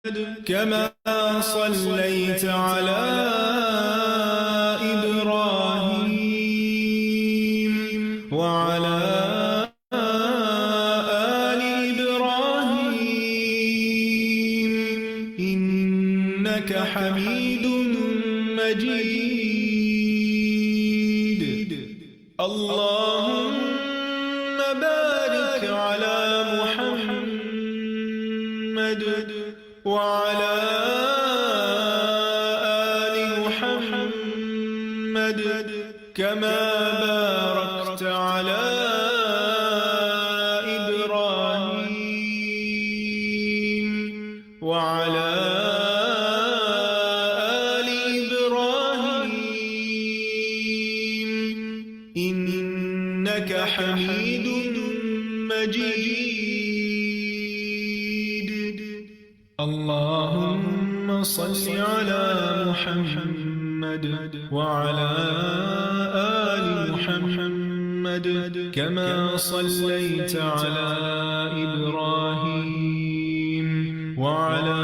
كما صليت على إبراهيم وعلى آل إبراهيم إنك حميد مجيد. اللهم بارك على محمد وعلى آل محمد كما باركت على إبراهيم وعلى آل إبراهيم إنك حميد مجيد. اللهم صل على محمد وعلى آل محمد كما صليت على إبراهيم وعلى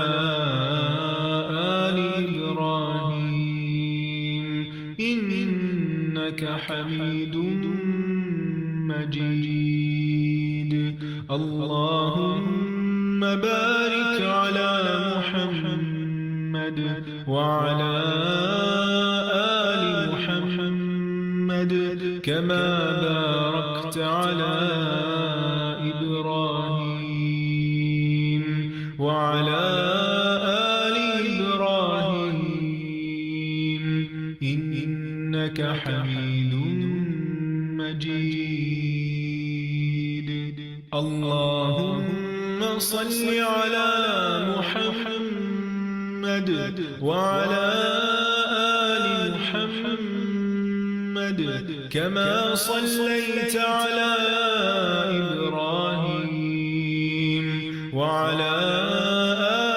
آل إبراهيم إنك حميد مجيد. اللهم بارك على محمد وعلى آل محمد كما باركت على إبراهيم وعلى آل إبراهيم إنك حميد مجيد. اللهم صل على محمد وعلى آل محمد كما صليت على إبراهيم وعلى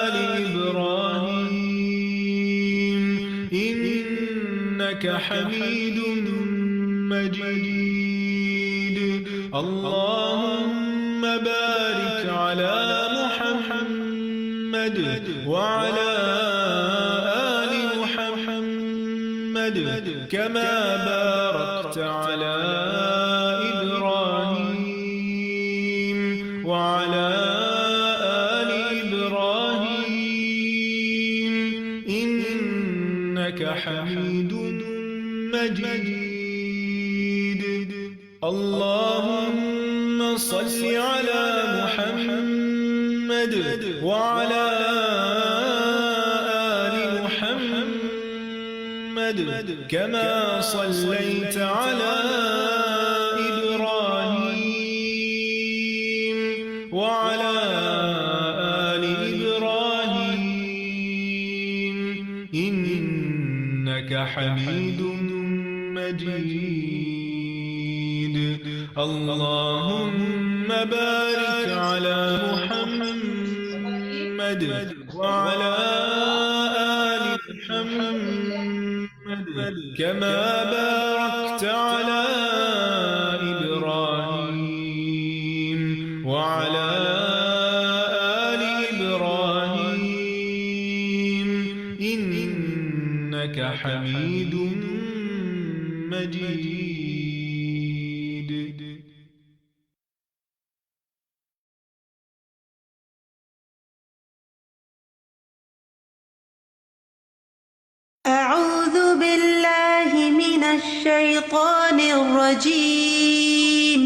آل إبراهيم إنك حميد مجيد. اللهم بارك على محمد وعلى آل محمد كما باركت على إبراهيم وعلى آل إبراهيم إنك حميد مجيد. اللهم صل على محمد وعلى آل محمد كما صليت على إبراهيم وعلى آل إبراهيم إنك حميد مجيد. اللهم بارك على محمد وعلى آل محمد كما باركت على إبراهيم وعلى آل إبراهيم إنك حميد مجيد. أعوذ بالله من الشيطان الرجيم.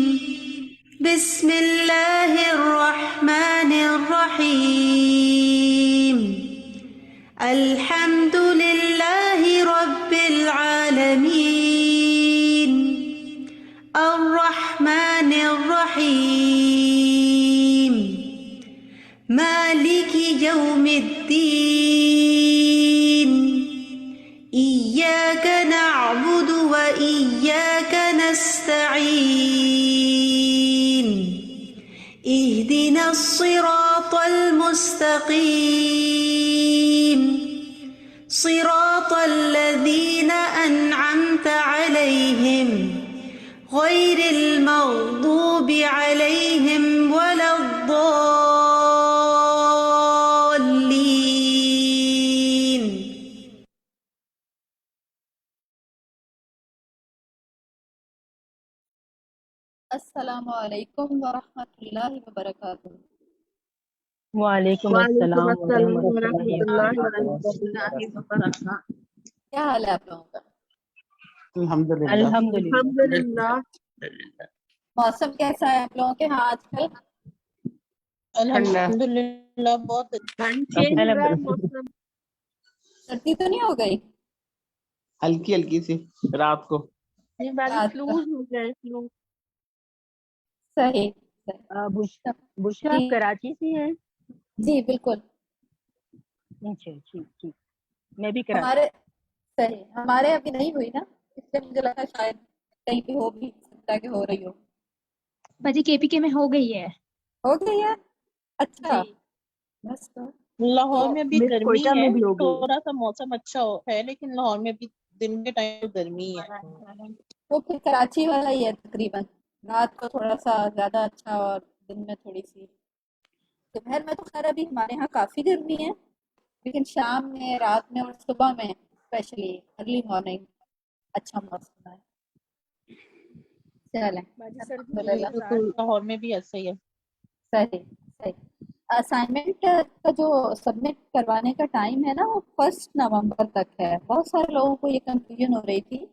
بسم الله الرحمن الرحيم. الحمد لله رب العالمين الرحمن الرحيم مالك يوم الدين. إياك نعبد وإياك نستعين. اهدنا الصراط المستقيم صراط الذين أنعمت عليهم غير المغضوب عليهم ولا الضالين. السلام علیکم ورحمۃ اللہ وبرکاتہ۔ وعلیکم وعلیکم السلام السلام ورحمۃ اللہ ورحمۃ اللہ وبرکاتہ۔ ورحمۃ اللہ وبرکاتہ۔ کیا حال ہے آپ لوگوں کا؟ الحمدللہ الحمدللہ۔ الحمدللہ۔ موسم کیسا ہے آپ لوگوں کے ہاں آج کل؟ الحمدللہ بہت چینج ہو رہا ہے موسم۔ سردی تو نہیں ہو گئی؟ ہلکی ہلکی سی رات کو۔ یہ باقی رات فلو کو ہو گئے فلو۔ صحیح بشرا جی کراچی سے ہیں؟ جی بالکل اچھا ٹھیک ٹھیک، میں بھی کراچی۔ ہمارے صحیح ہمارے ابھی نہیں ہوئی نا، اس لیے مجھے لگا شاید کہیں پہ ہو بھی سکتا ہے کہ ہو رہی ہو۔ باجی کے پی کے میں ہو گئی ہے ہو گئی ہے؟ اچھا جی۔ بس تو لاہور میں بھی گرمی کوئٹہ ہے، میں بھی ہو گئی ہے۔ تھوڑا سا موسم اچھا ہے لیکن لاہور میں بھی دن کے ٹائم گرمی ہے۔ وہ پھر کراچی والا ہی ہے تقریباً، رات کو تھوڑا سا زیادہ اچھا اور دن میں تھوڑی سی۔ دوپہر میں تو خیر ابھی ہمارے یہاں کافی گرمی ہے، لیکن شام میں رات میں اور صبح میں اسپیشلی ارلی مارننگ اچھا موسم ہے۔ چلیں باجی سردی جی الحمدللہ بالکل، لاہور میں بھی ایسا ہی ہے۔ صحیح صحیح۔ اسائنمنٹ کا جو سبمٹ کروانے کا ٹائم ہے نا وہ 1 نومبر تک ہے۔ بہت سارے لوگوں کو یہ کنفیوژن ہو رہی تھی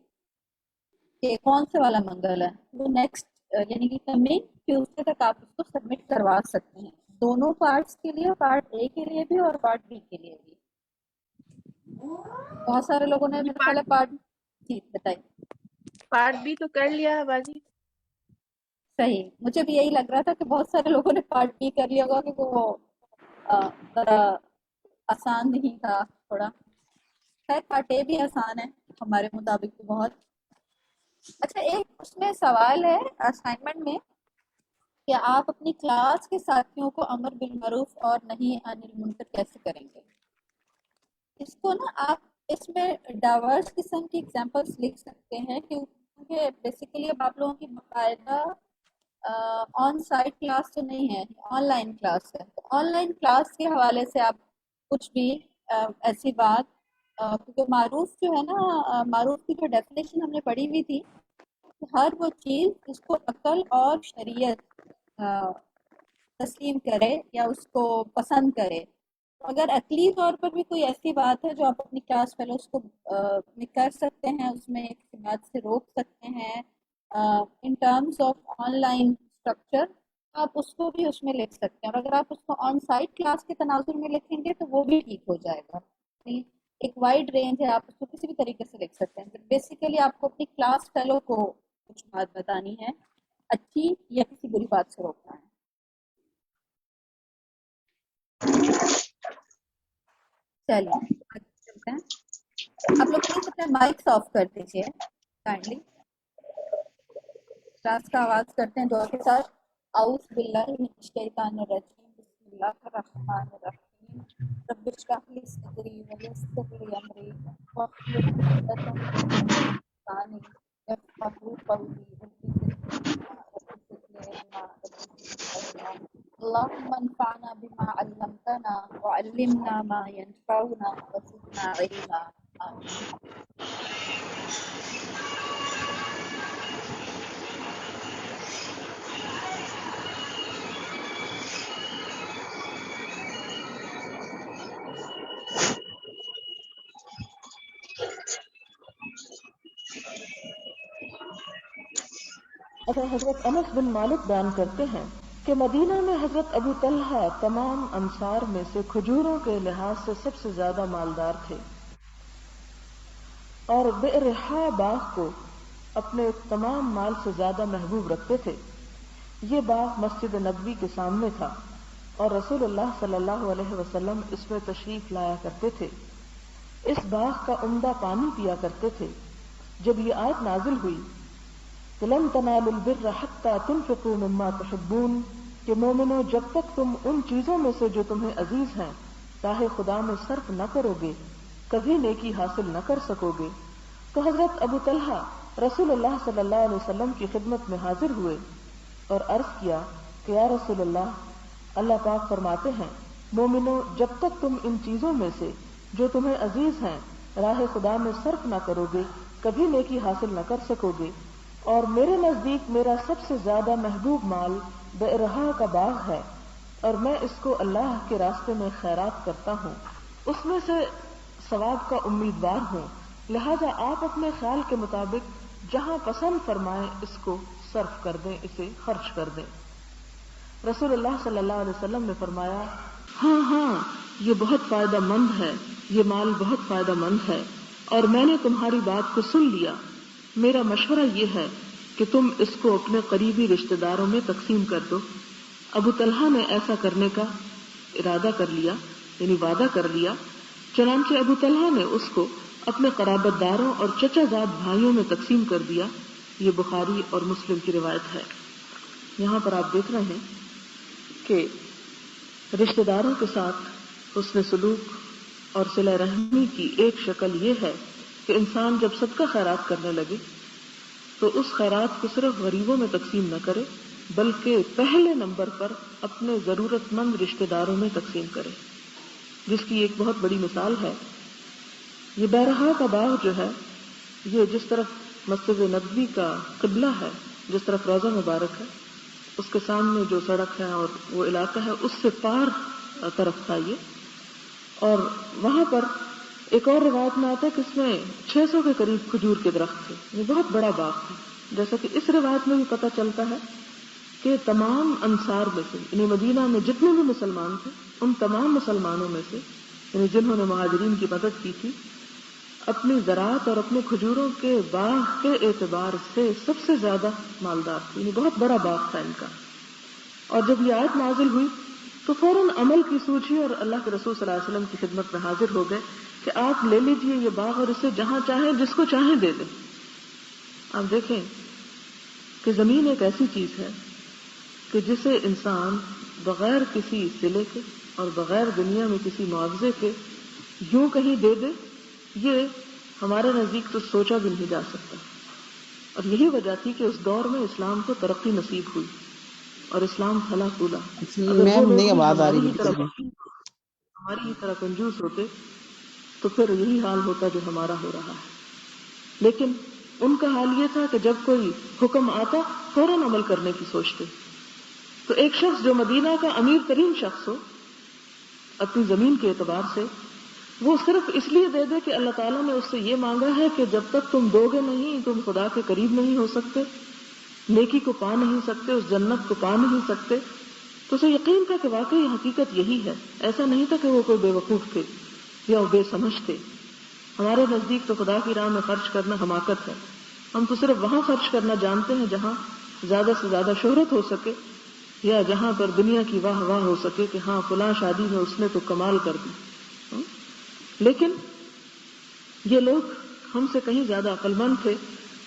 کہ کون سے والا منگل ہے۔ وہ نیکسٹ یعنی کہ کمنگ ٹیوزڈے تک آپ اس کو سبمٹ کروا سکتے ہیں، دونوں پارٹس کے لیے، پارٹ اے کے لیے بھی اور پارٹ بی کے لیے بھی۔ بہت سارے لوگوں نے میرے خیال ہے پارٹ جی بتائیے۔ پارٹ بھی تو کر لیا ہے باجی۔ صحیح، مجھے بھی یہی لگ رہا تھا کہ بہت سارے لوگوں نے پارٹ بی کر لیا ہوگا کیونکہ وہ ذرا آسان نہیں تھا تھوڑا۔ خیر پارٹ اے بھی آسان ہے ہمارے مطابق تو بہت۔ اچھا ایک اس میں سوال ہے اسائنمنٹ میں کہ آپ اپنی کلاس کے ساتھیوں کو امر بالمعروف اور نہی عن المنکر کیسے کریں گے؟ اس کو نا آپ اس میں ڈائیورس قسم کی ایگزامپلس لکھ سکتے ہیں کیونکہ بیسیکلی اب آپ لوگوں کی باقاعدہ آن سائٹ کلاس تو نہیں ہے، آن لائن کلاس ہے۔ تو آن لائن کلاس کے حوالے سے آپ کچھ بھی ایسی بات کیونکہ معروف جو ہے نا، معروف کی جو ڈیفینیشن ہم نے پڑھی ہوئی تھی، ہر وہ چیز جس کو عقل اور شریعت تسلیم کرے یا اس کو پسند کرے۔ اگر عقلی طور پر بھی کوئی ایسی بات ہے جو آپ اپنی کلاس فیلوز کو کر سکتے ہیں، اس میں ایک بات سے روک سکتے ہیں in terms of on line structure, آپ اس کو بھی اس میں لکھ سکتے ہیں۔ اور اگر آپ اس کو آن سائٹ کلاس کے تناظر میں لکھیں گے تو وہ بھی ٹھیک ہو جائے گا۔ ایک وائڈ رینج ہے، آپ اس کو کسی بھی طریقے سے لکھ سکتے ہیں۔ بیسیکلی آپ کو اپنی کلاس فیلو کو کچھ بات بتانی ہے، اچھی یا کسی بری بات سے روکنا ہے۔ چلیے چلتے ہیں۔ آپ لوگ پلیز اپنے مائکس آف کر دیجیے کائنڈلی۔ کلاس کا آغاز کرتے ہیں دعا کے ساتھ۔ اعوذ باللہ من الشیطان الرجیم، بسم اللہ الرحمن الرحیم، رب اشرح لی صدری ویسر لی امری واحلل عقدۃ من لسانی یفقهوا قولی، رب زدنی علما رب زدنی علما رب زدنی علما، اللهم انفعنا بما علمتنا وعلمنا ما ينفعنا وزدنا علما، آمین۔ اگر حضرت انس بن مالک بیان کرتے ہیں کہ مدینہ میں حضرت ابو طلحہ تمام انصار میں سے کھجوروں کے لحاظ سے سب سے زیادہ مالدار تھے اور بئر حا باغ کو اپنے تمام مال سے زیادہ محبوب رکھتے تھے۔ یہ باغ مسجد نبوی کے سامنے تھا اور رسول اللہ صلی اللہ علیہ وسلم اس میں تشریف لایا کرتے تھے۔ اس باغ کا عمدہ پانی پیا کرتے تھے۔ جب یہ آیت نازل ہوئی لن تنالوا البر حتى تنفقوا مما تحبون کہ مومنو جب تک تم ان چیزوں میں سے جو تمہیں عزیز ہیں راہ خدا میں صرف نہ کرو گے کبھی نیکی حاصل نہ کر سکو گے۔ تو حضرت ابو طلحہ رسول اللہ صلی اللہ علیہ وسلم کی خدمت میں حاضر ہوئے اور عرض کیا کہ یا رسول اللہ پاک فرماتے ہیں مومنو جب تک تم ان چیزوں میں سے جو تمہیں عزیز ہیں راہ خدا میں صرف نہ کرو گے کبھی نیکی حاصل نہ کر سکو گے۔ اور میرے نزدیک میرا سب سے زیادہ محبوب مال بیرہا کا باغ ہے، اور میں اس کو اللہ کے راستے میں خیرات کرتا ہوں، اس میں سے ثواب کا امیدوار ہوں، لہذا آپ اپنے خیال کے مطابق جہاں پسند فرمائیں اس کو صرف کر دیں، اسے خرچ کر دیں۔ رسول اللہ صلی اللہ علیہ وسلم نے فرمایا، ہاں ہاں یہ بہت فائدہ مند ہے، یہ مال بہت فائدہ مند ہے، اور میں نے تمہاری بات کو سن لیا، میرا مشورہ یہ ہے کہ تم اس کو اپنے قریبی رشتہ داروں میں تقسیم کر دو۔ ابو طلحہ نے ایسا کرنے کا ارادہ کر لیا، یعنی وعدہ کر لیا، چنانچہ ابو طلحہ نے اس کو اپنے قرابت داروں اور چچا زاد بھائیوں میں تقسیم کر دیا۔ یہ بخاری اور مسلم کی روایت ہے۔ یہاں پر آپ دیکھ رہے ہیں کہ رشتہ داروں کے ساتھ حسن سلوک اور صلہ رحمی کی ایک شکل یہ ہے کہ انسان جب صدقہ خیرات کرنے لگے تو اس خیرات کو صرف غریبوں میں تقسیم نہ کرے، بلکہ پہلے نمبر پر اپنے ضرورت مند رشتہ داروں میں تقسیم کرے، جس کی ایک بہت بڑی مثال ہے یہ بیرہا کا باغ جو ہے، یہ جس طرف مسجد نبوی کا قبلہ ہے، جس طرف روضہ مبارک ہے، اس کے سامنے جو سڑک ہے اور وہ علاقہ ہے اس سے پار طرف تھا یہ، اور وہاں پر ایک اور روایت میں آتا ہے کہ اس میں 600 کے قریب کھجور کے درخت تھے، یہ بہت بڑا باغ تھا۔ جیسا کہ اس روایت میں بھی پتہ چلتا ہے کہ تمام انصار میں سے، یعنی مدینہ میں جتنے بھی مسلمان تھے ان تمام مسلمانوں میں سے، یعنی جنہوں نے مہاجرین کی مدد کی تھی، اپنی زراعت اور اپنے کھجوروں کے باغ کے اعتبار سے سب سے زیادہ مالدار تھے، یعنی بہت بڑا باغ تھا ان کا۔ اور جب یہ آیت نازل ہوئی تو فوراً عمل کی سوچی اور اللہ کے رسول صلی اللہ علیہ وسلم کی خدمت میں حاضر ہو گئے کہ آپ لے لیجئے یہ باغ اور اسے جہاں چاہیں جس کو چاہیں دے دیں۔ آپ دیکھیں کہ زمین ایک ایسی چیز ہے کہ جسے انسان بغیر کسی صلے کے اور بغیر دنیا میں کسی معاوضے کے یوں کہیں دے دے، یہ ہمارے نزدیک تو سوچا بھی نہیں جا سکتا۔ اور یہی وجہ تھی کہ اس دور میں اسلام کو ترقی نصیب ہوئی اور اسلام پھلا پھولا۔ میم نہیں آواز آ رہی بالکل بھی۔ ہماری ہی طرح کنجوس ہوتے تو پھر یہی حال ہوتا جو ہمارا ہو رہا ہے، لیکن ان کا حال یہ تھا کہ جب کوئی حکم آتا فوراً عمل کرنے کی سوچتے۔ تو ایک شخص جو مدینہ کا امیر ترین شخص ہو اپنی زمین کے اعتبار سے، وہ صرف اس لیے دے دے کہ اللہ تعالیٰ نے اس سے یہ مانگا ہے کہ جب تک تم دو گے نہیں تم خدا کے قریب نہیں ہو سکتے، نیکی کو پا نہیں سکتے، اس جنت کو پا نہیں سکتے، تو اسے یقین تھا کہ واقعی حقیقت یہی ہے۔ ایسا نہیں تھا کہ وہ کوئی بے وقوف تھے یا وہ بے سمجھ تھے۔ ہمارے نزدیک تو خدا کی راہ میں خرچ کرنا حماقت ہے، ہم تو صرف وہاں خرچ کرنا جانتے ہیں جہاں زیادہ سے زیادہ شہرت ہو سکے یا جہاں پر دنیا کی واہ واہ ہو سکے کہ ہاں فلاں شادی میں اس نے تو کمال کر دی۔ لیکن یہ لوگ ہم سے کہیں زیادہ عقل مند تھے،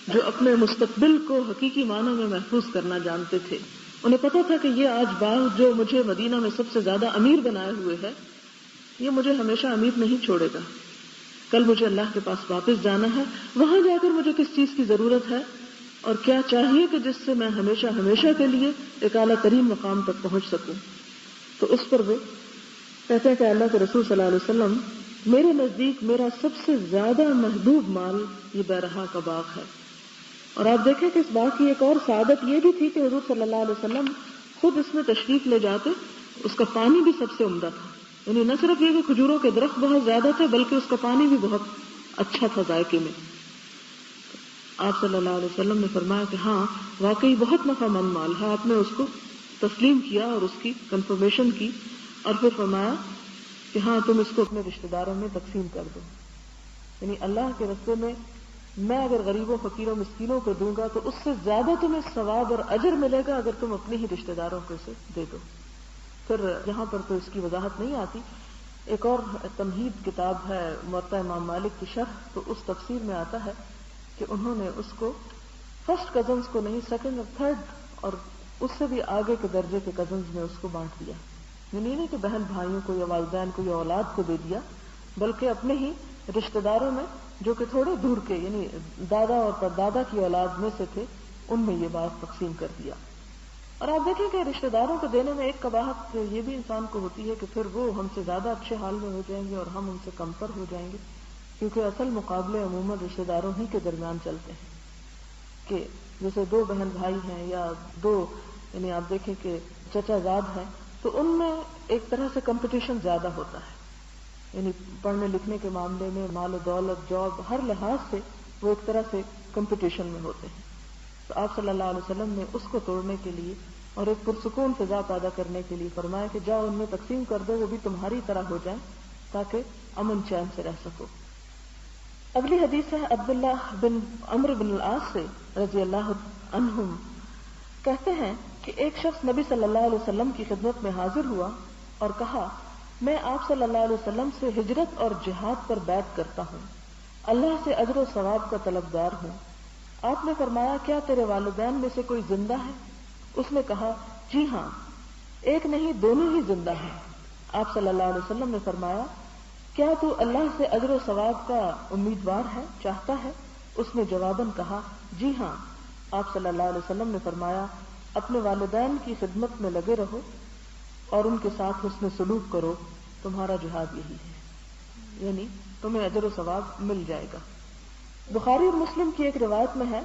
جو اپنے مستقبل کو حقیقی معنوں میں محفوظ کرنا جانتے تھے۔ انہیں پتا تھا کہ یہ آج باغ جو مجھے مدینہ میں سب سے زیادہ امیر بنائے ہوئے ہے، یہ مجھے ہمیشہ امیر نہیں چھوڑے گا، کل مجھے اللہ کے پاس واپس جانا ہے، وہاں جا کر مجھے کس چیز کی ضرورت ہے اور کیا چاہیے کہ جس سے میں ہمیشہ ہمیشہ کے لیے ایک اعلیٰ ترین مقام تک پہنچ سکوں۔ تو اس پر وہ کہتے ہیں کہ اللہ کے رسول صلی اللہ علیہ وسلم، میرے نزدیک میرا سب سے زیادہ محبوب مال یہ بیرہا کا باغ ہے۔ اور آپ دیکھیں کہ اس باغ کی ایک اور سعادت یہ بھی تھی کہ حضور صلی اللہ علیہ وسلم خود اس میں تشریف لے جاتے، اس کا پانی بھی سب سے عمدہ تھا، یعنی نہ صرف یہ کہ کھجوروں کے درخت بہت زیادہ تھے بلکہ اس کا پانی بھی بہت اچھا تھا ذائقے میں۔ آپ صلی اللہ علیہ وسلم نے فرمایا کہ ہاں واقعی بہت نفع مند مال ہے۔ آپ نے اس کو تسلیم کیا اور اس کی کنفرمیشن کی، اور پھر فرمایا کہ ہاں تم اس کو اپنے رشتہ داروں میں تقسیم کر دو، یعنی اللہ کے راستے میں میں اگر غریبوں فقیروں مسکینوں کو دوں گا تو اس سے زیادہ تمہیں ثواب اور اجر ملے گا اگر تم اپنے ہی رشتہ داروں کو اسے دے دو۔ پھر یہاں پر تو اس کی وضاحت نہیں آتی۔ ایک اور تمہید کتاب ہے موطا امام مالک کی شرح، تو اس تفسیر میں آتا ہے کہ انہوں نے اس کو فرسٹ کزنز کو نہیں، سیکنڈ اور تھرڈ اور اس سے بھی آگے کے درجے کے کزنز میں اس کو بانٹ دیا، یعنی نہیں کہ بہن بھائیوں کو یا والدین کو یا اولاد کو دے دیا، بلکہ اپنے ہی رشتہ داروں میں جو کہ تھوڑے دور کے، یعنی دادا اور پردادا کی اولاد میں سے تھے، ان میں یہ بات تقسیم کر دیا۔ اور آپ دیکھیں کہ رشتہ داروں کو دینے میں ایک قباحت یہ بھی انسان کو ہوتی ہے کہ پھر وہ ہم سے زیادہ اچھے حال میں ہو جائیں گے اور ہم ان سے کمتر ہو جائیں گے، کیونکہ اصل مقابلے عموماً رشتہ داروں ہی کے درمیان چلتے ہیں کہ جیسے دو بہن بھائی ہیں یا دو یعنی آپ دیکھیں کہ چچا زاد ہیں تو ان میں ایک طرح سے کمپٹیشن زیادہ ہوتا ہے، یعنی پڑھنے لکھنے کے معاملے میں، مال و دولت، جاب، ہر لحاظ سے وہ ایک طرح سے کمپٹیشن میں ہوتے ہیں. تو آپ صلی اللہ علیہ وسلم نے اس کو توڑنے کے لیے اور ایک پرسکون فضا پیدا کرنے کے لیے فرمایا کہ جاؤ ان میں تقسیم کر دو، وہ بھی تمہاری طرح ہو جائیں تاکہ امن چین سے رہ سکو. اگلی حدیث ہے عبداللہ بن عمرو بن العاص سے رضی اللہ عنہم کہتے ہیں کہ ایک شخص نبی صلی اللہ علیہ وسلم کی خدمت میں حاضر ہوا اور کہا میں آپ صلی اللہ علیہ وسلم سے ہجرت اور جہاد پر بیعت کرتا ہوں، اللہ سے اجر و ثواب کا طلبگار ہوں. آپ نے فرمایا کیا تیرے والدین میں سے کوئی زندہ ہے؟ اس نے کہا جی ہاں، ایک نہیں دونوں ہی زندہ ہیں. آپ صلی اللہ علیہ وسلم نے فرمایا کیا تو اللہ سے اجر و ثواب کا امیدوار ہے، چاہتا ہے؟ اس نے جواباً کہا جی ہاں. آپ صلی اللہ علیہ وسلم نے فرمایا اپنے والدین کی خدمت میں لگے رہو اور ان کے ساتھ حسن سلوک کرو، تمہارا جہاد یہی ہے، یعنی تمہیں اجر و ثواب مل جائے گا. بخاری اور مسلم کی ایک روایت میں ہے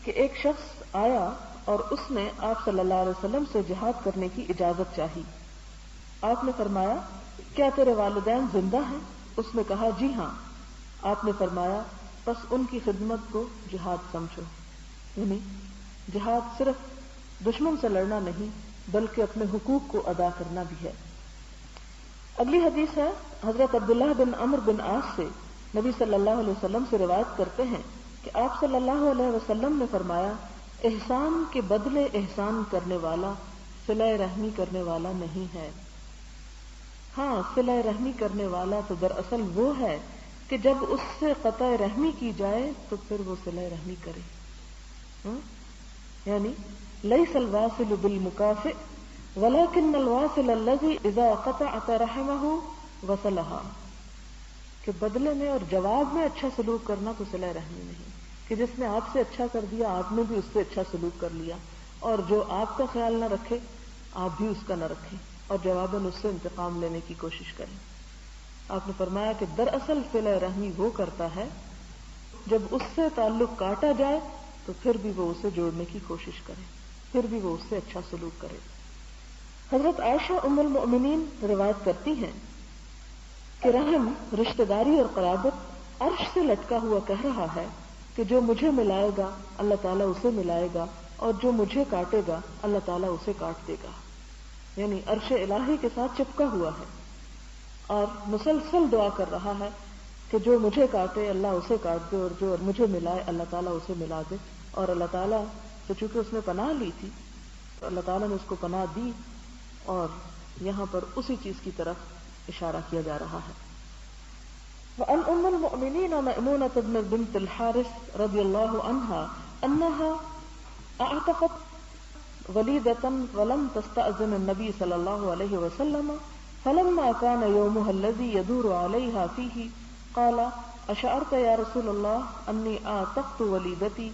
کہ ایک شخص آیا اور اس نے آپ صلی اللہ علیہ وسلم سے جہاد کرنے کی اجازت چاہی. آپ نے فرمایا کیا تیرے والدین زندہ ہیں؟ اس نے کہا جی ہاں. آپ نے فرمایا بس ان کی خدمت کو جہاد سمجھو، یعنی جہاد صرف دشمن سے لڑنا نہیں بلکہ اپنے حقوق کو ادا کرنا بھی ہے. اگلی حدیث ہے حضرت عبداللہ بن عمرو بن عاص سے نبی صلی اللہ علیہ وسلم سے روایت کرتے ہیں کہ آپ صلی اللہ علیہ وسلم نے فرمایا احسان کے بدلے احسان کرنے والا صلہ رحمی کرنے والا نہیں ہے. ہاں، صلہ رحمی کرنے والا تو دراصل وہ ہے کہ جب اس سے قطع رحمی کی جائے تو پھر وہ صلہ رحمی کرے. یعنی لیس الواصل بالمکافئ ولکن الواصل الذی اذا قطعت رحمہ وصلہا، کہ بدلے میں اور جواب میں اچھا سلوک کرنا تو صلہ رحمی نہیں، کہ جس نے آپ سے اچھا کر دیا آپ نے بھی اس سے اچھا سلوک کر لیا، اور جو آپ کا خیال نہ رکھے آپ بھی اس کا نہ رکھیں اور جواباً اس سے انتقام لینے کی کوشش کریں. آپ نے فرمایا کہ دراصل صلہ رحمی وہ کرتا ہے جب اس سے تعلق کاٹا جائے تو پھر بھی وہ اسے جوڑنے کی کوشش کرے، پھر بھی وہ اس سے اچھا سلوک کرے. حضرت عائشہ ام المؤمنین روایت کرتی ہیں کہ رحم، رشتہ داری اور قرابت عرش سے لٹکا ہوا کہہ رہا ہے کہ جو مجھے ملائے گا اللہ تعالیٰ اسے ملائے گا اور جو مجھے کاٹے گا اللہ تعالیٰ اسے کاٹ دے گا. یعنی عرش الہی کے ساتھ چپکا ہوا ہے اور مسلسل دعا کر رہا ہے کہ جو مجھے کاٹے اللہ اسے کاٹ دے اور جو مجھے ملائے اللہ تعالیٰ اسے ملا دے. اور اللہ تعالیٰ تو چونکہ اس نے پناہ لی تھی تو اللہ تعالیٰ نے اس کو پناہ دی، اور یہاں پر اسی چیز کی طرف اشارہ کیا جا رہا ہے. وعن ام المؤمنین مأمونة بنت الحارث رضی اللہ عنہا انها اعتقت ولیدة ولم تستأذن النبی صلی اللہ علیہ وسلم فلما كان يومها الذي يدور عليها فيه قال اشعرت يا رسول الله اني اعتقت وليدتي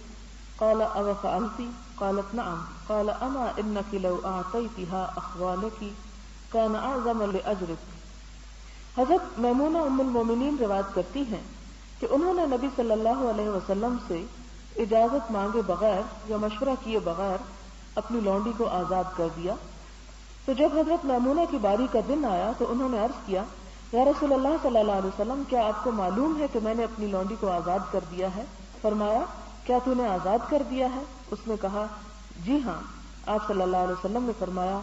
قال او فعلت؟ قالت نعم. قال اما انك لو اعطيتها اخوالك كان اعظم لاجرك. حضرت میمونہ ام المومنین روایت کرتی ہیں کہ انہوں نے نبی صلی اللہ علیہ وسلم سے اجازت مانگے بغیر یا مشورہ کیے بغیر اپنی لونڈی کو آزاد کر دیا. تو جب حضرت میمونہ کی باری کا دن آیا تو انہوں نے عرض کیا یا رسول اللہ صلی اللہ علیہ وسلم کیا آپ کو معلوم ہے کہ میں نے اپنی لونڈی کو آزاد کر دیا ہے؟ فرمایا کیا تو نے آزاد کر دیا ہے؟ اس نے کہا جی ہاں. آپ صلی اللہ علیہ وسلم نے فرمایا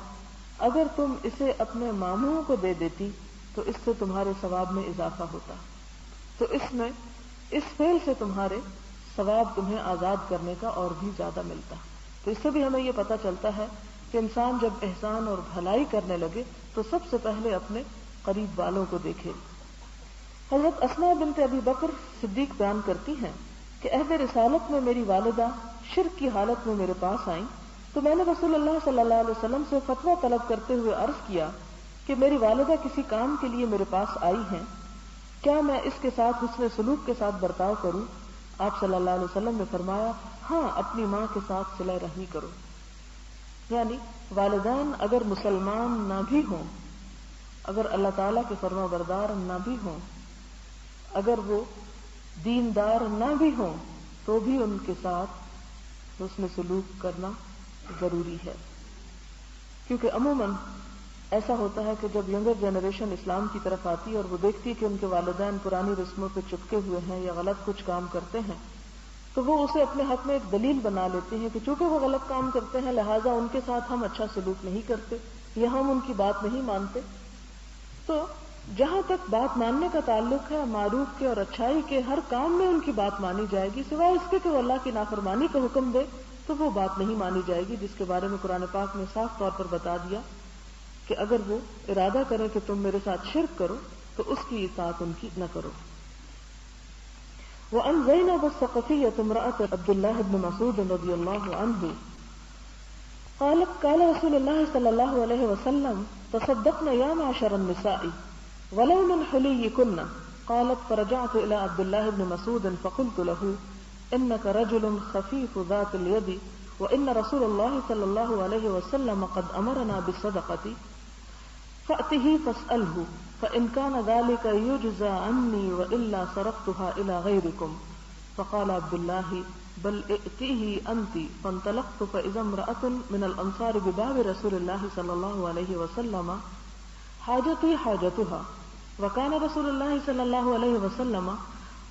اگر تم اسے اپنے ماموں کو دے دیتی تو اس سے تمہارے ثواب میں اضافہ ہوتا، تو اس فعل سے تمہارے ثواب تمہیں آزاد کرنے کا اور بھی زیادہ ملتا. تو اس سے بھی ہمیں یہ پتہ چلتا ہے کہ انسان جب احسان اور بھلائی کرنے لگے تو سب سے پہلے اپنے قریب والوں کو دیکھے. حضرت اسماء بنت ابی بکر صدیق بیان کرتی ہیں کہ عہد رسالت میں میری والدہ شرک کی حالت میں میرے پاس آئیں تو میں نے رسول اللہ صلی اللہ علیہ وسلم سے فتویٰ طلب کرتے ہوئے عرض کیا کہ میری والدہ کسی کام کے لیے میرے پاس آئی ہیں، کیا میں اس کے ساتھ حسن سلوک کے ساتھ برتاؤ کروں؟ آپ صلی اللہ علیہ وسلم نے فرمایا ہاں، اپنی ماں کے ساتھ صلہ رحمی کرو. یعنی والدین اگر مسلمان نہ بھی ہوں، اگر اللہ تعالیٰ کے فرما بردار نہ بھی ہوں، اگر وہ دیندار نہ بھی ہوں، تو بھی ان کے ساتھ حسن سلوک کرنا ضروری ہے، کیونکہ عموماً ایسا ہوتا ہے کہ جب ینگر جنریشن اسلام کی طرف آتی ہے اور وہ دیکھتی ہے کہ ان کے والدین پرانی رسموں پہ چپکے ہوئے ہیں یا غلط کچھ کام کرتے ہیں، تو وہ اسے اپنے حق میں ایک دلیل بنا لیتے ہیں کہ چونکہ وہ غلط کام کرتے ہیں لہٰذا ان کے ساتھ ہم اچھا سلوک نہیں کرتے یا ہم ان کی بات نہیں مانتے. تو جہاں تک بات ماننے کا تعلق ہے، معروف کے اور اچھائی کے ہر کام میں ان کی بات مانی جائے گی، سوائے اس کے کہ وہ اللہ کی نافرمانی کا حکم دے تو وہ بات نہیں مانی جائے گی، جس کے بارے میں قرآن پاک نے صاف طور پر بتا دیا کہ اگر وہ ارادہ کریں کہ تم میرے ساتھ شرک کرو تو اس کی اطاعت ان کی نہ کرو. وعن زینب الثقفیۃ امرأة عبد اللہ بن مسعود رضی اللہ عنہ قالت قال رسول اللہ صلی اللہ علیہ وسلم تصدقن یا معشر النساء ولو من حلیکن. قالت فرجعت الى عبد اللہ بن مسعود فقلت له انك رجل خفيف ذات اليد وان رسول الله صلى الله عليه وسلم قد امرنا بالصدقة فأته فاسأله فإن كان ذلك يجزى عني وإلا سرقتها إلى غيركم. فقال عبد الله بل ائتيه أنت. فانطلقت فإذا امرأة من الأنصار بباب رسول الله صلى الله عليه وسلم حاجتي حاجتها وكان رسول الله صلى الله عليه وسلم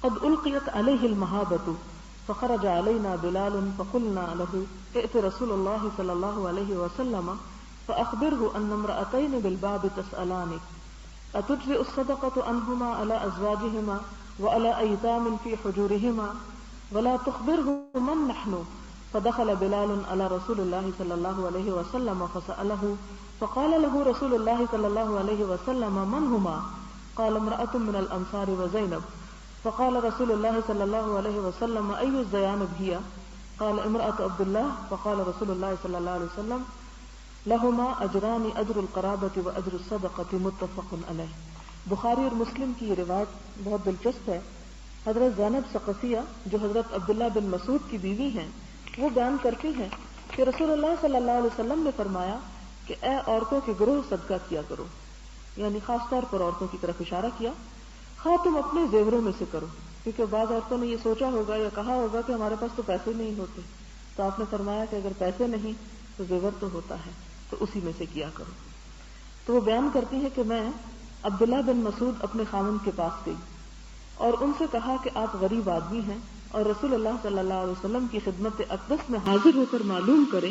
قد ألقيت عليه المهابة فخرج علينا بلال فقلنا له ائت رسول الله صلى الله عليه وسلم فأخبره أن امرأتين بالباب تسألان أتجزئ الصدقة عنهما على أزواجهما وعلى أيتام في حجورهما ولا تخبره من نحن. فدخل بلال على رسول الله صلى الله عليه وسلم فسأله فقال له رسول الله صلى الله عليه وسلم من هما؟ قال امرأة من الأنصار وزينب. فقال رسول الله صلى الله عليه وسلم أي الزيانب هي؟ قال امرأة عبد الله. فقال رسول الله صلى الله عليه وسلم لہما اجران اجر القرابۃ و اجر الصدقۃ متفق علیہ. بخاری اور مسلم کی یہ روایت بہت دلچسپ ہے. حضرت زینب ثقفیہ جو حضرت عبداللہ بن مسعود کی بیوی ہیں وہ بیان کرتی ہیں کہ رسول اللہ صلی اللہ علیہ وسلم نے فرمایا کہ اے عورتوں کے گروہ صدقہ کیا کرو، یعنی خاص طور پر عورتوں کی طرف اشارہ کیا، خواہ تم اپنے زیوروں میں سے کرو، کیونکہ بعض عورتوں نے یہ سوچا ہوگا یا کہا ہوگا کہ ہمارے پاس تو پیسے نہیں ہوتے، تو آپ نے فرمایا کہ اگر پیسے نہیں تو زیور تو ہوتا ہے تو اسی میں سے کیا کرو. تو وہ بیان کرتی ہے کہ میں عبداللہ بن مسعود اپنے خاوند کے پاس گئی اور ان سے کہا کہ آپ غریب آدمی ہیں اور رسول اللہ صلی اللہ علیہ وسلم کی خدمت اقدس میں حاضر ہو کر معلوم کریں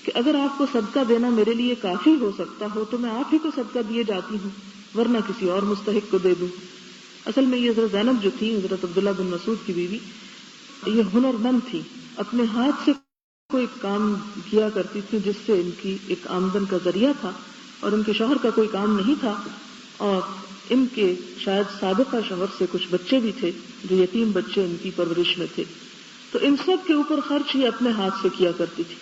کہ اگر آپ کو صدقہ دینا میرے لیے کافی ہو سکتا ہو تو میں آپ ہی کو صدقہ دیے جاتی ہوں، ورنہ کسی اور مستحق کو دے دوں. اصل میں یہ حضرت زینب جو تھی حضرت عبداللہ بن مسعود کی بیوی، یہ ہنر مند تھی، اپنے ہاتھ سے کوئی کام کیا کرتی تھی جس سے ان کی ایک آمدن کا ذریعہ تھا، اور ان کے شوہر کا کوئی کام نہیں تھا، اور ان کے شاید سابقہ شوہر سے کچھ بچے بھی تھے جو یتیم بچے ان کی پرورش میں تھے، تو ان سب کے اوپر خرچ یہ اپنے ہاتھ سے کیا کرتی تھی.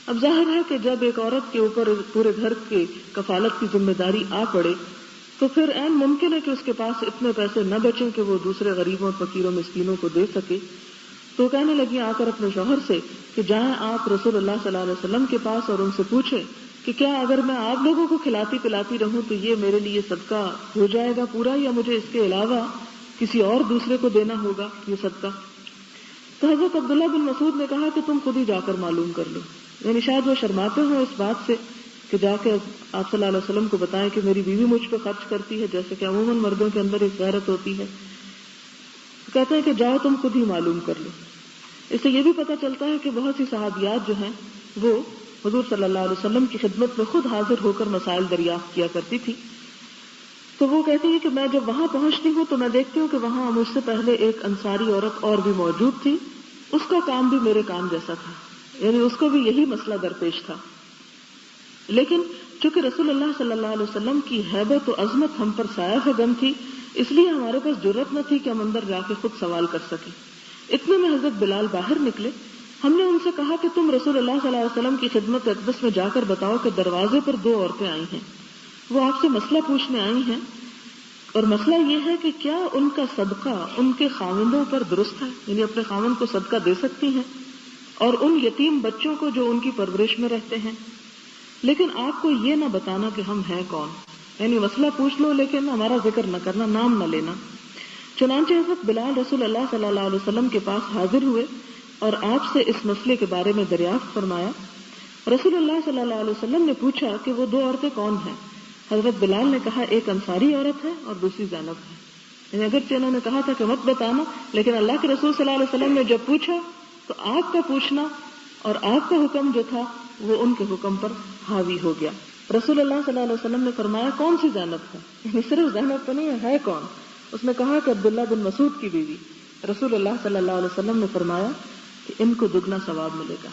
اب ظاہر ہے کہ جب ایک عورت کے اوپر پورے گھر کے کفالت کی ذمہ داری آ پڑے تو پھر عین ممکن ہے کہ اس کے پاس اتنے پیسے نہ بچیں کہ وہ دوسرے غریبوں فقیروں مسکینوں کو دے سکے. تو کہنے لگی آ کر اپنے شوہر سے کہ جائیں آپ رسول اللہ صلی اللہ علیہ وسلم کے پاس اور ان سے پوچھیں کہ کیا اگر میں آپ لوگوں کو کھلاتی پلاتی رہوں تو یہ میرے لیے صدقہ ہو جائے گا پورا، یا مجھے اس کے علاوہ کسی اور دوسرے کو دینا ہوگا یہ صدقہ. تو حضرت عبداللہ بن مسعود نے کہا کہ تم خود ہی جا کر معلوم کر لو، یعنی شاید وہ شرماتے ہوں اس بات سے کہ جا کے آپ صلی اللہ علیہ وسلم کو بتائیں کہ میری بیوی مجھ پہ خرچ کرتی ہے، جیسے کہ عموماً مردوں کے اندر ایک غیرت ہوتی ہے. کہتے ہیں کہ جاؤ تم خود ہی معلوم کر لو. اس سے یہ بھی پتہ چلتا ہے کہ بہت سی صحابیات جو ہیں وہ حضور صلی اللہ علیہ وسلم کی خدمت میں خود حاضر ہو کر مسائل دریافت کیا کرتی تھی. تو وہ کہتی ہے کہ میں جب وہاں پہنچتی ہوں تو میں دیکھتی ہوں کہ وہاں مجھ سے پہلے ایک انصاری عورت اور بھی موجود تھی، اس کا کام بھی میرے کام جیسا تھا، یعنی اس کو بھی یہی مسئلہ درپیش تھا. لیکن چونکہ رسول اللہ صلی اللہ علیہ وسلم کی ہیبت و عظمت ہم پر سایہ فگن تھی، اس لیے ہمارے پاس جرأت نہ تھی کہ ہم اندر جا کے خود سوال کر سکیں. اتنے میں حضرت بلال باہر نکلے. ہم نے ان سے کہا کہ تم رسول اللہ صلی اللہ علیہ وسلم کی خدمت اقدس میں جا کر بتاؤ کہ دروازے پر 2 عورتیں آئی ہیں، وہ آپ سے مسئلہ پوچھنے آئی ہیں، اور مسئلہ یہ ہے کہ کیا ان کا صدقہ ان کے خاوندوں پر درست ہے، یعنی اپنے خاوند کو صدقہ دے سکتی ہیں، اور ان یتیم بچوں کو جو ان کی پرورش میں رہتے ہیں. لیکن آپ کو یہ نہ بتانا کہ ہم ہیں کون، یعنی مسئلہ پوچھ لو لیکن ہمارا ذکر نہ کرنا، نام نہ لینا. چنانچہ حضرت بلال رسول اللہ صلی اللہ علیہ وسلم کے پاس حاضر ہوئے اور آپ سے اس مسئلے کے بارے میں دریافت فرمایا۔ رسول اللہ صلی اللہ علیہ وسلم نے پوچھا کہ وہ دو عورتیں کون ہیں؟ حضرت بلال نے کہا ایک انصاری عورت ہے اور دوسری زینب ہے۔ یعنی اگرچہ انہوں نے کہا تھا کہ مت بتانا، لیکن اللہ کے رسول صلی اللہ علیہ وسلم نے جب پوچھا تو آپ کا پوچھنا اور آپ کا حکم جو تھا وہ ان کے حکم پر حاوی ہو گیا۔ رسول اللہ صلی اللہ علیہ وسلم نے فرمایا کون سی زینب ہے؟ یعنی صرف زینب تو نہیں ہے کون؟ اس نے کہا کہ عبداللہ بن مسعود کی بیوی۔ رسول اللہ صلی اللہ علیہ وسلم نے فرمایا کہ ان کو دگنا ثواب ملے گا،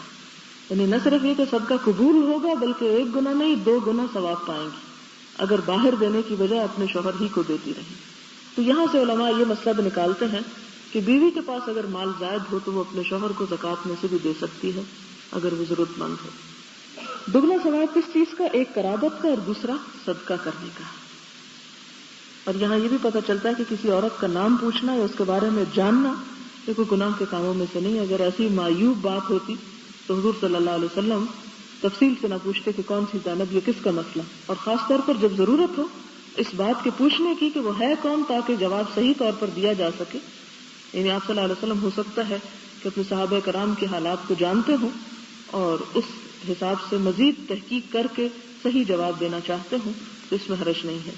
یعنی نہ صرف یہ کہ صدقہ قبول ہوگا بلکہ 1 گنا نہیں 2 گنا ثواب پائیں گی اگر باہر دینے کی بجائے اپنے شوہر ہی کو دیتی رہی۔ تو یہاں سے علماء یہ مسئلہ نکالتے ہیں کہ بیوی کے پاس اگر مال زائد ہو تو وہ اپنے شوہر کو زکوٰۃ میں سے بھی دے سکتی ہے اگر وہ ضرورت مند ہو۔ دگنا ثواب کس چیز کا؟ ایک قرابت کا اور دوسرا صدقہ کرنے کا۔ اور یہاں یہ بھی پتہ چلتا ہے کہ کسی عورت کا نام پوچھنا یا اس کے بارے میں جاننا یہ کوئی گناہ کے کاموں میں سے نہیں۔ اگر ایسی معیوب بات ہوتی تو حضور صلی اللہ علیہ وسلم تفصیل سے نہ پوچھتے کہ کون سی زینب، یہ کس کا مسئلہ، اور خاص طور پر جب ضرورت ہو اس بات کے پوچھنے کی کہ وہ ہے کون تاکہ جواب صحیح طور پر دیا جا سکے۔ یعنی آپ صلی اللہ علیہ وسلم ہو سکتا ہے کہ اپنے صحابہ کرام کے حالات کو جانتے ہوں اور اس حساب سے مزید تحقیق کر کے صحیح جواب دینا چاہتے ہوں، تو اس میں حرج نہیں ہے۔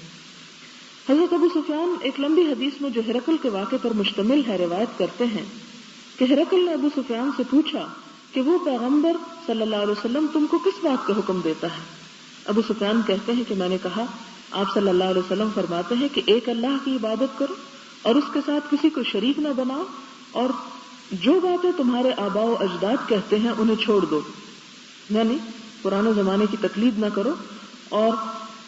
حضرت ابو سفیان ایک لمبی حدیث میں جو ہرقل کے واقعے پر مشتمل ہے روایت کرتے ہیں کہ ہرقل نے ابو سفیان سے پوچھا کہ وہ پیغمبر صلی اللہ علیہ وسلم تم کو کس بات کا حکم دیتا ہے؟ ابو سفیان کہتے ہیں کہ میں نے کہا آپ صلی اللہ علیہ وسلم فرماتے ہیں کہ ایک اللہ کی عبادت کرو اور اس کے ساتھ کسی کو شریک نہ بناؤ، اور جو باتیں تمہارے آباء و اجداد کہتے ہیں انہیں چھوڑ دو، یعنی پرانے زمانے کی تقلید نہ کرو، اور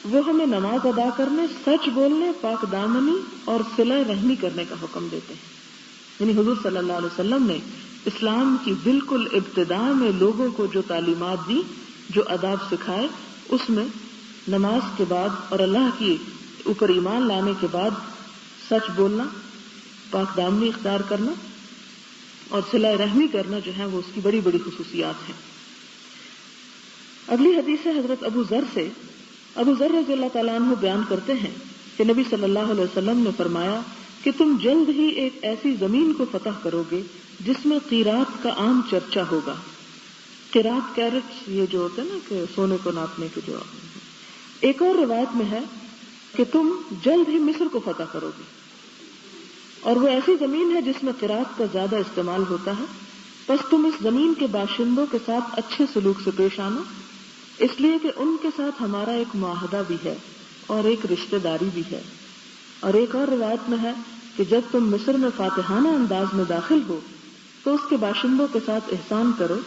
وہ ہمیں نماز ادا کرنے، سچ بولنے، پاک دامنی اور صلہ رحمی کرنے کا حکم دیتے ہیں۔ یعنی حضور صلی اللہ علیہ وسلم نے اسلام کی بالکل ابتدا میں لوگوں کو جو تعلیمات دی، جو آداب سکھائے، اس میں نماز کے بعد اور اللہ کی اوپر ایمان لانے کے بعد سچ بولنا، پاک دامنی اختیار کرنا اور صلہ رحمی کرنا جو ہے وہ اس کی بڑی بڑی خصوصیات ہیں۔ اگلی حدیث ہے حضرت ابو ذر سے۔ ابو ذر رضی اللہ تعالیٰ عنہ بیان کرتے ہیں کہ نبی صلی اللہ علیہ وسلم نے فرمایا کہ تم جلد ہی ایک ایسی زمین کو فتح کرو گے جس میں قیرات کا عام چرچا ہوگا۔ قیرات کیرٹس یہ جو ہوتے ہیں نا کہ سونے کو ناپنے کے جو۔ ایک اور روایت میں ہے کہ تم جلد ہی مصر کو فتح کرو گے، اور وہ ایسی زمین ہے جس میں قیرات کا زیادہ استعمال ہوتا ہے، پس تم اس زمین کے باشندوں کے ساتھ اچھے سلوک سے پیش آنا، اس لیے کہ ان کے ساتھ ہمارا ایک معاہدہ بھی ہے اور ایک رشتہ داری بھی ہے۔ اور ایک اور روایت میں ہے کہ جب تم مصر میں فاتحانہ انداز میں داخل ہو تو اس کے باشندوں کے ساتھ احسان کرو،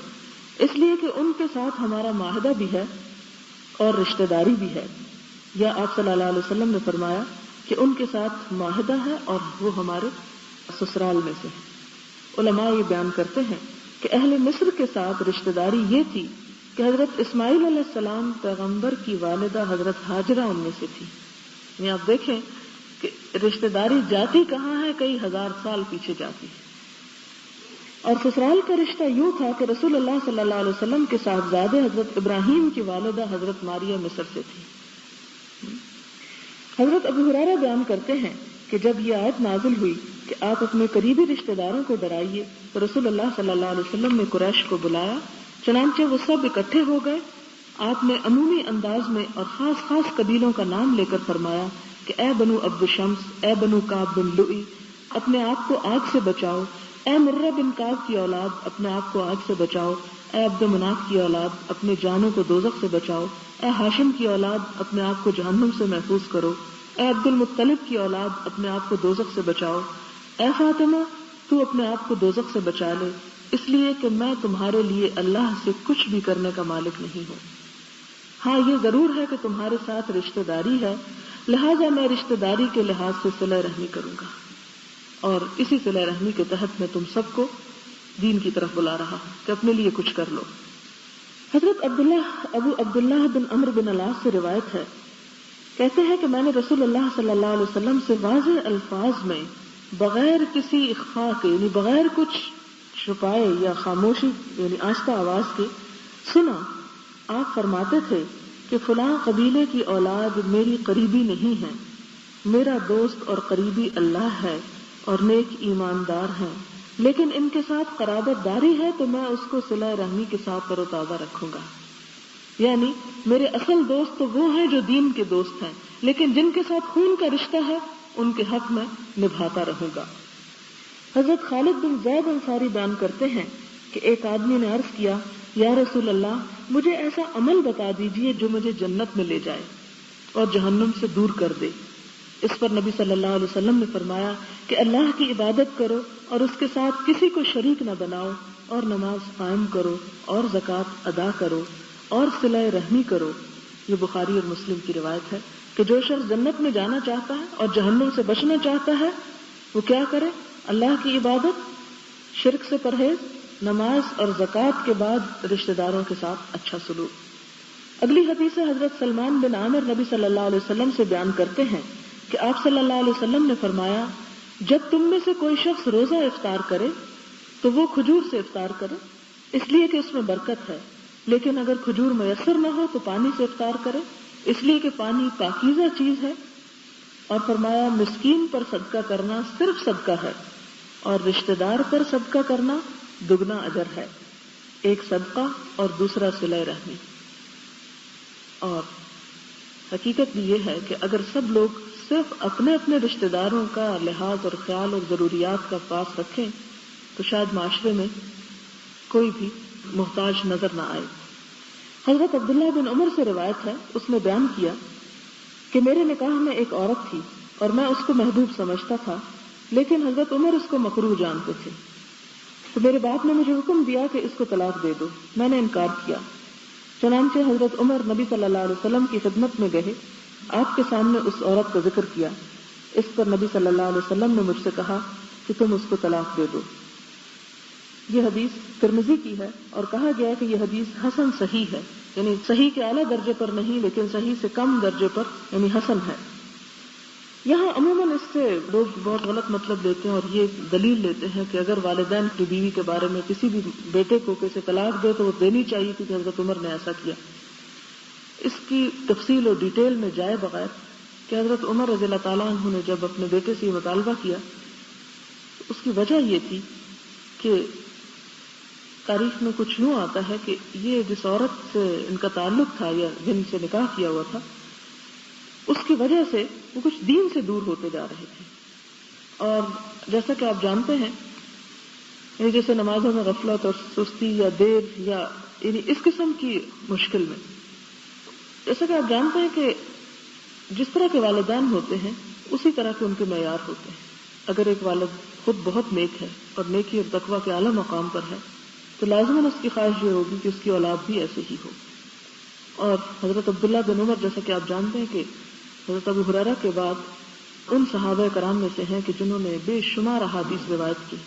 اس لیے کہ ان کے ساتھ ہمارا معاہدہ بھی ہے اور رشتہ داری بھی ہے۔ یا آپ صلی اللہ علیہ وسلم نے فرمایا کہ ان کے ساتھ معاہدہ ہے اور وہ ہمارے سسرال میں سے ہیں۔ علماء یہ بیان کرتے ہیں کہ اہل مصر کے ساتھ رشتہ داری یہ تھی کہ حضرت اسماعیل علیہ السلام پیغمبر کی والدہ حضرت ہاجرہ ان میں سے تھی۔ یعنی آپ دیکھیں کہ رشتہ داری جاتی کہاں ہے، کئی ہزار سال پیچھے جاتی ہے۔ اور سسرال کا رشتہ یوں تھا کہ رسول اللہ صلی اللہ علیہ وسلم کے صاحبزادے حضرت ابراہیم کی والدہ حضرت ماریہ مصر سے تھی۔ حضرت ابو ہریرہ بیان کرتے ہیں کہ جب یہ آیت نازل ہوئی کہ آپ اپنے قریبی رشتہ داروں کو ڈرائیے تو رسول اللہ صلی اللہ علیہ وسلم نے قریش کو بلایا، چنانچہ وہ سب اکٹھے ہو گئے۔ آپ نے عمومی انداز میں اور خاص خاص قبیلوں کا نام لے کر فرمایا کہ اے بنو عبد شمس، اے بنو کعب بن لؤی، اپنے آپ کو آگ سے بچاؤ، اے مرہ بن کعب کی اولاد، اپنے آپ کو آگ سے بچاؤ، اے عبد مناف کی اولاد، اپنے جانوں کو دوزخ سے بچاؤ، اے ہاشم کی اولاد، اپنے آپ کو جہنم سے محفوظ کرو، اے عبد المطلب کی اولاد، اپنے آپ کو دوزخ سے بچاؤ، اے فاطمہ تو اپنے آپ کو دوزخ سے بچا لے، اس لیے کہ میں تمہارے لیے اللہ سے کچھ بھی کرنے کا مالک نہیں ہوں۔ ہاں یہ ضرور ہے کہ تمہارے ساتھ رشتہ داری ہے، لہٰذا میں رشتہ داری کے لحاظ سے صلہ رحمی کروں گا، اور اسی صلہ رحمی کے تحت میں تم سب کو دین کی طرف بلا رہا ہوں کہ اپنے لیے کچھ کر لو۔ حضرت ابو عبداللہ بن عمرو بن العاص سے روایت ہے، کہتے ہیں کہ میں نے رسول اللہ صلی اللہ علیہ وسلم سے واضح الفاظ میں بغیر کسی اخفاء کے، یعنی بغیر کچھ چھپائے یا خاموشی یعنی آہستہ آواز کے سنا۔ آپ فرماتے تھے کہ فلاں قبیلے کی اولاد میری قریبی نہیں ہے، میرا دوست اور قریبی اللہ ہے اور نیک ایماندار ہیں، لیکن ان کے ساتھ قرابت داری ہے تو میں اس کو صلہ رحمی کے ساتھ تر و تازہ رکھوں گا. یعنی میرے اصل دوست تو وہ ہیں جو دین کے دوست ہیں، لیکن جن کے ساتھ خون کا رشتہ ہے ان کے حق میں نبھاتا رہوں گا. حضرت خالد بن زید انصاری بیان کرتے ہیں کہ ایک آدمی نے عرض کیا، یا رسول اللہ، مجھے ایسا عمل بتا دیجئے جو مجھے جنت میں لے جائے اور جہنم سے دور کر دے. اس پر نبی صلی اللہ علیہ وسلم نے فرمایا کہ اللہ کی عبادت کرو اور اس کے ساتھ کسی کو شریک نہ بناؤ، اور نماز قائم کرو اور زکوٰۃ ادا کرو اور صلہ رحمی کرو. یہ بخاری اور مسلم کی روایت ہے کہ جو شخص جنت میں جانا چاہتا ہے اور جہنم سے بچنا چاہتا ہے وہ کیا کرے؟ اللہ کی عبادت، شرک سے پرہیز، نماز اور زکوٰۃ کے بعد رشتہ داروں کے ساتھ اچھا سلوک. اگلی حدیث حضرت سلمان بن عامر نبی صلی اللہ علیہ وسلم سے بیان کرتے ہیں کہ آپ صلی اللہ علیہ وسلم نے فرمایا، جب تم میں سے کوئی شخص روزہ افطار کرے تو وہ کھجور سے افطار کرے، اس لیے کہ اس میں برکت ہے، لیکن اگر کھجور میسر نہ ہو تو پانی سے افطار کرے، اس لیے کہ پانی پاکیزہ چیز ہے. اور فرمایا، مسکین پر صدقہ کرنا صرف صدقہ ہے اور رشتہ دار پر صدقہ کرنا دگنا اجر ہے، ایک صدقہ اور دوسرا صلہ رحمی. اور حقیقت بھی یہ ہے کہ اگر سب لوگ صرف اپنے اپنے رشتہ داروں کا لحاظ اور خیال اور ضروریات کا پاس رکھیں تو شاید معاشرے میں کوئی بھی محتاج نظر نہ آئے. حضرت عبداللہ بن عمر سے روایت ہے، اس نے بیان کیا کہ میرے نکاح میں ایک عورت تھی اور میں اس کو محبوب سمجھتا تھا، لیکن حضرت عمر اس کو مکروہ جانتے تھے. تو میرے باپ نے مجھے حکم دیا کہ اس کو طلاق دے دو. میں نے انکار کیا. چنانچہ حضرت عمر نبی صلی اللہ علیہ وسلم کی خدمت میں گئے، آپ کے سامنے اس عورت کا ذکر کیا. اس پر نبی صلی اللہ علیہ وسلم نے مجھ سے کہا کہ تم اس کو طلاق دے دو. یہ حدیث ترمذی کی ہے اور کہا گیا کہ یہ حدیث حسن صحیح ہے، یعنی صحیح کے اعلیٰ درجے پر نہیں لیکن صحیح سے کم درجے پر، یعنی حسن ہے. یہاں عموماً اس سے لوگ بہت غلط مطلب لیتے ہیں اور یہ دلیل لیتے ہیں کہ اگر والدین کی بیوی کے بارے میں کسی بھی بیٹے کو کسی طلاق دے تو وہ دینی چاہیے، کیونکہ حضرت عمر نے ایسا کیا. اس کی تفصیل اور ڈیٹیل میں جائے بغیر کہ حضرت عمر رضی اللہ تعالیٰ عنہ نے جب اپنے بیٹے سے یہ مطالبہ کیا تو اس کی وجہ یہ تھی کہ تاریخ میں کچھ یوں آتا ہے کہ یہ جس عورت سے ان کا تعلق تھا یا جن سے نکاح کیا ہوا تھا، اس کی وجہ سے وہ کچھ دین سے دور ہوتے جا رہے تھے. اور جیسا کہ آپ جانتے ہیں، یعنی جیسے نمازوں میں غفلت اور سستی یا دیر یا یعنی اس قسم کی مشکل میں، جیسا کہ آپ جانتے ہیں کہ جس طرح کے والدین ہوتے ہیں اسی طرح کے ان کے معیار ہوتے ہیں. اگر ایک والد خود بہت نیک ہے اور نیکی اور تقویٰ کے اعلیٰ مقام پر ہے تو لازماً اس کی خواہش یہ ہوگی کہ اس کی اولاد بھی ایسے ہی ہو. اور حضرت عبداللہ بن عمر جیسا کہ آپ جانتے ہیں کہ حضرت ابو ہریرہ کے بعد ان صحابہ کرام میں سے ہیں کہ جنہوں نے بے شمار احادیث روایت کی،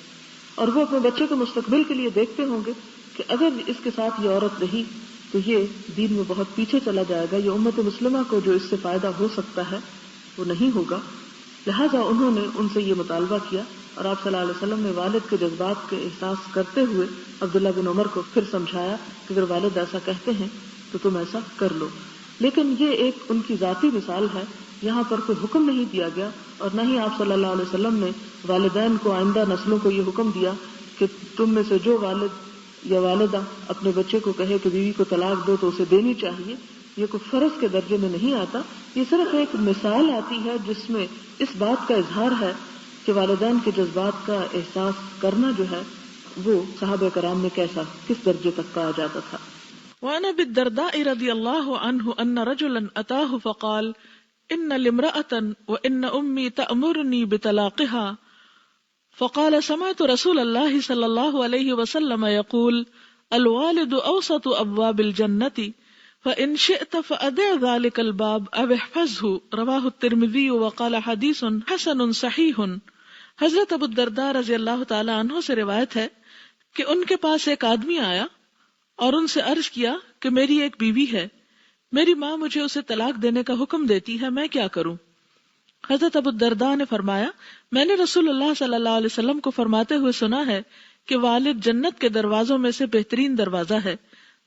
اور وہ اپنے بچے کے مستقبل کے لیے دیکھتے ہوں گے کہ اگر اس کے ساتھ یہ عورت رہی تو یہ دین میں بہت پیچھے چلا جائے گا، یہ امت مسلمہ کو جو اس سے فائدہ ہو سکتا ہے وہ نہیں ہوگا. لہذا انہوں نے ان سے یہ مطالبہ کیا اور آپ صلی اللہ علیہ وسلم نے والد کے جذبات کے احساس کرتے ہوئے عبداللہ بن عمر کو پھر سمجھایا کہ اگر والد ایسا کہتے ہیں تو تم ایسا کر لو. لیکن یہ ایک ان کی ذاتی مثال ہے، یہاں پر کوئی حکم نہیں دیا گیا اور نہ ہی آپ صلی اللہ علیہ وسلم نے والدین کو آئندہ نسلوں کو یہ حکم دیا کہ تم میں سے جو والد یا والدہ اپنے بچے کو کہے کہ بیوی کو طلاق دو تو اسے دینی چاہیے. یہ کوئی فرض کے درجے میں نہیں آتا، یہ صرف ایک مثال آتی ہے جس میں اس بات کا اظہار ہے کہ والدین کے جذبات کا احساس کرنا جو ہے وہ صحابہ کرام میں کس درجے تک پایا جاتا تھا. وعن ابي الدرداء رضي الله عنه ان رجلا اتاه فقال ان لامرأة وان امي تأمرني بطلاقها فقال سمعت رسول الله صلى الله عليه وسلم يقول الوالد اوسط ابواب الجنة فان شئت فأدع ذلك الباب او احفظه رواه الترمذي وقال حديث حسن صحيح. حضرت ابو الدرداء رضی اللہ تعالی عنہ سے روایت ہے کہ ان کے پاس ایک آدمی آیا اور ان سے عرض کیا کہ میری ایک بیوی ہے، میری ماں مجھے اسے طلاق دینے کا حکم دیتی ہے، میں کیا کروں؟ حضرت ابو الدرداء نے فرمایا، میں نے رسول اللہ صلی اللہ علیہ وسلم کو فرماتے ہوئے سنا ہے کہ والد جنت کے دروازوں میں سے بہترین دروازہ ہے،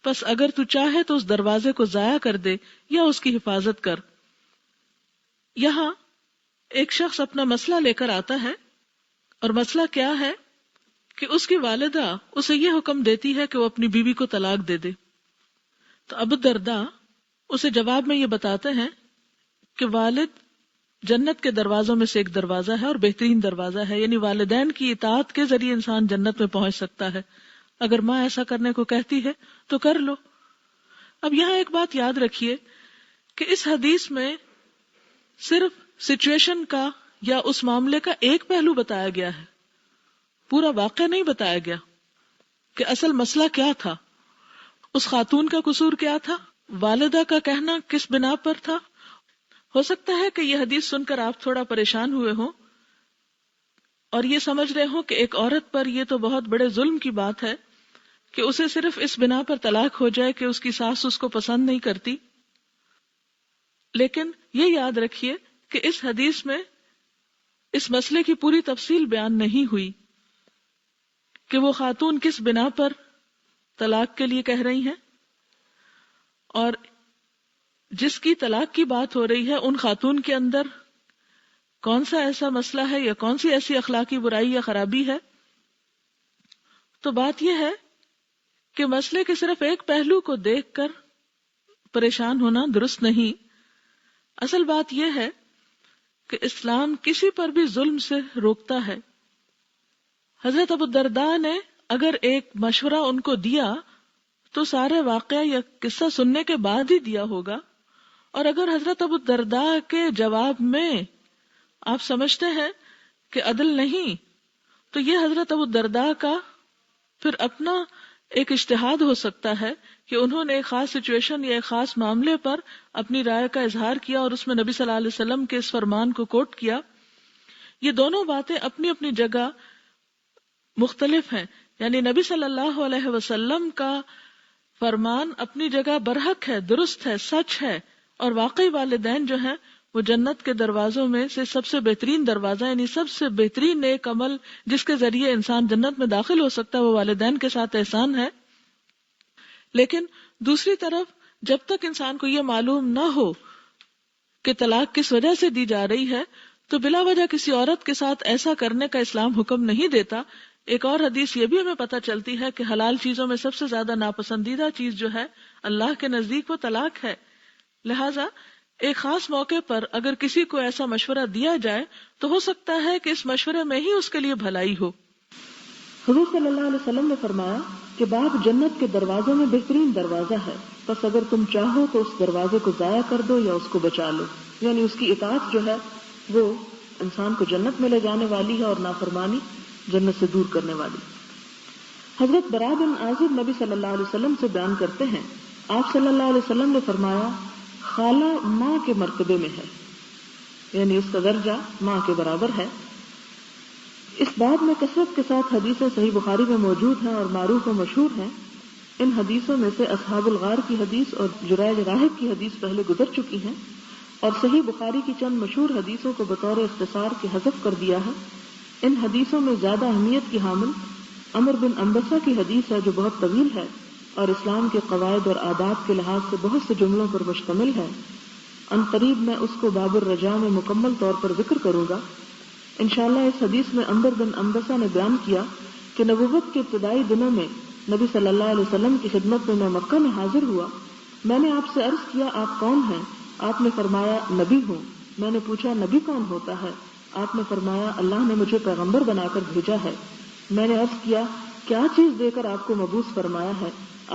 پس اگر تو چاہے تو اس دروازے کو ضائع کر دے یا اس کی حفاظت کر. یہاں ایک شخص اپنا مسئلہ لے کر آتا ہے اور مسئلہ کیا ہے کہ اس کی والدہ اسے یہ حکم دیتی ہے کہ وہ اپنی بیوی کو طلاق دے دے. تو ابو الدرداء اسے جواب میں یہ بتاتے ہیں کہ والد جنت کے دروازوں میں سے ایک دروازہ ہے اور بہترین دروازہ ہے، یعنی والدین کی اطاعت کے ذریعے انسان جنت میں پہنچ سکتا ہے. اگر ماں ایسا کرنے کو کہتی ہے تو کر لو. اب یہاں ایک بات یاد رکھیے کہ اس حدیث میں صرف سچویشن کا یا اس معاملے کا ایک پہلو بتایا گیا ہے، پورا واقعہ نہیں بتایا گیا کہ اصل مسئلہ کیا تھا، اس خاتون کا قصور کیا تھا، والدہ کا کہنا کس بنا پر تھا. ہو سکتا ہے کہ یہ حدیث سن کر آپ تھوڑا پریشان ہوئے ہوں اور یہ سمجھ رہے ہوں کہ ایک عورت پر یہ تو بہت بڑے ظلم کی بات ہے کہ اسے صرف اس بنا پر طلاق ہو جائے کہ اس کی ساس اس کو پسند نہیں کرتی. لیکن یہ یاد رکھیے کہ اس حدیث میں اس مسئلے کی پوری تفصیل بیان نہیں ہوئی کہ وہ خاتون کس بنا پر طلاق کے لیے کہہ رہی ہیں، اور جس کی طلاق کی بات ہو رہی ہے ان خاتون کے اندر کون سا ایسا مسئلہ ہے یا کون سی ایسی اخلاقی برائی یا خرابی ہے. تو بات یہ ہے کہ مسئلے کے صرف ایک پہلو کو دیکھ کر پریشان ہونا درست نہیں. اصل بات یہ ہے کہ اسلام کسی پر بھی ظلم سے روکتا ہے. حضرت ابو الدرداء نے اگر ایک مشورہ ان کو دیا تو سارے واقعہ یا قصہ سننے کے بعد ہی دیا ہوگا، اور اگر حضرت ابو الدرداء کے جواب میں آپ سمجھتے ہیں کہ عدل نہیں، تو یہ حضرت ابو الدرداء کا پھر اپنا ایک اجتہاد ہو سکتا ہے کہ انہوں نے ایک خاص سچویشن یا ایک خاص معاملے پر اپنی رائے کا اظہار کیا اور اس میں نبی صلی اللہ علیہ وسلم کے اس فرمان کو کوٹ کیا. یہ دونوں باتیں اپنی اپنی جگہ مختلف ہیں، یعنی نبی صلی اللہ علیہ وسلم کا فرمان اپنی جگہ برحق ہے، درست ہے، سچ ہے، اور واقعی والدین جو ہیں وہ جنت کے دروازوں میں سے سب سے بہترین دروازہ، یعنی سب سے بہترین نیک عمل جس کے ذریعے انسان جنت میں داخل ہو سکتا ہے وہ والدین کے ساتھ احسان ہے. لیکن دوسری طرف جب تک انسان کو یہ معلوم نہ ہو کہ طلاق کس وجہ سے دی جا رہی ہے تو بلا وجہ کسی عورت کے ساتھ ایسا کرنے کا اسلام حکم نہیں دیتا. ایک اور حدیث یہ بھی ہمیں پتہ چلتی ہے کہ حلال چیزوں میں سب سے زیادہ ناپسندیدہ چیز جو ہے اللہ کے نزدیک وہ طلاق ہے. لہٰذا ایک خاص موقع پر اگر کسی کو ایسا مشورہ دیا جائے تو ہو سکتا ہے کہ اس مشورے میں ہی اس کے لیے بھلائی ہو. حضور صلی اللہ علیہ وسلم نے فرمایا کہ باب جنت کے دروازوں میں بہترین دروازہ ہے، بس اگر تم چاہو تو اس دروازے کو ضائع کر دو یا اس کو بچا لو. یعنی اس کی اطاعت جو ہے وہ انسان کو جنت میں لے جانے والی ہے اور نافرمانی جنت سے دور کرنے والی. حضرت برا بن عازب نبی صلی اللہ علیہ وسلم سے بیان کرتے ہیں، آپ صلی اللہ علیہ وسلم نے فرمایا خالہ ماں کے مرتبے میں ہے، یعنی اس کا درجہ ماں کے برابر ہے. اس بات میں کثرت کے ساتھ حدیثیں صحیح بخاری میں موجود ہیں اور معروف و مشہور ہیں. ان حدیثوں میں سے اصحاب الغار کی حدیث اور جریج راہب کی حدیث پہلے گزر چکی ہیں، اور صحیح بخاری کی چند مشہور حدیثوں کو بطور اختصار کے حذف کر دیا ہے. ان حدیثوں میں زیادہ اہمیت کی حامل عمر بن انبسہ کی حدیث ہے جو بہت طویل ہے اور اسلام کے قواعد اور آداب کے لحاظ سے بہت سے جملوں پر مشتمل ہے. ان قریب میں اس کو باب الرجاء میں مکمل طور پر ذکر کروں گا. انشاءاللہ اس حدیث میں عمر بن انبسہ نے بیان کیا کہ نبوت کے ابتدائی دنوں میں نبی صلی اللہ علیہ وسلم کی خدمت میں مکہ میں حاضر ہوا. میں نے آپ سے عرض کیا آپ کون ہیں؟ آپ نے فرمایا نبی ہوں. میں نے پوچھا نبی کون ہوتا ہے؟ آپ نے فرمایا اللہ نے مجھے پیغمبر بنا کر بھیجا ہے. میں نے عرض کیا کیا چیز دے کر آپ کو مبعوث فرمایا ہے؟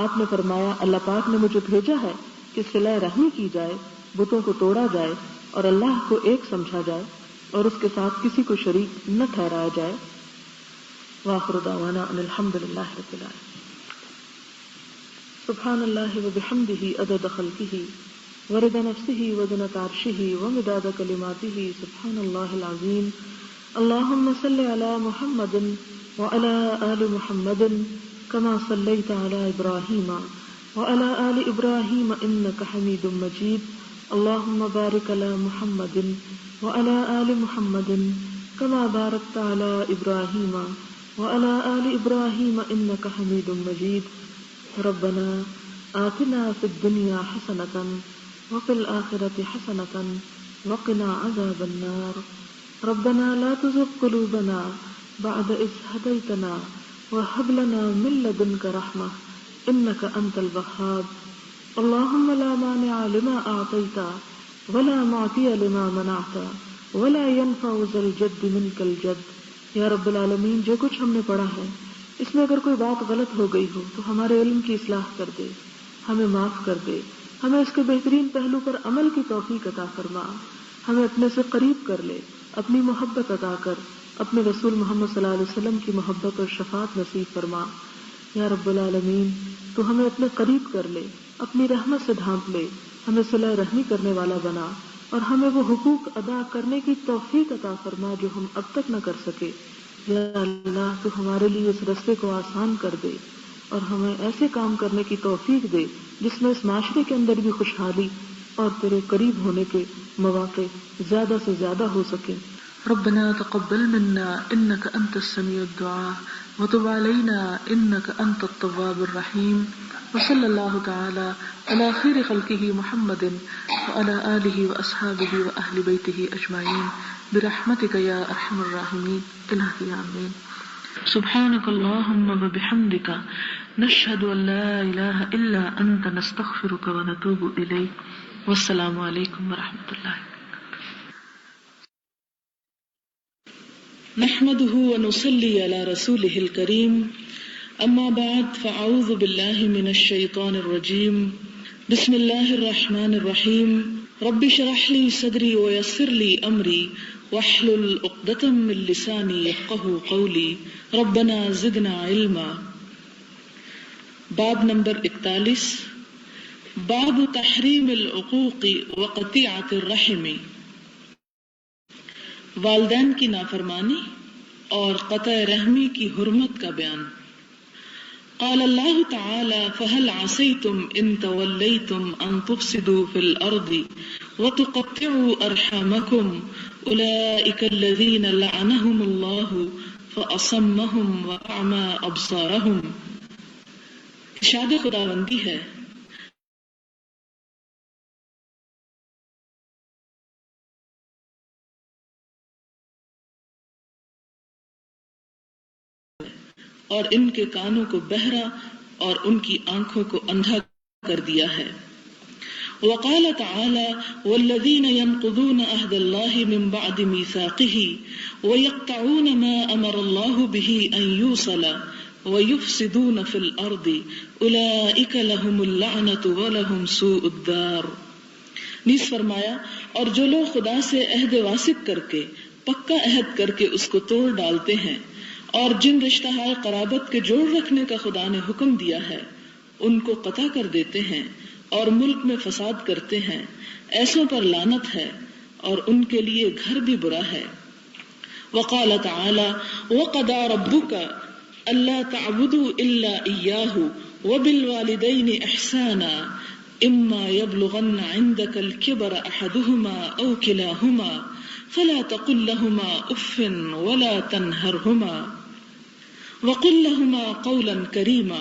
آپ نے فرمایا اللہ پاک نے مجھے بھیجا ہے کہ صلہ رحمی کی جائے، بتوں کو توڑا جائے اور اللہ کو ایک سمجھا جائے اور اس کے ساتھ کسی کو شریک نہ ٹھہرایا جائے. وآخر دعوانا ان الحمدللہ رب العالمین. سبحان اللہ وبحمدہ عدد خلقہ ورضا نفسہ وزنة عرشہ ومداد کلماتہ. سبحان اللہ العظیم. اللہم صل علی محمد وعلی آل محمد كما صليت على إبراهيم وعلى آل إبراهيم إنك حميد مجيد. اللهم بارك على محمد وعلى آل محمد كما باركت على إبراهيم وعلى آل إبراهيم إنك حميد مجيد. ربنا آتنا في الدنيا حسنة وفي الآخرة حسنة وقنا عذاب النار. ربنا لا تزغ قلوبنا بعد إذ هديتنا وهب لنا من لدنك رحمة إنك أنت الوهاب اللهم لا مانع لما أعطيت ولا معطي لما منعت ولا ينفع ذا الجد منك الجد۔ یا رب العالمین، جو کچھ ہم نے پڑھا ہے اس میں اگر کوئی بات غلط ہو گئی ہو تو ہمارے علم کی اصلاح کر دے، ہمیں معاف کر دے، ہمیں اس کے بہترین پہلو پر عمل کی توفیق عطا فرما، ہمیں اپنے سے قریب کر لے، اپنی محبت عطا کر، اپنے رسول محمد صلی اللہ علیہ وسلم کی محبت اور شفاعت نصیب فرما۔ یا رب العالمین، تو ہمیں اپنے قریب کر لے، اپنی رحمت سے ڈھانپ لے، ہمیں صلح رحمی کرنے والا بنا، اور ہمیں وہ حقوق ادا کرنے کی توفیق عطا فرما جو ہم اب تک نہ کر سکے۔ یا اللہ، تو ہمارے لیے اس رستے کو آسان کر دے اور ہمیں ایسے کام کرنے کی توفیق دے جس میں اس معاشرے کے اندر بھی خوشحالی اور تیرے قریب ہونے کے مواقع زیادہ سے زیادہ ہو سکے۔ ربنا تقبل منا انك انت السميع الدعاء وتب علينا انك انت التواب الرحيم وصلى الله تعالى على خير خلقه محمد وعلى آله وأصحابه وأهل بيته أجمعين برحمتك يا أرحم الراحمين إلهي آمين۔ سبحانك اللهم وبحمدك نشهد أن لا إله إلا أنت نستغفرك ونتوب إليك والسلام عليكم ورحمة الله نحمده ونصلي على رسوله الكريم اما بعد فاعوذ بالله من الشيطان الرجيم بسم الله الرحمن الرحيم رب اشرح لي صدري ويسر لي امري واحلل عقدة من لساني يفقهوا قولي ربنا زدنا علما۔ باب نمبر 41، باب تحریم العقوق وقطیعۃ الرحم، والدین کی نافرمانی اور قطع رحمی کی حرمت کا بیان۔ قال اللہ تعالی فهل عصیتم ان تولیتم ان تفسدوا فی الارض وتقطعوا ارحامکم اولئک الذین لعنهم اللہ فاصمهم واعمی ابصارهم۔ ارشاد خداوندی ہے، اور ان کے کانوں کو بہرا اور ان کی آنکھوں کو اندھا کر دیا ہے۔ وقال تعالی والذین ينقضون عہد اللہ من بعد میثاقہ ویقطعون ما امر اللہ به ان یوصل ویفسدون فی الارض اولئک لهم اللعنۃ ولهم سوء الدار۔ نیز فرمایا، اور جو لوگ خدا سے عہد واثق کر کے پکا عہد کر کے اس کو توڑ ڈالتے ہیں اور جن رشتہ ہائے قرابت کے جوڑ رکھنے کا خدا نے حکم دیا ہے ان کو قطع کر دیتے ہیں اور ملک میں فساد کرتے ہیں، ایسوں پر لعنت ہے اور ان کے لیے گھر بھی برا ہے۔ وقال تعالی وقضى ربك الا تعبدوا الا اياه وبالوالدين احسانا اما يبلغن عندك الكبر احدهما او كلاهما فلا تقل لهما اف ولا تنهرهما وقل لهما قولا كريما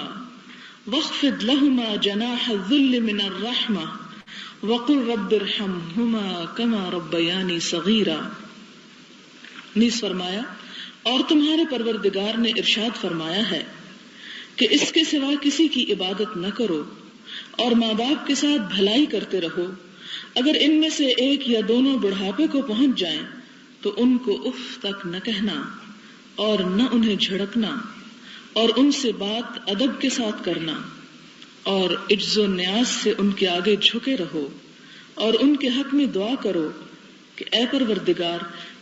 واخفض لهما جناح الذل من الرحمة وقل رب ارحمهما كما ربياني صغيرا۔ نیز فرمایا، اور تمہارے پروردگار نے ارشاد فرمایا ہے کہ اس کے سوا کسی کی عبادت نہ کرو اور ماں باپ کے ساتھ بھلائی کرتے رہو، اگر ان میں سے ایک یا دونوں بڑھاپے کو پہنچ جائیں تو ان کو اف تک نہ کہنا اور نہ انہیں جھڑکنا، اور ان سے بات ادب کے ساتھ کرنا، اور عجز و نیاز سے ان کے آگے جھکے رہو، اور ان کے حق میں دعا کرو کہ اے پروردگار،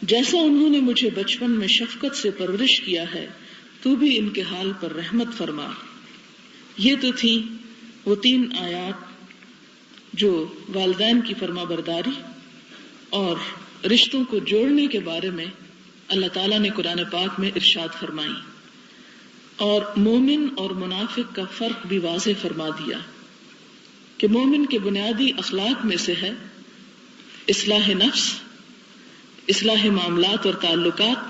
جیسا انہوں نے مجھے بچپن میں شفقت سے پرورش کیا ہے تو بھی ان کے حال پر رحمت فرما۔ یہ تو تھی وہ 3 آیات جو والدین کی فرما برداری اور رشتوں کو جوڑنے کے بارے میں اللہ تعالیٰ نے قرآن پاک میں ارشاد فرمائی، اور مومن اور منافق کا فرق بھی واضح فرما دیا کہ مومن کے بنیادی اخلاق میں سے ہے اصلاح نفس، اصلاح معاملات اور تعلقات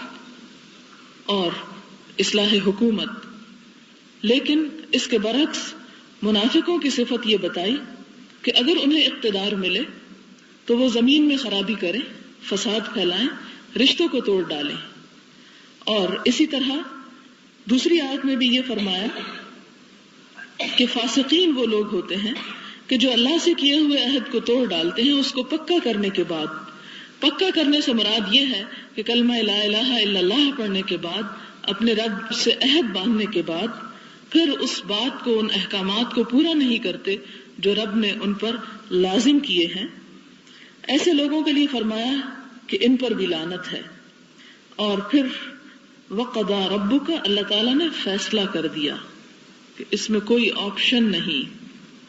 اور اصلاح حکومت، لیکن اس کے برعکس منافقوں کی صفت یہ بتائی کہ اگر انہیں اقتدار ملے تو وہ زمین میں خرابی کریں، فساد پھیلائیں، رشتوں کو توڑ ڈالیں، اور اسی طرح دوسری آیت میں بھی یہ فرمایا کہ فاسقین وہ لوگ ہوتے ہیں کہ جو اللہ سے کیے ہوئے عہد کو توڑ ڈالتے ہیں اس کو پکا کرنے کے بعد. پکا کرنے سے مراد یہ ہے کہ کلمہ لا الہ الا اللہ پڑھنے کے بعد، اپنے رب سے عہد باندھنے کے بعد پھر اس بات کو، ان احکامات کو پورا نہیں کرتے جو رب نے ان پر لازم کیے ہیں. ایسے لوگوں کے لیے فرمایا کہ ان پر بھی لعنت ہے. اور پھر وَقَضَى رَبُّكَ، اللہ تعالیٰ نے فیصلہ کر دیا کہ اس میں کوئی آپشن نہیں،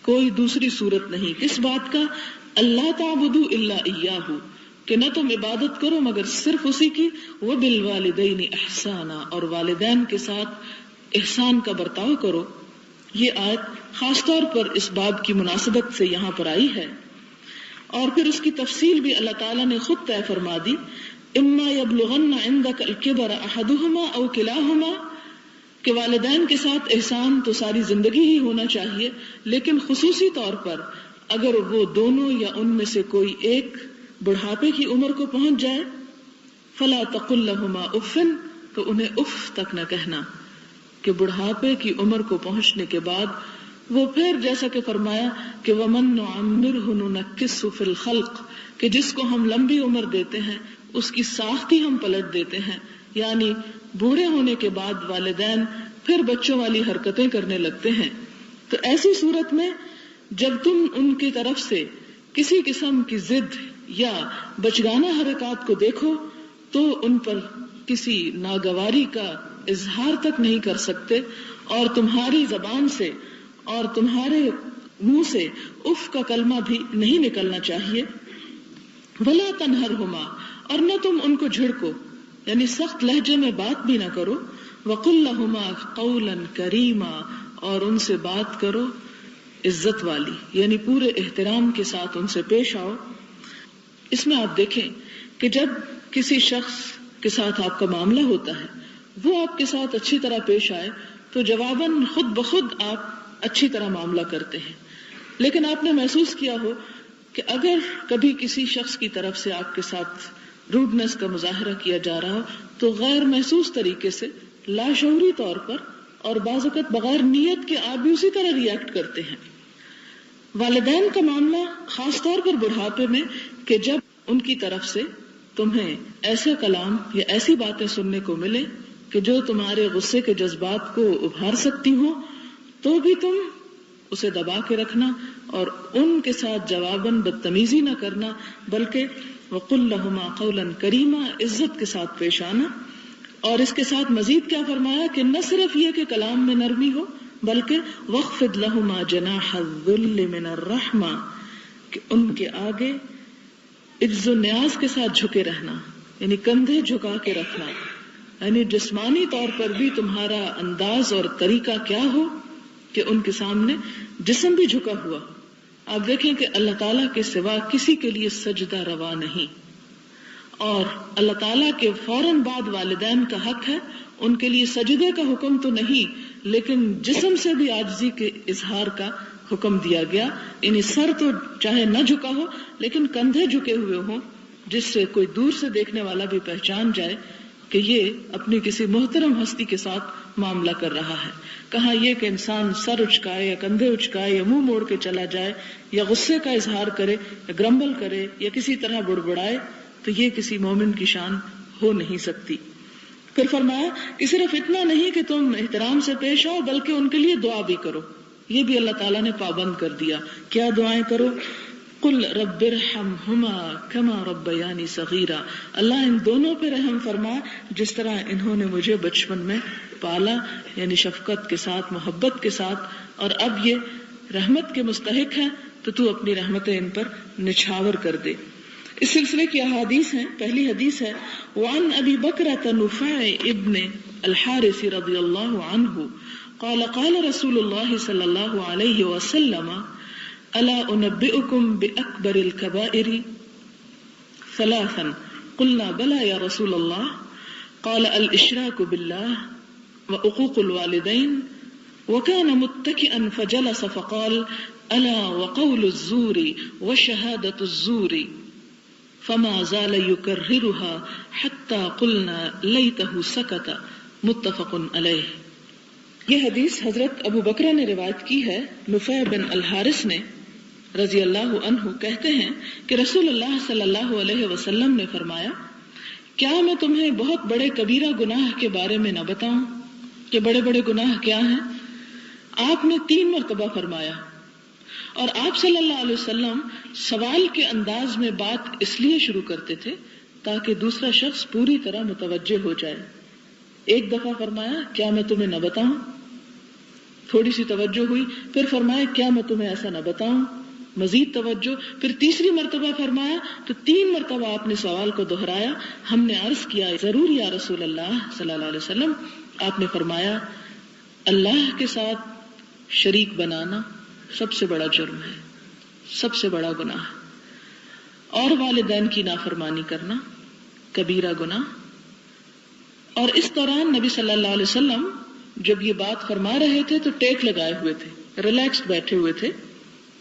کوئی دوسری صورت نہیں. کس بات کا؟ اللہ تعبدوا الا ایاہ، کہ نہ تم عبادت کرو مگر صرف اسی کی. وبالوالدین احسانا، اور والدین کے ساتھ احسان کا برتاؤ کرو. یہ آیت خاص طور پر اس باب کی مناسبت سے یہاں پر آئی ہے. اور پھر اس کی تفصیل بھی اللہ تعالیٰ نے خود طے فرما دی. اما یبلغن عندک الکبر احدہما او کلاہما، کہ والدین کے ساتھ احسان تو ساری زندگی ہی ہونا چاہیے، لیکن خصوصی طور پر اگر وہ دونوں یا ان میں سے کوئی ایک بڑھاپے کی عمر کو پہنچ جائے، فلا تقل لہما اف، تو انہیں اف تک نہ کہنا. کہ بڑھاپے کی عمر کو پہنچنے کے بعد وہ پھر جیسا کہ فرمایا کہ وَمَن نُعَمِّرْهُ نُنَكِّسْهُ فِي الْخَلْقِ، کہ جس کو ہم لمبی عمر دیتے ہیں اس کی ساخت ہی ہم پلٹ دیتے ہیں. یعنی بوڑھے ہونے کے بعد والدین پھر بچوں والی حرکتیں کرنے لگتے ہیں. تو ایسی صورت میں جب تم ان کی طرف سے کسی قسم کی ضد یا بچگانہ حرکات کو دیکھو تو ان پر کسی ناگواری کا اظہار تک نہیں کر سکتے، اور تمہاری زبان سے اور تمہارے منہ سے اف کا کلمہ بھی نہیں نکلنا چاہیے. ولا تنہرہما، اور نہ تم ان کو جھڑکو، یعنی سخت لہجے میں بات بھی نہ کرو. وقل لہما قولا کریما، اور ان سے بات کرو عزت والی، یعنی پورے احترام کے ساتھ ان سے پیش آؤ. اس میں آپ دیکھیں کہ جب کسی شخص کے ساتھ آپ کا معاملہ ہوتا ہے وہ آپ کے ساتھ اچھی طرح پیش آئے تو جواباً خود بخود آپ اچھی طرح معاملہ کرتے ہیں. لیکن آپ نے محسوس کیا ہو کہ اگر کبھی کسی شخص کی طرف سے آپ کے ساتھ روڈنس کا مظاہرہ کیا جا رہا ہو تو غیر محسوس طریقے سے، لاشعوری طور پر اور بعض اوقات بغیر نیت کے آپ بھی اسی طرح ریئیکٹ کرتے ہیں. والدین کا معاملہ خاص طور پر بڑھاپے میں، کہ جب ان کی طرف سے تمہیں ایسا کلام یا ایسی باتیں سننے کو ملے کہ جو تمہارے غصے کے جذبات کو ابھار سکتی ہوں، تو بھی تم اسے دبا کے رکھنا اور ان کے ساتھ جواباً بدتمیزی نہ کرنا، بلکہ وَقُلْ لَهُمَا قَوْلًا كَرِيمًا، عزت کے ساتھ پیش آنا. اور اس کے ساتھ مزید کیا فرمایا کہ نہ صرف یہ کہ کلام میں نرمی ہو، بلکہ وَخْفِضْ لَهُمَا جَنَاحَ الذُّلِّ مِنَ الرَّحْمَةِ، کہ ان کے آگے عجز و نیاز کے ساتھ جھکے رہنا، یعنی کندھے جھکا کے رکھنا. یعنی جسمانی طور پر بھی تمہارا انداز اور طریقہ کیا ہو کہ ان کے سامنے جسم بھی جھکا ہوا. آپ دیکھیں کہ اللہ تعالیٰ کے سوا کسی کے لیے سجدہ روا نہیں، اور اللہ تعالیٰ کے فوراً بعد والدین کا حق ہے. ان کے لیے سجدے کا حکم تو نہیں، لیکن جسم سے بھی عاجزی کے اظہار کا حکم دیا گیا. یعنی سر تو چاہے نہ جھکا ہو لیکن کندھے جھکے ہوئے ہوں، جس سے کوئی دور سے دیکھنے والا بھی پہچان جائے کہ یہ اپنی کسی محترم ہستی کے ساتھ معاملہ کر رہا ہے. کہاں یہ کہ انسان سر اچکائے یا کندھے اچکائے یا منہ موڑ کے چلا جائے یا غصے کا اظہار کرے یا گرمبل کرے یا کسی طرح بڑبڑائے، تو یہ کسی مومن کی شان ہو نہیں سکتی. پھر فرمایا کہ صرف اتنا نہیں کہ تم احترام سے پیش آؤ بلکہ ان کے لیے دعا بھی کرو. یہ بھی اللہ تعالیٰ نے پابند کر دیا. کیا دعائیں کرو؟ قل رب ارحمہما کما ربیانی صغیرا، اللہ ان دونوں پہ رحم فرما جس طرح انہوں نے مجھے بچپن میں پالا، یعنی شفقت کے ساتھ، محبت کے ساتھ، اور اب یہ رحمت کے مستحق ہیں تو تو اپنی رحمتیں ان پر نچھاور کر دے. اس سلسلے کی احادیث ہیں. پہلی حدیث ہے وعن ابی بکرۃ نفیع ابن الحارث رضی اللہ عنہ قال قال رسول اللہ صلی اللہ علیہ وسلم الا انبئکم باکبر الکبائر ثلاثا قلنا بلى یا رسول اللہ قال الاشراک باللہ وعقوق الوالدین وكان متكئا فجلس فقال الا وقول الزور وشهادة الزور فما زال يكررها حتى قلنا ليته سكت متفق علیہ۔ یہ حدیث حضرت ابو بکرہ نے روایت کی ہے۔ نفیع بن الحارث نے رضی اللہ عنہ کہتے ہیں کہ رسول اللہ صلی اللہ علیہ وسلم نے فرمایا، کیا میں تمہیں بہت بڑے کبیرہ گناہ کے بارے میں نہ بتاؤں کہ بڑے بڑے گناہ کیا ہیں؟ آپ نے 3 مرتبہ فرمایا، اور آپ صلی اللہ علیہ وسلم سوال کے انداز میں بات اس لیے شروع کرتے تھے تاکہ دوسرا شخص پوری طرح متوجہ ہو جائے۔ ایک دفعہ فرمایا، کیا میں تمہیں نہ بتاؤں؟ تھوڑی سی توجہ ہوئی، پھر فرمایا، کیا میں تمہیں ایسا نہ بتاؤں؟ مزید توجہ، پھر تیسری مرتبہ فرمایا تو 3 مرتبہ آپ نے سوال کو دہرایا۔ ہم نے عرض کیا، ضرور یا رسول اللہ صلی اللہ علیہ وسلم۔ آپ نے فرمایا، اللہ کے ساتھ شریک بنانا سب سے بڑا جرم ہے، سب سے بڑا گناہ، اور والدین کی نافرمانی کرنا کبیرہ گناہ۔ اور اس دوران نبی صلی اللہ علیہ وسلم جب یہ بات فرما رہے تھے تو ٹیک لگائے ہوئے تھے، ریلیکسڈ بیٹھے ہوئے تھے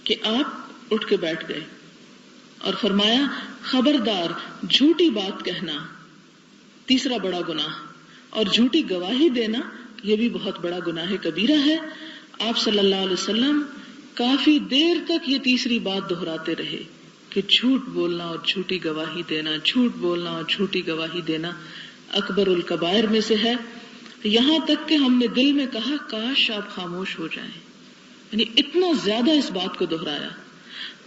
کہ آپ اٹھ کے بیٹھ گئے اور فرمایا، خبردار جھوٹی بات کہنا تیسرا بڑا گناہ، اور جھوٹی گواہی دینا یہ بھی بہت بڑا گناہ کبیرہ ہے۔ آپ صلی اللہ علیہ وسلم کافی دیر تک یہ تیسری بات دہراتے رہے کہ جھوٹ بولنا اور جھوٹی گواہی دینا، جھوٹ بولنا اور جھوٹی گواہی دینا اکبر الکبائر میں سے ہے۔ یہاں تک کہ ہم نے دل میں کہا، کاش آپ خاموش ہو جائیں، یعنی اتنا زیادہ اس بات کو دہرایا۔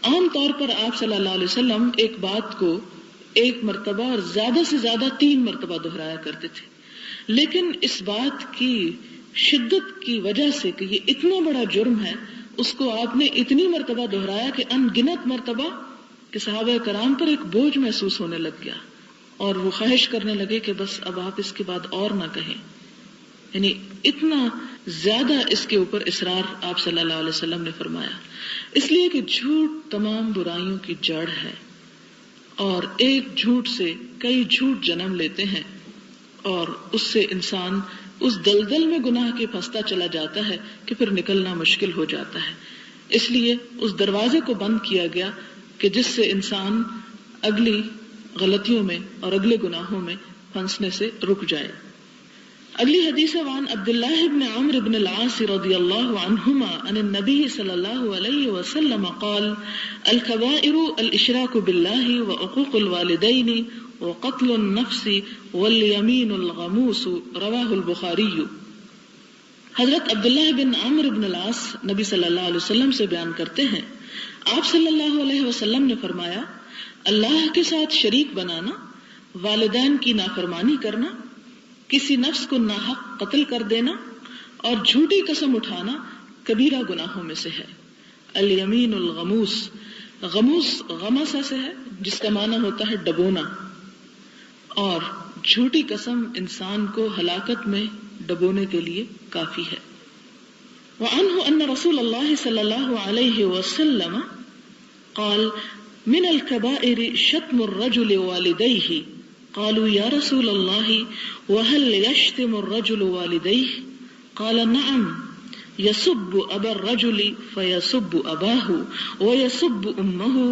عام طور پر آپ صلی اللہ علیہ وسلم ایک بات کو 1 مرتبہ اور زیادہ سے زیادہ 3 مرتبہ دہرایا کرتے تھے، لیکن اس بات کی شدت کی وجہ سے کہ یہ اتنا بڑا جرم ہے، اس کو آپ نے اتنی مرتبہ دہرایا کہ ان گنت مرتبہ کہ صحابہ کرام پر ایک بوجھ محسوس ہونے لگ گیا، اور وہ خواہش کرنے لگے کہ بس اب آپ اس کے بعد اور نہ کہیں۔ یعنی اتنا زیادہ اس کے اوپر اصرار آپ صلی اللہ علیہ وسلم نے فرمایا، اس لیے کہ جھوٹ تمام برائیوں کی جڑ ہے، اور ایک جھوٹ سے کئی جھوٹ جنم لیتے ہیں، اور اس سے انسان اس دلدل میں گناہ کے پھنستا چلا جاتا ہے کہ پھر نکلنا مشکل ہو جاتا ہے۔ اس لیے اس دروازے کو بند کیا گیا کہ جس سے انسان اگلی غلطیوں میں اور اگلے گناہوں میں پھنسنے سے رک جائے۔ اگلی حدیث وان عبداللہ بن عمرو بن العاص رضی اللہ عنہما عن النبی صلی اللہ علیہ وسلم قال الكبائر الاشراک باللہ وعقوق الوالدین وقتل النفس والیمین الغموس رواہ البخاری۔ حضرت عبداللہ بن عمرو بن العاص نبی صلی اللہ علیہ وسلم سے بیان کرتے ہیں، آپ صلی اللہ علیہ وسلم نے فرمایا، اللہ کے ساتھ شریک بنانا، والدین کی نافرمانی کرنا، کسی نفس کو ناحق قتل کر دینا، اور جھوٹی قسم اٹھانا کبیرہ گناہوں میں سے ہے۔ الیمین الغموس، غموس غمسہ سے ہے جس کا معنی ہوتا ہے ڈبونا، اور جھوٹی قسم انسان کو ہلاکت میں ڈبونے کے لیے کافی ہے۔ وعنہ ان رسول اللہ صلی اللہ علیہ وسلم قال من الكبائر شتم الرجل والديه قالوا يا رسول الله وهل يشتم الرجل والديه قال نعم يسب أبا الرجل فيسب أباه ويسب أمه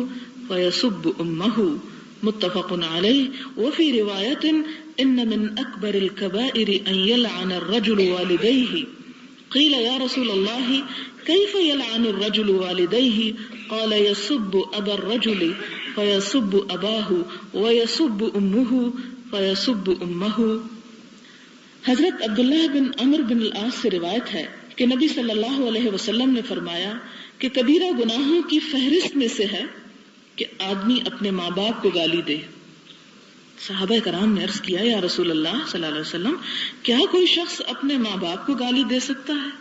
فيسب أمه متفق عليه۔ وفي رواية إن من أكبر الكبائر أن يلعن الرجل والديه قيل يا رسول الله كيف يلعن الرجل والديه قال يسب أبا الرجل فيسب أباه ويسب أمه فيسب أمه۔ حضرت عبداللہ بن عمرو بن العاص سے روایت ہے کہ نبی صلی اللہ علیہ وسلم نے فرمایا کہ کبیرہ گناہوں کی فہرست میں سے ہے کہ آدمی اپنے ماں باپ کو گالی دے۔ صحابہ کرام نے عرض کیا، یا رسول اللہ صلی اللہ علیہ وسلم، کیا کوئی شخص اپنے ماں باپ کو گالی دے سکتا ہے؟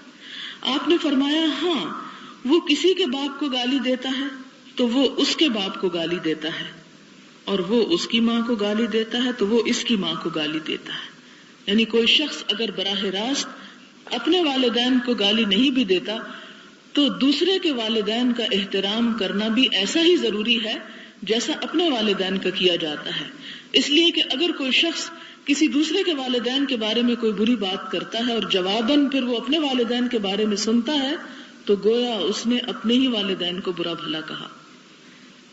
آپ نے فرمایا، ہاں، وہ کسی کے باپ کو گالی دیتا ہے تو وہ اس کے باپ کو گالی دیتا ہے، اور وہ اس کی ماں کو گالی دیتا ہے تو وہ اس کی ماں کو گالی دیتا ہے۔ یعنی کوئی شخص اگر براہ راست اپنے والدین کو گالی نہیں بھی دیتا تو دوسرے کے والدین کا احترام کرنا بھی ایسا ہی ضروری ہے جیسا اپنے والدین کا کیا جاتا ہے۔ اس لیے کہ اگر کوئی شخص کسی دوسرے کے والدین کے بارے میں کوئی بری بات کرتا ہے اور جواباً پھر وہ اپنے والدین کے بارے میں سنتا ہے تو گویا اس نے اپنے ہی والدین کو برا بھلا کہا۔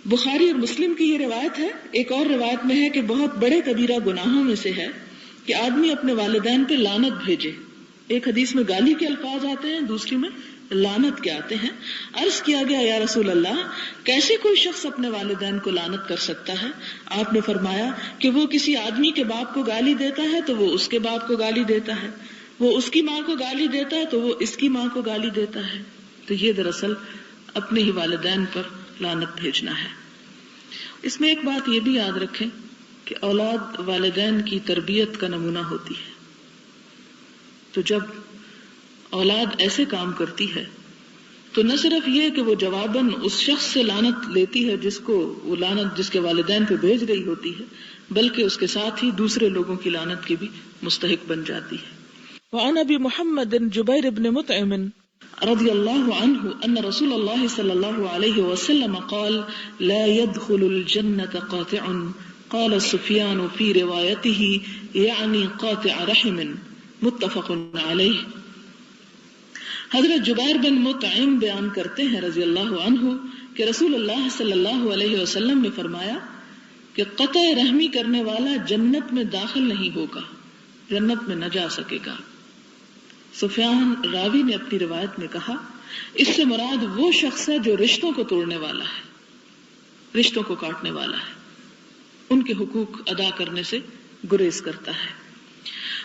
بخاری اور مسلم کی یہ روایت ہے۔ ایک اور روایت میں ہے کہ بہت بڑے کبیرہ گناہوں میں سے ہے کہ آدمی اپنے والدین پہ لعنت بھیجے. ایک حدیث میں گالی کے الفاظ آتے ہیں، دوسری میں لعنت کے آتے ہیں. عرض کیا گیا یا رسول اللہ کیسے کوئی شخص اپنے والدین کو لعنت کر سکتا ہے؟ آپ نے فرمایا کہ وہ کسی آدمی کے باپ کو گالی دیتا ہے تو وہ اس کے باپ کو گالی دیتا ہے، وہ اس کی ماں کو گالی دیتا ہے تو وہ اس کی ماں کو گالی دیتا ہے. تو یہ دراصل اپنے ہی والدین پر لعنت بھیجنا ہے. اس میں ایک بات یہ بھی یاد رکھیں کہ اولاد والدین کی تربیت کا نمونہ ہوتی ہے. تو جب اولاد ایسے کام کرتی ہے تو نہ صرف یہ کہ وہ جواباً اس شخص سے لعنت لیتی ہے جس کو وہ لعنت جس کے والدین پہ بھیج رہی ہوتی ہے، بلکہ اس کے ساتھ ہی دوسرے لوگوں کی لعنت کی بھی مستحق بن جاتی ہے. وعن ابی محمد جبیر بن مطعم رضی اللہ عنہ ان رسول اللہ صلی اللہ علیہ وسلم قال لا يدخل الجنة قاطع قال سفیان فی روایته یعنی قاطع رحم متفق علیہ. حضرت جبیر بن مطعم بیان کرتے ہیں رضی اللہ عنہ کہ رسول اللہ صلی اللہ علیہ وسلم نے فرمایا کہ قطع رحمی کرنے والا جنت میں داخل نہیں ہوگا، جنت میں نہ جا سکے گا. سفیان راوی نے اپنی روایت میں کہا اس سے مراد وہ شخص ہے جو رشتوں کو توڑنے والا ہے، رشتوں کو کاٹنے والا ہے، ان کے حقوق ادا کرنے سے گریز کرتا ہے.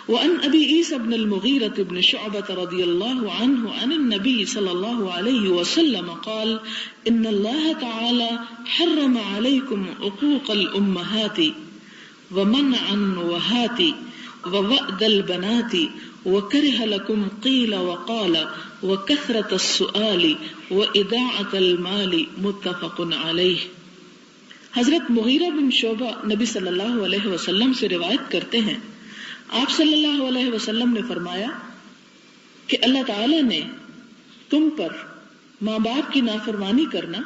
وعن ابی عیسی بن المغیرة بن شعبة رضی اللہ عنہ عن النبی صلی اللہ علیہ وسلم قال ان اللہ تعالی حرم علیکم عقوق الامہات ومنع النوہات ووأد البنات وكره لكم قيل وقال وكثرة السؤال وإضاعة المال متفق عليه. حضرت مغیرہ بن شعبہ نبی صلی اللہ علیہ وسلم سے روایت کرتے ہیں آپ صلی اللہ علیہ وسلم نے فرمایا کہ اللہ تعالی نے تم پر ماں باپ کی نافرمانی کرنا،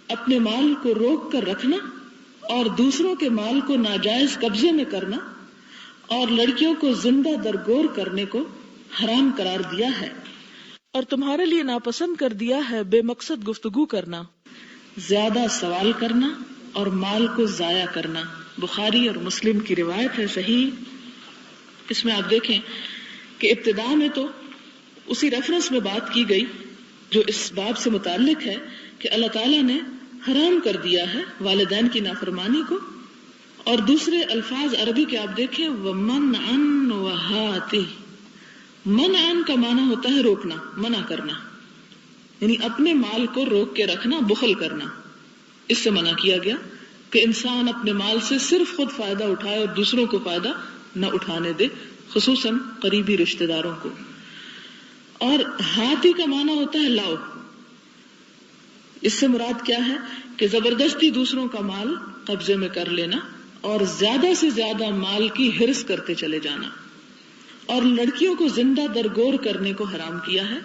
اپنے مال کو روک کر رکھنا اور دوسروں کے مال کو ناجائز قبضے میں کرنا اور لڑکیوں کو زندہ درگور کرنے کو حرام قرار دیا ہے، اور تمہارے لیے ناپسند کر دیا ہے بے مقصد گفتگو کرنا، زیادہ سوال کرنا اور مال کو ضائع کرنا. بخاری اور مسلم کی روایت ہے صحیح. اس میں آپ دیکھیں کہ ابتدا میں تو اسی ریفرنس میں بات کی گئی جو اس باب سے متعلق ہے کہ اللہ تعالیٰ نے حرام کر دیا ہے والدین کی نافرمانی کو، اور دوسرے الفاظ عربی کے آپ دیکھیں وَمَنْعًا وَهَاتِ. منعن کا معنی ہوتا ہے روکنا، منع کرنا، یعنی اپنے مال کو روک کے رکھنا، بخل کرنا. اس سے منع کیا گیا کہ انسان اپنے مال سے صرف خود فائدہ اٹھائے اور دوسروں کو فائدہ نہ اٹھانے دے، خصوصاً قریبی رشتہ داروں کو. اور ہاتھی کا معنی ہوتا ہے لاؤ. اس سے مراد کیا ہے کہ زبردستی دوسروں کا مال قبضے میں کر لینا اور زیادہ سے زیادہ مال کی ہرس کرتے چلے جانا، اور لڑکیوں کو زندہ درگور کرنے کو حرام کیا ہے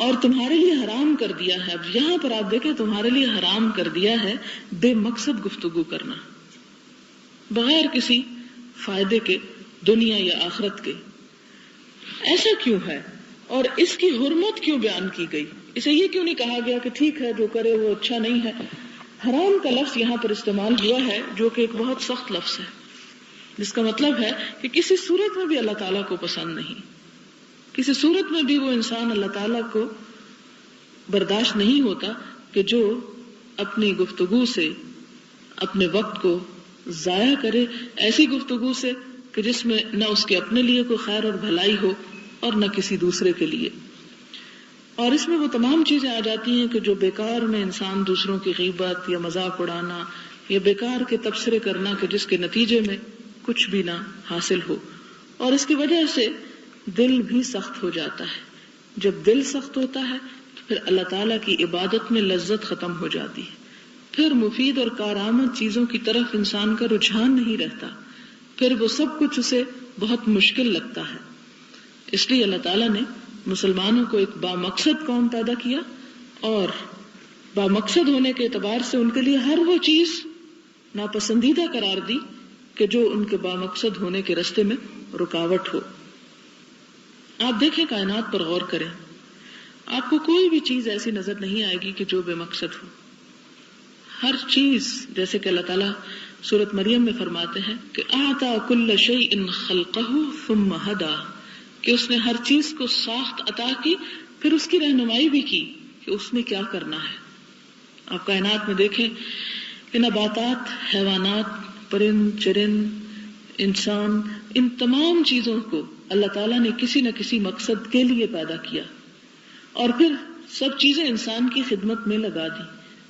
اور تمہارے لیے حرام کر دیا ہے. اب یہاں پر آپ دیکھیں تمہارے لیے حرام کر دیا ہے بے مقصد گفتگو کرنا، بغیر کسی فائدے کے، دنیا یا آخرت کے. ایسا کیوں ہے اور اس کی حرمت کیوں بیان کی گئی؟ اسے یہ کیوں نہیں کہا گیا کہ ٹھیک ہے جو کرے وہ اچھا نہیں ہے؟ حرام کا لفظ یہاں پر استعمال ہوا ہے جو کہ ایک بہت سخت لفظ ہے، جس کا مطلب ہے کہ کسی صورت میں بھی اللہ تعالیٰ کو پسند نہیں، کسی صورت میں بھی وہ انسان اللہ تعالیٰ کو برداشت نہیں ہوتا کہ جو اپنی گفتگو سے اپنے وقت کو ضائع کرے، ایسی گفتگو سے کہ جس میں نہ اس کے اپنے لیے کوئی خیر اور بھلائی ہو اور نہ کسی دوسرے کے لیے. اور اس میں وہ تمام چیزیں آ جاتی ہیں کہ جو بیکار میں انسان دوسروں کی غیبت یا مذاق اڑانا یا بیکار کے تبصرے کرنا کہ جس کے نتیجے میں کچھ بھی نہ حاصل ہو، اور اس کی وجہ سے دل بھی سخت ہو جاتا ہے. جب دل سخت ہوتا ہے تو پھر اللہ تعالیٰ کی عبادت میں لذت ختم ہو جاتی ہے، پھر مفید اور کارآمد چیزوں کی طرف انسان کا رجحان نہیں رہتا، پھر وہ سب کچھ اسے بہت مشکل لگتا ہے. اس لیے اللہ تعالیٰ نے مسلمانوں کو ایک بامقصد قوم پیدا کیا اور بامقصد ہونے کے اعتبار سے ان کے لیے ہر وہ چیز ناپسندیدہ قرار دی کہ جو ان کے بامقصد ہونے کے راستے میں رکاوٹ ہو. آپ دیکھیں کائنات پر غور کریں، آپ کو کوئی بھی چیز ایسی نظر نہیں آئے گی کہ جو بے مقصد ہو. ہر چیز، جیسے کہ اللہ تعالیٰ سورۃ مریم میں فرماتے ہیں کہ اعطى كل شيء خلقه ثم هدى، کہ اس نے ہر چیز کو ساخت عطا کی پھر اس کی رہنمائی بھی کی کہ اس میں کیا کرنا ہے. آپ کائنات میں دیکھیں کہ نباتات، حیوانات، پرند چرند، انسان، ان تمام چیزوں کو اللہ تعالیٰ نے کسی نہ کسی مقصد کے لیے پیدا کیا اور پھر سب چیزیں انسان کی خدمت میں لگا دی.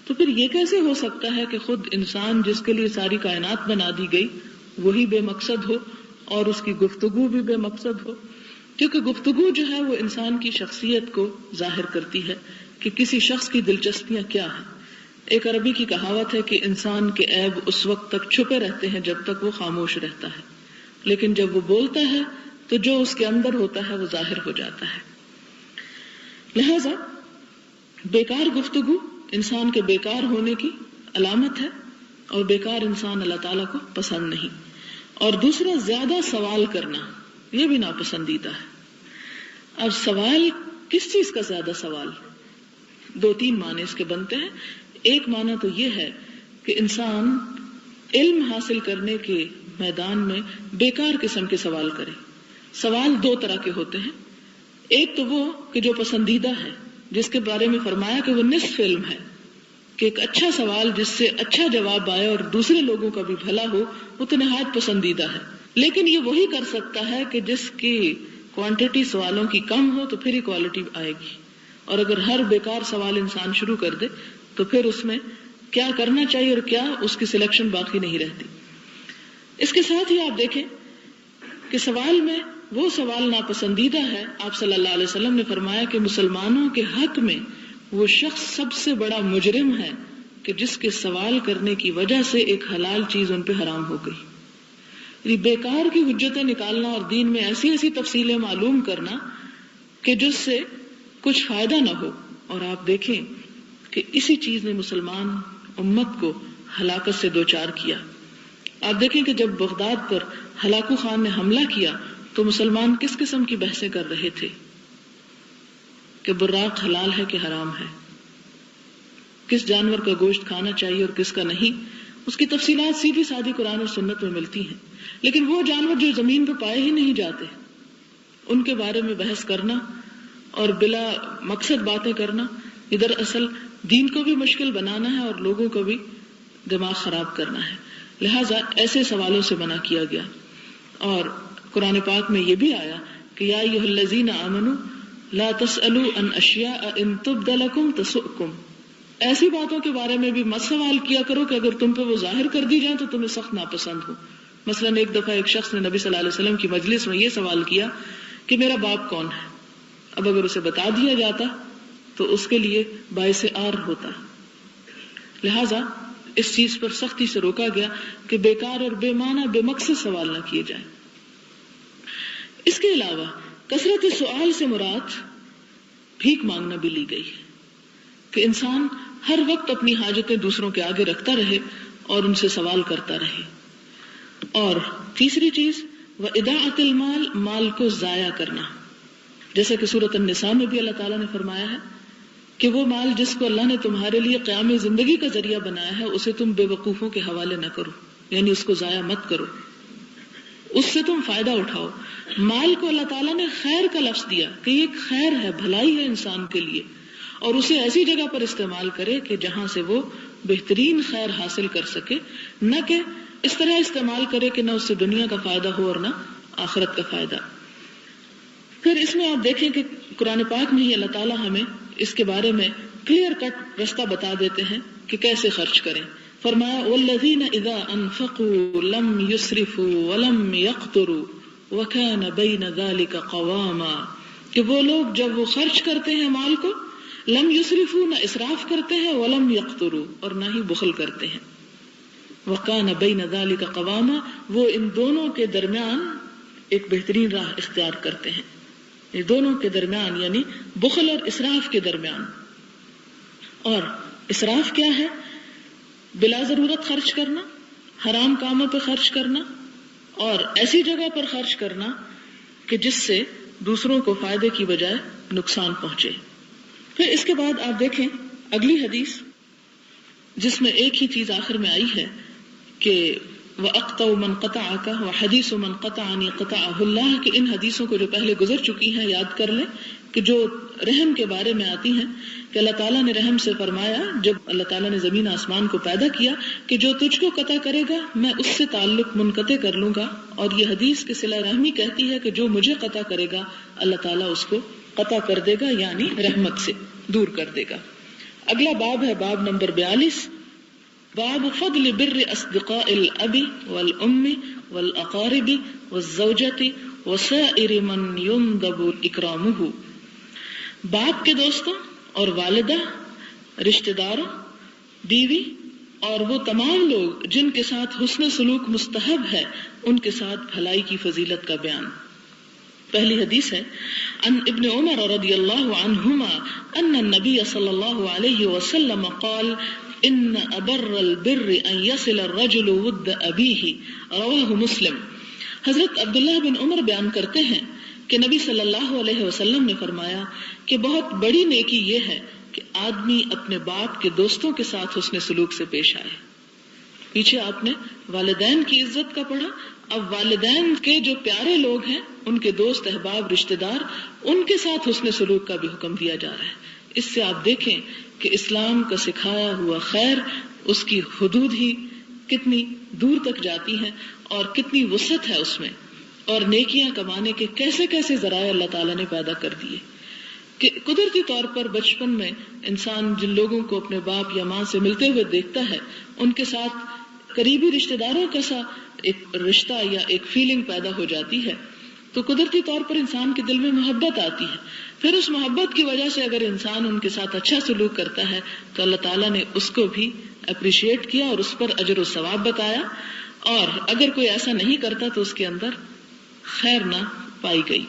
تو پھر یہ کیسے ہو سکتا ہے کہ خود انسان جس کے لیے ساری کائنات بنا دی گئی وہی بے مقصد ہو اور اس کی گفتگو بھی بے مقصد ہو؟ کیونکہ گفتگو جو ہے وہ انسان کی شخصیت کو ظاہر کرتی ہے کہ کسی شخص کی دلچسپیاں کیا ہیں. ایک عربی کی کہاوت ہے کہ انسان کے عیب اس وقت تک چھپے رہتے ہیں جب تک وہ خاموش رہتا ہے، لیکن جب وہ بولتا ہے تو جو اس کے اندر ہوتا ہے وہ ظاہر ہو جاتا ہے. لہذا بیکار گفتگو انسان کے بیکار ہونے کی علامت ہے اور بیکار انسان اللہ تعالیٰ کو پسند نہیں. اور دوسرا، زیادہ سوال کرنا یہ بھی ناپسندیدہ ہے. اب سوال کس چیز کا زیادہ سوال؟ 2-3 معنی اس کے بنتے ہیں. ایک معنی تو یہ ہے کہ انسان علم حاصل کرنے کے میدان میں بیکار قسم کے سوال کرے. سوال 2 طرح کے ہوتے ہیں. ایک تو وہ کہ جو پسندیدہ ہے، جس کے بارے میں فرمایا کہ وہ نصف علم ہے، کہ ایک اچھا سوال جس سے اچھا جواب آئے اور دوسرے لوگوں کا بھی بھلا ہو، وہ تو نہایت پسندیدہ ہے. لیکن یہ وہی کر سکتا ہے کہ جس کی کوانٹٹی سوالوں کی کم ہو تو پھر ہی کوالٹی آئے گی. اور اگر ہر بیکار سوال انسان شروع کر دے تو پھر اس میں کیا کرنا چاہیے اور کیا، اس کی سلیکشن باقی نہیں رہتی. اس کے ساتھ ہی آپ دیکھیں کہ سوال میں وہ سوال ناپسندیدہ ہے. آپ صلی اللہ علیہ وسلم نے فرمایا کہ مسلمانوں کے حق میں وہ شخص سب سے بڑا مجرم ہے کہ جس کے سوال کرنے کی وجہ سے ایک حلال چیز ان پہ حرام ہو گئی. یعنی بیکار کی حجتیں نکالنا اور دین میں ایسی ایسی تفصیلیں معلوم کرنا کہ جس سے کچھ فائدہ نہ ہو. اور آپ دیکھیں کہ اسی چیز نے مسلمان امت کو ہلاکت سے دوچار کیا. آپ دیکھیں کہ جب بغداد پر ہلاکو خان نے حملہ کیا تو مسلمان کس قسم کی بحثیں کر رہے تھے کہ براق حلال ہے کہ حرام ہے، کس جانور کا گوشت کھانا چاہیے اور کس کا نہیں. اس کی تفصیلات سیدھی سادھی قرآن اور سنت میں ملتی ہیں. لیکن وہ جانور جو زمین پہ پائے ہی نہیں جاتے، ان کے بارے میں بحث کرنا اور بلا مقصد باتیں کرنا، ادھر اصل دین کو بھی مشکل بنانا ہے اور لوگوں کو بھی دماغ خراب کرنا ہے. لہٰذا ایسے سوالوں سے منع کیا گیا. اور قرآن پاک میں یہ بھی آیا کہ یا ایھا الذین آمنوا لا تسألوا عن اشیاء ان تبد لکم تسؤکم. ایسی باتوں کے بارے میں بھی مت سوال کیا کرو کہ اگر تم پہ وہ ظاہر کر دی جائیں تو تمہیں سخت ناپسند ہو. مثلا ایک دفعہ ایک شخص نے نبی صلی اللہ علیہ وسلم کی مجلس میں یہ سوال کیا کہ میرا باپ کون ہے. اب اگر اسے بتا دیا جاتا تو اس کے لیے باعث عار ہوتا. لہذا اس چیز پر سختی سے روکا گیا کہ بیکار اور بے معنی بے مقصد سوال نہ کیے جائیں. اس کے علاوہ کثرت سوال سے مراد بھیک مانگنا بھی لی گئی ہے کہ انسان ہر وقت اپنی حاجتیں دوسروں کے آگے رکھتا رہے اور ان سے سوال کرتا رہے. اور تیسری چیز وَإِضَاعَةِ الْمَالِ، مال کو ضائع کرنا. جیسا کہ سورۃ النساء میں بھی اللہ تعالیٰ نے فرمایا ہے کہ وہ مال جس کو اللہ نے تمہارے لیے قیام زندگی کا ذریعہ بنایا ہے اسے تم بے وقوفوں کے حوالے نہ کرو، یعنی اس کو ضائع مت کرو، اس سے تم فائدہ اٹھاؤ. مال کو اللہ تعالیٰ نے خیر کا لفظ دیا کہ یہ ایک خیر ہے، بھلائی ہے انسان کے لیے، اور اسے ایسی جگہ پر استعمال کرے کہ جہاں سے وہ بہترین خیر حاصل کر سکے، نہ کہ اس طرح استعمال کرے کہ نہ اس سے دنیا کا فائدہ ہو اور نہ آخرت کا فائدہ. پھر اس میں آپ دیکھیں کہ قرآن پاک میں ہی اللہ تعالیٰ ہمیں اس کے بارے میں کلیئر کٹ رستہ بتا دیتے ہیں کہ کیسے خرچ کریں. فرمایا وَالَّذِينَ إِذَا أَنفَقُوا لَمْ يُسْرِفُوا وَلَمْ يَقْتُرُوا وَكَانَ بَيْنَ ذَلِكَ قَوَامًا، کہ وہ لوگ جب وہ خرچ کرتے ہیں مال کو، لم یسرفوا، نہ اسراف کرتے ہیں، ولم یقتروا، اور نہ ہی بخل کرتے ہیں، وَكَانَ بَيْنَ ذَلِكَ قَوَامًا، وہ ان دونوں کے درمیان ایک بہترین راہ اختیار کرتے ہیں. یہ دونوں کے درمیان یعنی بخل اور اسراف کے درمیان. اور اسراف کیا ہے؟ بلا ضرورت خرچ کرنا، حرام کاموں پہ خرچ کرنا، اور ایسی جگہ پر خرچ کرنا کہ جس سے دوسروں کو فائدے کی بجائے نقصان پہنچے. پھر اس کے بعد آپ دیکھیں اگلی حدیث جس میں ایک ہی چیز آخر میں آئی ہے کہ وَأَقْطَعُ مَنْ قَطَعَكَ وَحَدِيثُ مَنْ قَطَعَنِي قَطَعَهُ اللَّهُ، کہ ان حدیثوں کو جو پہلے گزر چکی ہیں یاد کر لیں، کہ جو رحم کے بارے میں آتی ہیں کہ اللہ تعالیٰ نے رحم سے فرمایا جب اللہ تعالیٰ نے زمین آسمان کو پیدا کیا کہ جو تجھ کو قطع کرے گا میں اس سے تعلق منقطع کر لوں گا، اور یہ حدیث کے صلہ رحمی کہتی ہے کہ جو مجھے قطع کرے گا اللہ تعالیٰ اس کو قطع کر دے گا، یعنی رحمت سے دور کر دے گا۔ اگلا باب ہے باب نمبر 42، باب فضل بر اصدقاء الاب والام والاقارب والزوجة وسائر من يندب اکرامہ، باپ کے دوستوں اور والدہ، رشتہ داروں، بیوی اور وہ تمام لوگ جن کے ساتھ حسن سلوک مستحب ہے ان کے ساتھ بھلائی کی فضیلت کا بیان۔ پہلی حدیث ہے عن ابن عمر رضی اللہ عنہما ان النبی صلی اللہ علیہ وسلم قال ان ابر البر ان يصل الرجل ود ابیہ، رواہ مسلم۔ حضرت عبداللہ بن عمر بیان کرتے ہیں کہ نبی صلی اللہ علیہ وسلم نے فرمایا کہ بہت بڑی نیکی یہ ہے کہ آدمی اپنے باپ کے دوستوں کے ساتھ حسن سلوک سے پیش آئے۔ پیچھے آپ نے والدین کی عزت کا پڑھا، اب والدین کے جو پیارے لوگ ہیں ان کے دوست احباب رشتہ دار، ان کے ساتھ حسن سلوک کا بھی حکم دیا جا رہا ہے۔ اس سے آپ دیکھیں کہ اسلام کا سکھایا ہوا خیر، اس کی حدود ہی کتنی دور تک جاتی ہیں اور کتنی وسعت ہے اس میں، اور نیکیاں کمانے کے کیسے کیسے ذرائع اللہ تعالیٰ نے پیدا کر دیے کہ قدرتی طور پر بچپن میں انسان جن لوگوں کو اپنے باپ یا ماں سے ملتے ہوئے دیکھتا ہے ان کے ساتھ قریبی رشتہ داروں کا سا ایک رشتہ یا ایک فیلنگ پیدا ہو جاتی ہے، تو قدرتی طور پر انسان کے دل میں محبت آتی ہے۔ پھر اس محبت کی وجہ سے اگر انسان ان کے ساتھ اچھا سلوک کرتا ہے تو اللہ تعالیٰ نے اس کو بھی اپریشیٹ کیا اور اس پر اجر و ثواب بتایا، اور اگر کوئی ایسا نہیں کرتا تو اس کے اندر خیر نہ پائی گئی۔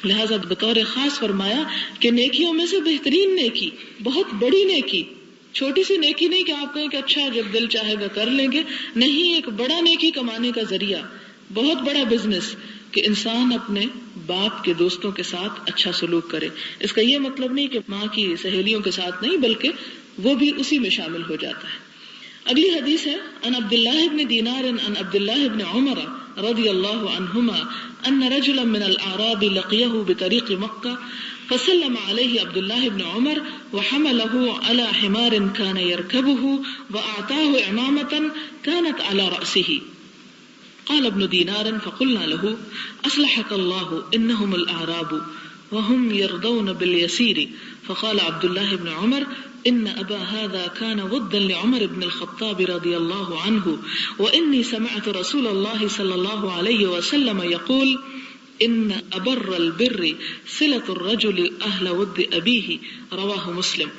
لہذا بطور خاص فرمایا کہ نیکیوں میں سے بہترین نیکی، بہت بڑی نیکی، چھوٹی سی نیکی نہیں کہ آپ کہیں کہ اچھا جب دل چاہے گا کر لیں گے، نہیں، ایک بڑا نیکی کمانے کا ذریعہ، بہت بڑا بزنس کہ انسان اپنے باپ کے دوستوں کے ساتھ اچھا سلوک کرے۔ اس کا یہ مطلب نہیں کہ ماں کی سہیلیوں کے ساتھ نہیں، بلکہ وہ بھی اسی میں شامل ہو جاتا ہے۔ اگلی حدیث ہے عن عبداللہ بن دینار عن عبداللہ بن عمر رضی اللہ عنہما ان رجلا من الاعراب لقيه بطريق مكة فسلم عليه عبد الله بن عمر وحمله على حمار كان يركبه واعطاه عمامة كانت على رأسه، قال ابن دینار فقلنا له اصلحك الله انهم الاعراب وهم يرضون باليسير، فقال عبد الله بن عمر ان ابا هذا كان ودا لعمر بن الخطاب رضي الله عنه واني سمعت رسول الله صلى الله عليه وسلم يقول ان ابر البر صلة الرجل اهل ود ابيه، رواه مسلم۔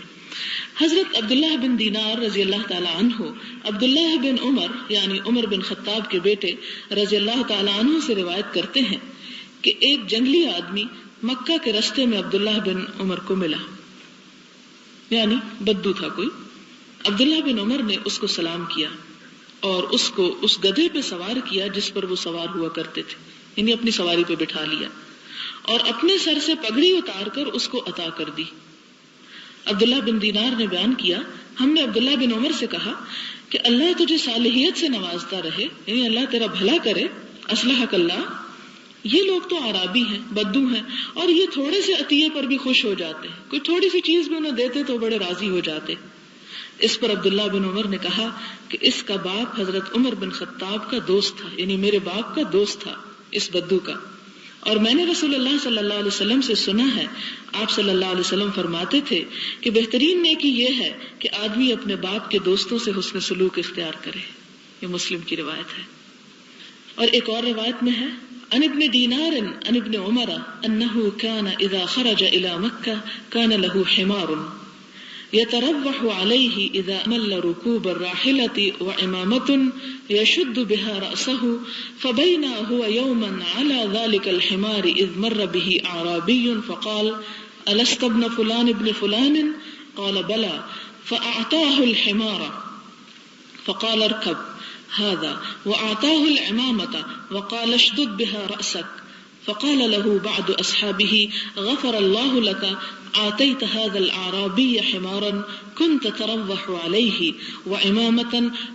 حضرت عبداللہ بن دینار رضی اللہ تعالی عنہ عبداللہ بن عمر یعنی عمر بن خطاب کے بیٹے رضی اللہ تعالی عنہ سے روایت کرتے ہیں کہ ایک جنگلی آدمی مکہ کے رستے میں عبداللہ بن عمر کو ملا، یعنی بدو تھا کوئی۔ عبداللہ بن عمر نے اس کو سلام کیا اور اس کو اس گدھے پہ سوار کیا جس پر وہ سوار ہوا کرتے تھے، یعنی اپنی سواری پہ بٹھا لیا اور اپنے سر سے پگڑی اتار کر اس کو عطا کر دی۔ عبداللہ بن دینار نے بیان کیا، ہم نے عبداللہ بن عمر سے کہا کہ اللہ تجھے صالحیت سے نوازتا رہے، یعنی اللہ تیرا بھلا کرے، اصلحک اللہ۔ یہ لوگ تو عرابی ہیں، بدو ہیں، اور یہ تھوڑے سے عطیے پر بھی خوش ہو جاتے ہیں، کوئی تھوڑی سی چیز بھی انہیں دیتے تو بڑے راضی ہو جاتے۔ اس پر عبداللہ بن عمر نے کہا کہ اس کا باپ حضرت عمر بن خطاب کا دوست تھا، یعنی میرے باپ کا دوست تھا اس بدو کا، اور میں نے رسول اللہ صلی اللہ علیہ وسلم سے سنا ہے، آپ صلی اللہ علیہ وسلم فرماتے تھے کہ بہترین نیکی یہ ہے کہ آدمی اپنے باپ کے دوستوں سے حسن سلوک اختیار کرے۔ یہ مسلم کی روایت ہے۔ اور ایک اور روایت میں ہے عن ابن دینار عن ابن عمر انه كان اذا خرج الى مكة كان له حمار يتروح عليه اذا مل ركوب الراحلة وعمامة يشد بها رأسه، فبينا هو يوما على ذلك الحمار اذ مر به اعرابي فقال ألست ابن فلان ابن فلان؟ قال بلى، فأعطاه الحمار فقال اركب هذا، وأعطاه العمامة وقال اشدد بها رأسك، فقال له بعض أصحابه غفر الله لك آتيت هذا الأعرابي حمارا كنت تروح عليه وعمامة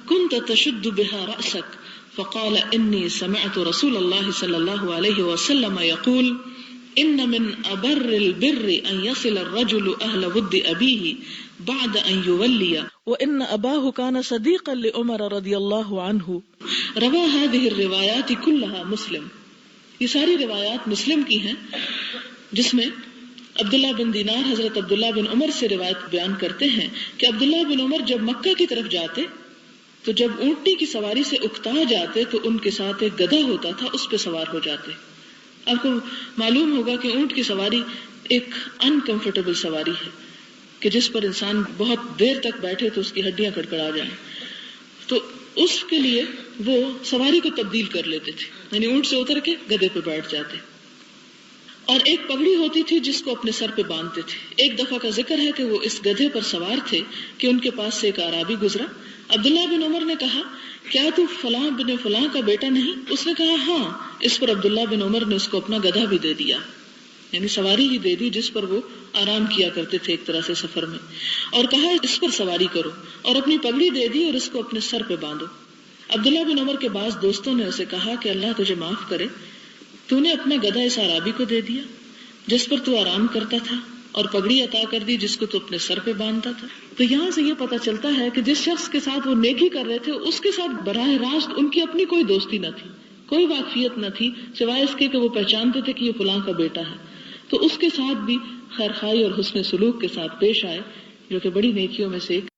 كنت تشد بها رأسك فقال إني سمعت رسول الله صلى الله عليه وسلم يقول إن من أبر البر أن يصل الرجل أهل ود أبيه بعد أن يولي وإن أباه كان صديقا لعمر رضي الله عنه. روى هذه الروايات كلها مسلم. یہ ساری روایات مسلم کی ہیں، جس میں عبداللہ بن دینار حضرت عبداللہ بن عمر سے روایت بیان کرتے ہیں کہ عبداللہ بن عمر جب مکہ کی طرف جاتے تو جب اونٹنی کی سواری سے اکتا جاتے تو ان کے ساتھ ایک گدھا ہوتا تھا، اس پہ سوار ہو جاتے. آپ کو معلوم ہوگا کہ اونٹ کی سواری ایک انکمفرٹیبل سواری ہے کہ جس پر انسان بہت دیر تک بیٹھے تو اس کی ہڈیاں کڑکڑا جائیں، تو اس کے لیے وہ سواری کو تبدیل کر لیتے تھے، یعنی اونٹ سے اتر کے گدھے پہ بیٹھ جاتے. اور ایک پگڑی ہوتی تھی جس کو اپنے سر پہ باندھتے تھے. ایک دفعہ کا ذکر ہے کہ وہ اس گدھے پر سوار تھے کہ ان کے پاس سے ایک اعرابی گزرا. عبداللہ بن عمر نے کہا کیا تو فلاں بن فلاں کا بیٹا نہیں؟ اس نے کہا ہاں. اس پر عبداللہ بن عمر نے اس کو اپنا گدھا بھی دے دیا، یعنی سواری ہی دے دی جس پر وہ آرام کیا کرتے تھے ایک طرح سے سفر میں، اور کہا اس پر سواری کرو، اور اپنی پگڑی دے دی اور اس کو اپنے سر پہ باندھو. عبداللہ بن عمر کے بعض دوستوں نے اسے کہا کہ اللہ تجھے معاف کرے، تو نے اپنا گدھا اس اعرابی کو دے دیا جس پر تو آرام کرتا تھا، اور پگڑی عطا کر دی جس کو تو اپنے سر پہ باندھتا تھا. تو یہاں سے یہ پتہ چلتا ہے کہ جس شخص کے ساتھ وہ نیکی کر رہے تھے اس کے ساتھ براہ راست ان کی اپنی کوئی دوستی نہ تھی، کوئی واقفیت نہ تھی، سوائے اس کے کہ وہ پہچانتے تھے کہ یہ فلاں کا بیٹا ہے. تو اس کے ساتھ بھی خیرخواہی اور حسن سلوک کے ساتھ پیش آئے، جو کہ بڑی نیکیوں میں سے ایک.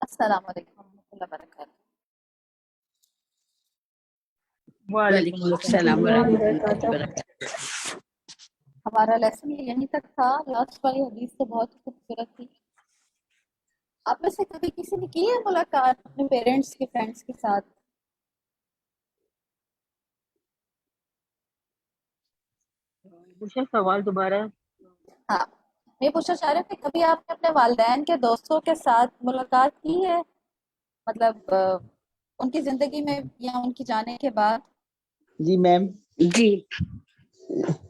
السلام علیکم ورحمۃ اللہ وبرکاتہ. وعلیکم السلام ورحمۃ اللہ وبرکاتہ. ہمارا لیسن یہیں تک تھا. لاسٹ والی حدیث تو بہت خوبصورت تھی. آپ میں سے کبھی کسی نے کی ہے ملاقات اپنے پیرنٹس کے فرینڈس کے ساتھ؟ پوچھا سوال دوبارہ. ہاں، میں پوچھنا چاہ رہے تھے کبھی آپ نے اپنے والدین کے دوستوں کے ساتھ ملاقات کی ہے، مطلب ان کی زندگی میں یا ان کی جانے کے بعد؟ جی میم. جی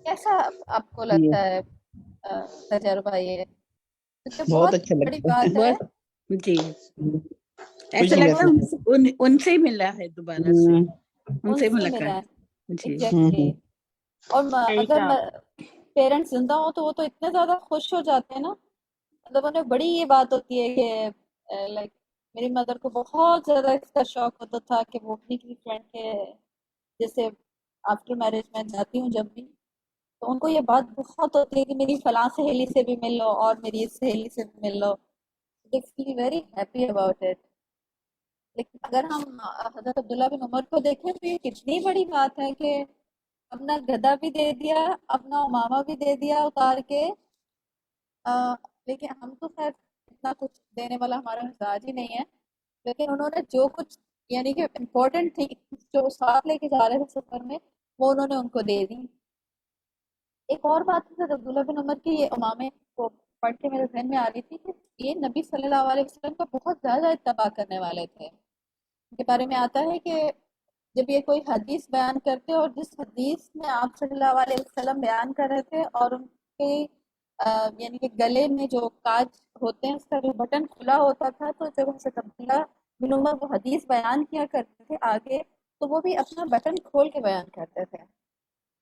کیسا آپ کو لگتا ہے تجربہ یہ؟ کیونکہ بہت اچھا بڑی لگتا بات ہے. جی ایسا لگتا ہے ان سے ہی ملا ہے دوبارہ سے، ان سے ملا ملاقات. ہے جی ایگزیکٹلی. اور صحیح اگر کہا. پیرنٹس زندہ ہوں تو وہ تو اتنے زیادہ خوش ہو جاتے ہیں نا، مطلب انہیں بڑی یہ بات ہوتی ہے کہ لائک میری مدر کو بہت زیادہ اس کا شوق ہوتا تھا کہ وہ اپنی کسی فرینڈ کے جیسے آفٹر میرج میں جاتی ہوں جب بھی، تو ان کو یہ بات بہت ہوتی ہے کہ میری فلاں سہیلی سے بھی مل لو اور میری اس سہیلی سے بھی مل لو. They feel very happy about it. لیکن اگر ہم حضرت عبداللہ بن عمر کو دیکھیں تو یہ کتنی بڑی بات ہے کہ اپنا گدھا بھی دے دیا، اپنا امامہ بھی دے دیا اتار کے. لیکن ہم تو خیر اتنا کچھ دینے والا ہمارا مزاج ہی نہیں ہے، لیکن انہوں نے جو کچھ یعنی کہ امپورٹنٹ تھی جو ساتھ لے کے جا رہے تھے سفر میں، وہ انہوں نے ان کو دے دی. ایک اور بات حضرت عبداللہ بن عمر کی یہ امامے کو پڑھ کے میرے ذہن میں آ رہی تھی کہ یہ نبی صلی اللہ علیہ وسلم کا بہت زیادہ اتباع کرنے والے تھے. ان کے بارے میں آتا ہے کہ جب یہ کوئی حدیث بیان کرتے اور جس حدیث میں آپ صلی اللہ علیہ وسلم بیان کر رہے تھے اور ان کے یعنی کہ گلے میں جو کاج ہوتے ہیں اس کا جو بٹن کھلا ہوتا تھا، تو جب حضرت عبداللہ بن عمر وہ حدیث بیان کیا کرتے تھے آگے تو وہ بھی اپنا بٹن کھول کے بیان کرتے تھے.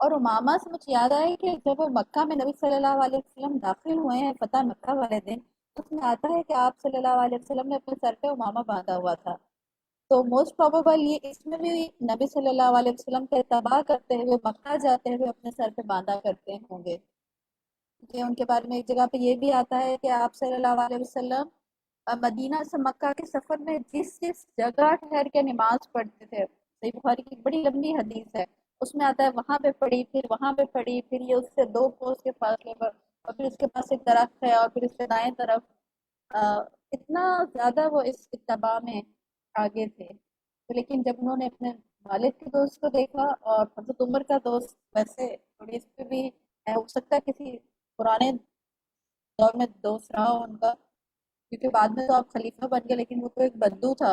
اور امامہ سے مجھے یاد آیا کہ جب مکہ میں نبی صلی اللہ علیہ وسلم داخل ہوئے ہیں فتح مکہ والے دن، اس میں آتا ہے کہ آپ صلی اللہ علیہ وسلم نے اپنے سر پہ امامہ باندھا ہوا تھا. تو موسٹ پروبیبل یہ اس میں بھی نبی صلی اللہ علیہ وسلم کا اتباع کرتے ہوئے مکہ جاتے ہوئے اپنے سر پہ باندھا کرتے ہوں گے. کہ ان کے بارے میں ایک جگہ پہ یہ بھی آتا ہے کہ آپ صلی اللہ علیہ وسلم مدینہ سے مکہ کے سفر میں جس جگہ ٹھہر کے نماز پڑھتے تھے، صحیح بخاری کی بڑی لمبی حدیث ہے، اس میں آتا ہے وہاں پہ پڑھی، پھر وہاں پہ پڑھی، پھر یہ اس سے 2 کوس کے فاصلے پر، اور پھر اس کے پاس ایک درخت ہے اور پھر اس کے دائیں طرف اتنا زیادہ وہ اس اتباع میں آگے تھے، تو لیکن جب انہوں نے اپنے والد کے دوست کو دیکھا اور حضرت عمر کا دوست ویسے تھوڑی اس پہ بھی ہو سکتا ہے کسی پرانے دور میں دوست رہا ہو ان کا، کیونکہ بعد میں تو آپ خلیفہ بن گئے، لیکن وہ تو ایک بدو تھا،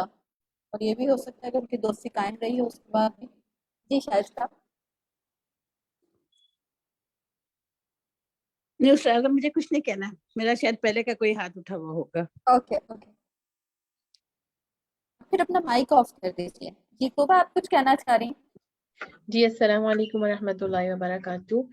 اور یہ بھی ہو سکتا ہے کہ ان کی دوستی قائم رہی ہو اس کے بعد بھی. جی شائستہ. نہیں استاد مجھے کچھ نہیں کہنا، میرا شاید پہلے کا کوئی ہاتھ اٹھا ہوا ہوگا. اوکے اوکے، پھر اپنا مائک آف کر دیجیے. جی توبہ آپ کچھ کہنا چاہ رہی ہیں؟ جی السلام علیکم ورحمۃ اللہ وبرکاتہ.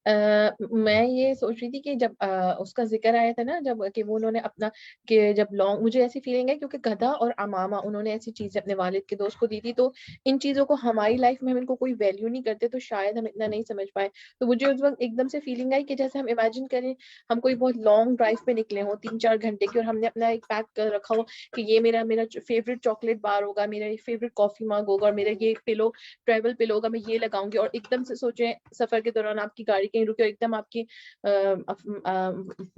میں یہ سوچ رہی تھی کہ جب اس کا ذکر آیا تھا نا، جب کہ وہ انہوں نے اپنا کہ جب لانگ، مجھے ایسی فیلنگ ہے کیونکہ گدھا اور امامہ انہوں نے ایسی چیزیں اپنے والد کے دوست کو دی تھی، تو ان چیزوں کو ہماری لائف میں ہم ان کو کوئی ویلیو نہیں کرتے تو شاید ہم اتنا نہیں سمجھ پائے. تو مجھے اس وقت ایک دم سے فیلنگ آئی کہ جیسے ہم امیجن کریں ہم کوئی بہت لانگ ڈرائیو پہ نکلے ہوں 3-4 گھنٹے کی، اور ہم نے اپنا ایک پیک کر رکھا ہو کہ یہ میرا فیوریٹ چاکلیٹ بار ہوگا، میرا فیوریٹ کافی مگ ہوگا، اور میرا یہ پلو ٹریول پلو ہوگا، میں یہ لگاؤں گی. اور ایک دم سے سوچیں سفر کے دوران آپ کی گاڑی کہیں رکے اور ایک دم آپ کی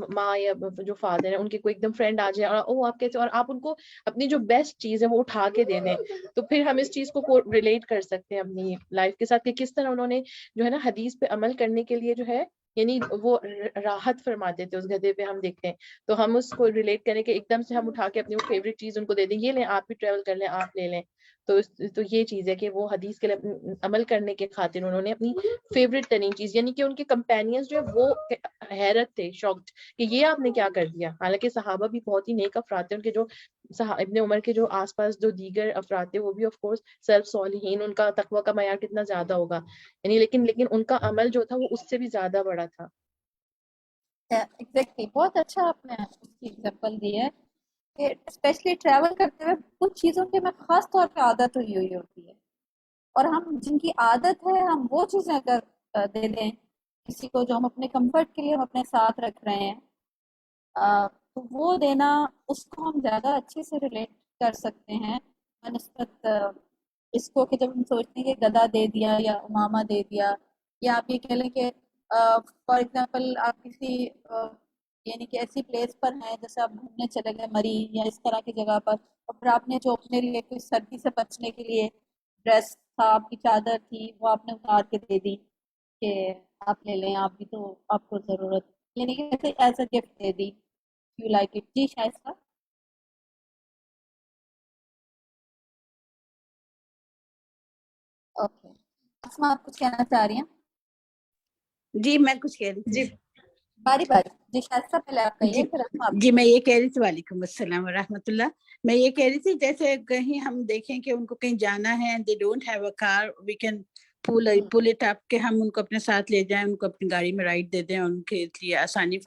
ماں یا جو فادر ہیں ان کے کوئی ایک دم فرینڈ آ جائے اور وہ آپ کہتے اور آپ ان کو اپنی جو بیسٹ چیز ہے وہ اٹھا کے دے دیں، تو پھر ہم اس چیز کو ریلیٹ کر سکتے ہیں اپنی لائف کے ساتھ کہ کس طرح انہوں نے جو ہے نا حدیث پہ عمل کرنے کے لیے جو ہے یعنی وہ راحت فرماتے تھے اس گدھے پہ. ہم دیکھتے ہیں تو ہم اس کو ریلیٹ کریں کہ ایک دم سے ہم اٹھا کے اپنی وہ فیوریٹ چیز ان کو دے دیں، یہ لیں آپ بھی ٹریول کر لیں، آپ لے لیں. تو یہ چیز ہے کہ وہ حدیث کے لیے عمل کرنے کے خاطر انہوں نے اپنی فیوریٹ ترین چیز، یعنی کہ ان کے کمپینینز جو ہے وہ حیرت تھے، شاکڈ کہ یہ آپ نے کیا کر دیا. حالانکہ صحابہ بھی بہت ہی نیک افراد تھے، ان کے جو ابن عمر کے جو آس پاس جو دیگر افراد تھے وہ بھی آف کورس سلف صالحین، ان کا تقوی کا معیار کتنا زیادہ ہوگا یعنی، لیکن ان کا عمل جو تھا وہ اس سے بھی زیادہ بڑا تھا. ایگزیکٹلی، بہت اچھا آپ نے اس کی ایگزامپل دی ہے کہ اسپیشلی ٹریول کرتے ہوئے کچھ چیزوں کی ہمیں خاص طور پہ عادت ہوئی ہوتی ہے، اور ہم جن کی عادت ہے ہم وہ چیزیں اگر دے دیں کسی کو جو ہم اپنے کمفرٹ کے لیے ہم اپنے ساتھ رکھ رہے ہیں، تو وہ دینا اس کو ہم زیادہ اچھے سے ریلیٹ کر سکتے ہیں بنسبت اس کو کہ جب ہم سوچتے ہیں کہ گدا دے دیا یا امامہ دے دیا، یا آپ یہ کہہ لیں کہ فار ایگزامپل آپ کسی یعنی کہ ایسی پلیس پر ہیں جیسے آپ گھومنے چلے گئے مری یا اس طرح کی جگہ پر، اور پھر آپ نے جو اپنے لیے کوئی سردی سے بچنے کے لیے ڈریس تھا، آپ کی چادر تھی، وہ آپ نے اتار کے دے دی کہ آپ لے لیں، آپ بھی تو آپ کو ضرورت، یعنی کہ ایسے ایز اے گفٹ دے دی. You like it. جی شائستہ. اوکے اسما، آپ کچھ کہنا چاہ رہی ہیں؟ جی میں کچھ کہہ رہی تھی. جی باری باری. جی شائستہ پہلے آپ کہیے پھر اسما آپ. جی میں یہ کہہ رہی تھی، وعلیکم السلام ورحمۃ اللہ. میں یہ کہہ رہی تھی جیسے کہیں ہم دیکھیں کہ ان کو کہیں جانا ہے، they don't have a car, we can pool it up کہ ہم ان کو اپنے ساتھ لے جائیں، ان کو اپنی گاڑی میں رائڈ دے دیں، ان کے لیے آسانی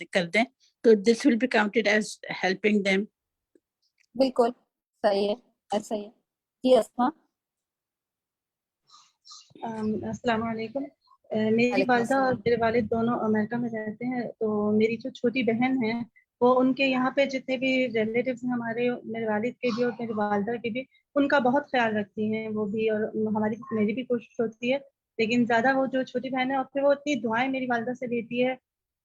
کر دیں، تو this will be counted as helping them. بالکل صحیح ہے، ایسا ہی ہے. جی اسما. السلام علیکم. میری وعلیکم والدہ اور السلام. میرے والد دونوں امریکہ میں رہتے ہیں، تو میری جو چھوٹی بہن ہے وہ ان کے یہاں پہ جتنے بھی ریلیٹیوز ہیں ہمارے، میرے والد کے بھی اور میری والدہ کے بھی، ان کا بہت خیال رکھتی ہیں وہ بھی، اور میری بھی کوشش ہوتی ہے، لیکن زیادہ وہ جو چھوٹی بہن ہے، اور پھر وہ اتنی دعائیں میری والدہ سے لیتی ہے،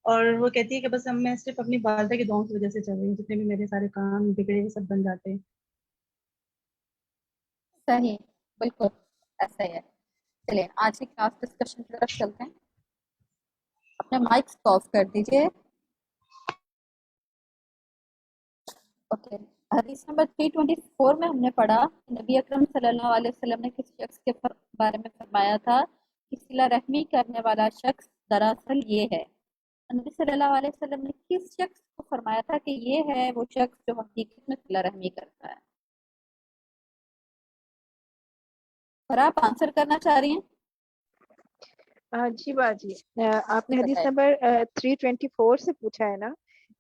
اور وہ کہتی ہے کہ بس اب میں صرف اپنی والدہ کی دعاؤں کی وجہ سے چل رہی ہوں، جتنے بھی میرے سارے کام بگڑے وہ سب بن جاتے ہیں. صحیح، بالکل ایسا ہی ہے. چلیے آج کی کلاس ڈسکشن کی طرف چلتے ہیں. اپنے مائکس کو آف کر دیجیے. اوکے. حدیث نمبر 324 میں ہم نے پڑھا کہ نبی اکرم صلی اللہ علیہ وسلم نے کس شخص کے بارے میں فرمایا تھا کہ صلہ رحمی کرنے والا شخص دراصل یہ ہے. نبی صلی اللہ علیہ وسلم نے کس شخص کو فرمایا تھا کہ یہ ہے وہ شخص جو حقیقت میں صلہ رحمی کرتا ہے؟ اور آپ آنسر کرنا چاہ رہی ہیں؟ جی باجی، آپ نے جی حدیث بتائیں. نمبر 324 سے پوچھا ہے نا،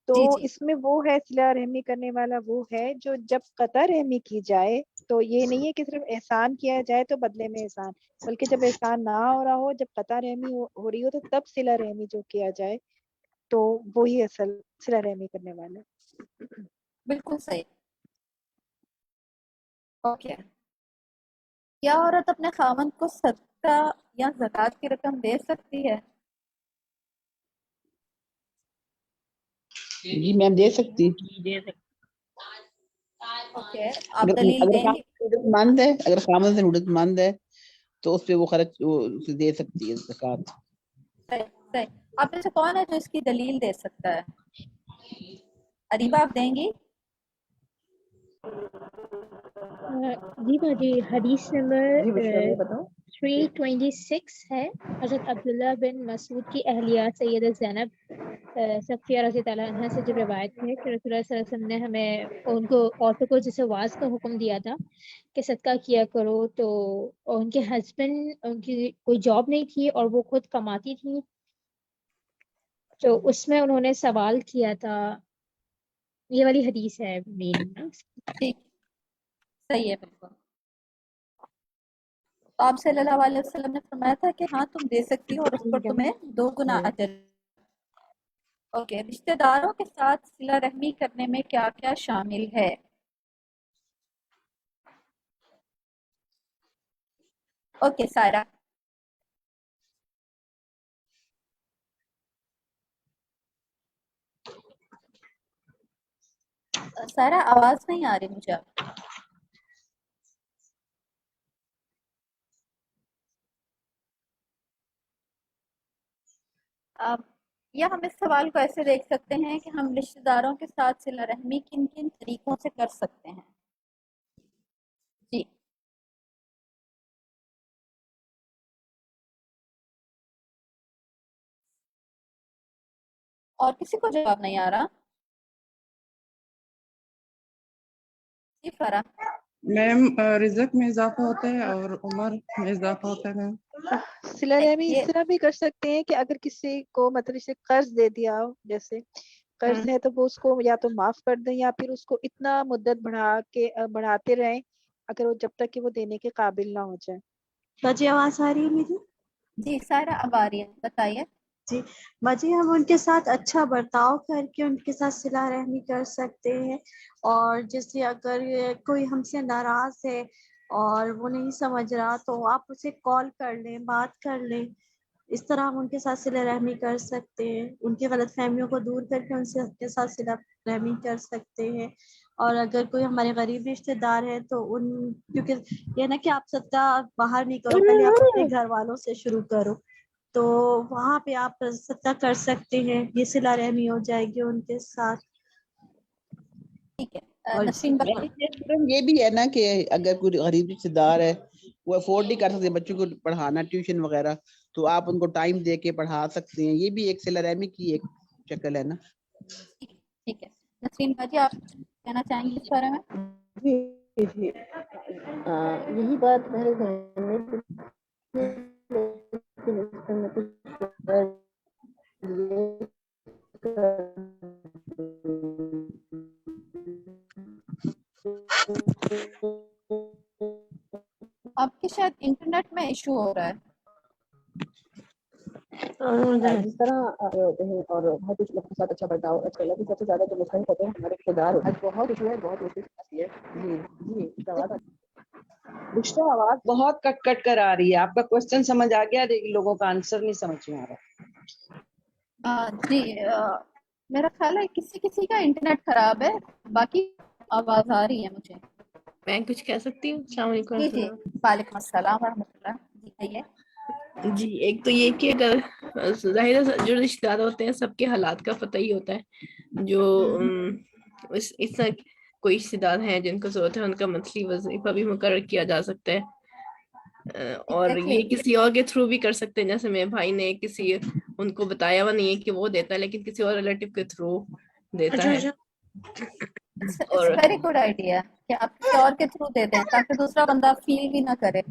تو جی جی اس میں وہ ہے صلہ رحمی کرنے والا وہ ہے جو جب قطع رحمی کی جائے تو یہ نہیں ہے کہ صرف احسان کیا جائے تو بدلے میں احسان، بلکہ جب احسان نہ ہو رہا ہو، جب قطع رحمی ہو رہی ہو تو تب صلہ رحمی جو کیا جائے تو وہی اصل صلہ رحمی کرنے والا. بالکل صحیح. اوکے. کیا عورت اپنے خاوند کو صدقہ یا زکوٰۃ کی رقم دے سکتی ہے؟ جی میم دے سکتی. اوکے آپ دلیل دیں گے. مند ہے, اگر خامد ضرورت مند ہے تو اس پہ وہ خرچ اسے دے سکتی ہے زکوٰۃ. صحیح. آپ میں سے کون ہے جو اس کی دلیل دے سکتا ہے؟ اریبہ آپ دیں گی؟ جی باجی حدیث نمبر 326 ہے. حضرت عبداللہ بن مسعود کی اہلیہ سیدہ زینب صفیہ رضی اللہ عنہا سے جو روایت ہے کہ رسول اللہ صلی اللہ علیہ وسلم نے ہمیں ان کو عورتوں کو جیسے واز کا حکم دیا تھا کہ صدقہ کیا کرو, تو ان کے ہسبینڈ ان کی کوئی جاب نہیں تھی اور وہ خود کماتی تھی, تو اس میں انہوں نے سوال کیا تھا. یہ والی حدیث ہے مین. ٹھیک, صحیح ہے بالکل. تو آپ صلی اللہ علیہ وسلم نے فرمایا تھا کہ ہاں تم دے سکتی ہو اور اس پر تمہیں 2 گنا اجر. اوکے, رشتہ داروں کے ساتھ صلہ رحمی کرنے میں کیا کیا شامل ہے؟ اوکے سائرہ. سائرہ آواز نہیں آ رہی مجھے. یا ہم اس سوال کو ایسے دیکھ سکتے ہیں کہ ہم رشتہ داروں کے ساتھ صلہ رحمی کن کن طریقوں سے کر سکتے ہیں. جی اور کسی کو جواب نہیں آ رہا؟ جی فرح. میم رزق میں اضافہ ہوتا ہے اور عمر میں اضافہ ہوتا ہے میم. صلہ رحمی اس طرح بھی کر سکتے ہیں کہ اگر کسی کو مطلب اسے قرض دے دیا ہو, جیسے قرض ہے تو وہ اس کو یا تو معاف کر دیں یا پھر اس کو اتنا مدت بڑھاتے رہیں اگر وہ جب تک کہ وہ دینے کے قابل نہ ہو جائے. باجی آواز آ رہی ہے میری؟ جی سارا اب آ رہی ہے, بتائیے. جی باجی ہم ان کے ساتھ اچھا برتاؤ کر کے ان کے ساتھ صلہ رحمی کر سکتے ہیں. اور جیسے اگر کوئی ہم سے ناراض ہے اور وہ نہیں سمجھ رہا تو آپ اسے کال کر لیں, بات کر لیں. اس طرح ہم ان کے ساتھ صلہ رحمی کر سکتے ہیں, ان کی غلط فہمیوں کو دور کر کے ان سے کے ساتھ صلہ رحمی کر سکتے ہیں. اور اگر کوئی ہمارے غریب رشتے دار ہے تو ان, کیونکہ یہ نا کہ آپ صدقہ باہر نہیں کرو, پہلے آپ اپنے گھر والوں سے شروع کرو, تو وہاں پہ آپ صدقہ کر سکتے ہیں, یہ صلہ رحمی ہو جائے گی ان کے ساتھ. ٹھیک ہے نسرین بھائی. یہ بھی ہے نا کہ اگر کوئی غریب رشتے دار ہے وہ افورڈ نہیں کر سکتے بچوں کو پڑھانا ٹیوشن وغیرہ, تو آپ ان کو ٹائم دے کے پڑھا سکتے ہیں. یہ بھی ایک صلہ رحمی کی ایک شکل ہے نا. ٹھیک ہے نسرین بھائی, آپ کہنا چاہیں گے اس بارے میں؟ جی جی یہی بات میرے ذہن میں آپ کے شاید انٹرنیٹ میں ایشو ہو رہا ہے. جس طرح ہوتے ہیں اور بہت کچھ لوگوں کے ساتھ اچھا برتاؤ اچھا لگتا ہے. سب سے زیادہ جو مستحق ہوتے ہیں ہمارے رشتے دار ہوتے ہیں. بہت ایشو ہے, بہت مشکل ہے. جی جی رشتہ آواز بہت کٹ کٹ کر آ رہی ہے. آپ کا کوشچن سمجھ آ گیا لیکن لوگوں کا آنسر نہیں سمجھ میں آ رہا. جی میرا خیال ہے کسی کا انٹرنیٹ خراب ہے, باقی آواز آ رہی ہے مجھے. میں کچھ کہہ سکتی ہوں؟ السلام علیکم. جی جی وعلیکم السلام ورحمۃ اللہ. جی کہیے. جی ایک تو یہ کہ اگر ظاہر جو رشتے دار ہوتے ہیں سب کے حالات کا پتہ ہی ہوتا ہے. جو اس طرح کوئی رشتے دار ہیں جن کو ضرورت ہے ان کا منتھلی وظیفہ بھی مقرر کیا جا سکتا ہے, اور یہ کسی اور کے تھرو بھی کر سکتے ہیں. جیسے میرے بھائی نے کسی ان کو بتایا ہوا نہیں ہے کہ وہ دیتا ہے, لیکن کسی اور ریلیٹیو کے تھرو دیتا ہے. اور ویری گڈ آئیڈیا کہ آپ کسی اور کے تھرو دے دیں تاکہ دوسرا بندہ فیل بھی نہ کرے.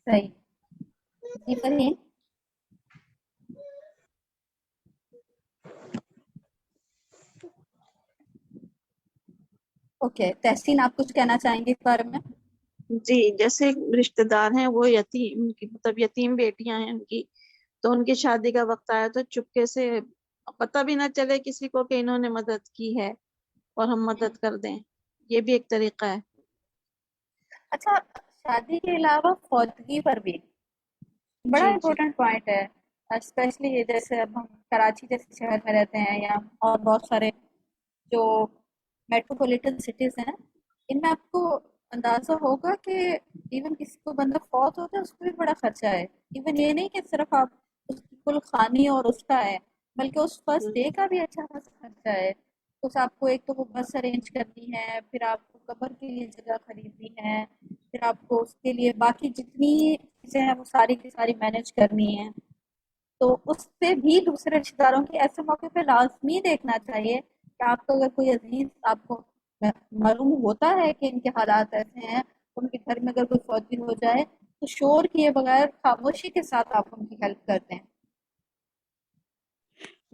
صحیح. جی فرحین. اوکے تحسین, آپ کچھ کہنا چاہیں گے اس بارے میں؟ جی جیسے رشتے دار ہیں وہ یتیم, مطلب یتیم بیٹیاں ہیں ان کی, تو ان کی شادی کا وقت آیا تو چپکے سے پتہ بھی نہ چلے کسی کو کہ انہوں نے مدد کی ہے اور ہم مدد کر دیں. یہ بھی ایک طریقہ ہے. اچھا شادی کے علاوہ فوتگی پر بھی بڑا جی امپورٹنٹ پوائنٹ ہے, اسپیشلی جیسے اب ہم کراچی جیسے شہر میں رہتے ہیں یا اور بہت سارے جو میٹروپولیٹن سٹیز ہیں، ان میں آپ کو اندازہ ہوگا کہ ایون کسی کو بندہ فوت ہوتا ہے اس کو بھی بڑا خرچہ ہے. ایون یہ نہیں کہ صرف آپ اس کی کل خانی اور اس کا ہے، بلکہ اس فرسٹ ڈے کا بھی اچھا خاصا خرچہ ہے. اس آپ کو ایک تو وہ بس ارینج کرنی ہے، پھر آپ کو قبر کے لیے جگہ خریدنی ہے، پھر آپ کو اس کے لیے باقی جتنی چیزیں ہیں وہ ساری کی ساری مینیج کرنی ہے. تو اس پہ بھی دوسرے رشتے داروں کی ایسے موقع پہ لازمی دیکھنا چاہیے کہ آپ کو اگر کوئی عزیز آپ کو معلوم ہوتا ہے کہ ان کے حالات ایسے ہیں، ان کے گھر میں اگر کوئی فوتی ہو جائے تو شور کیے بغیر خاموشی کے ساتھ آپ ان کی ہیلپ کرتے ہیں.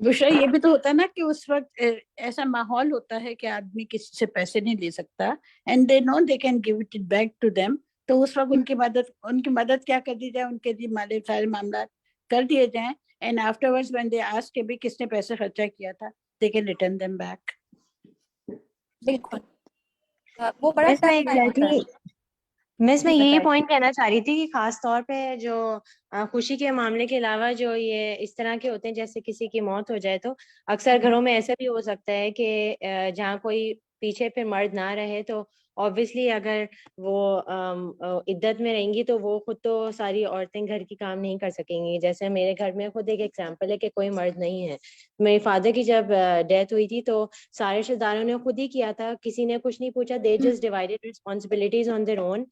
بشرا یہ بھی تو ہوتا ہے نا کہ اس وقت ایسا ماحول ہوتا ہے کہ آدمی کسی سے پیسے نہیں لے سکتا and they know they can give it back to them. تو اس وقت ان کی مدد کیا کر دی جائے، ان کے لیے سارے معاملات کر دیے جائیں and after words when they ask کہ بھی کس نے پیسے خرچہ کیا تھا they can return them back. بالکل وہ بڑا ٹف ٹائم ہوتا ہے. میں یہی پوائنٹ کہنا چاہ رہی تھی کہ خاص طور پہ جو خوشی کے معاملے کے علاوہ جو یہ اس طرح کے ہوتے ہیں جیسے کسی کی موت ہو جائے، تو اکثر گھروں میں ایسا بھی ہو سکتا ہے کہ جہاں کوئی پیچھے پھر مرد نہ رہے تو obviously اگر وہ عدت میں رہیں گی تو وہ خود تو ساری عورتیں گھر کی کام نہیں کر سکیں گی. جیسے میرے گھر میں خود ایک ایگزامپل ہے کہ کوئی مرد نہیں ہے. میرے فادر کی جب ڈیتھ ہوئی تھی تو سارے رشتے داروں نے خود ہی کیا تھا، کسی نے کچھ نہیں پوچھا. they just divided responsibilities on their own.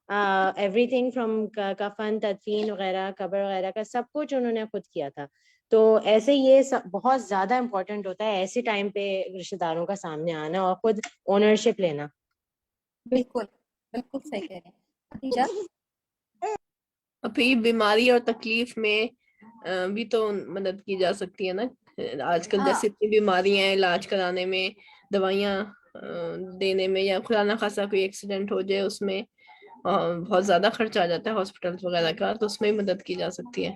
Every thing from کفن، تدفین وغیرہ، قبر وغیرہ کا سب کچھ انہوں نے خود کیا تھا. تو ایسے یہ بہت زیادہ امپورٹنٹ ہوتا ہے ایسے ٹائم پہ رشتے داروں کا سامنے آنا اور خود اونرشپ لینا. بالکل بالکل صحیح کہہ رہے ہیں خدیجہ. ابھی بیماری اور تکلیف میں بھی تو مدد کی جا سکتی ہے نا. آج کل جیسے اتنی بیماریاں ہیں، علاج کرانے میں، دوائیاں دینے میں، یا خدا نخواستہ کوئی ایکسیڈنٹ ہو جائے اس میں بہت زیادہ خرچ آ جاتا ہے ہاسپٹل وغیرہ کا، تو اس میں مدد کی جا سکتی ہے.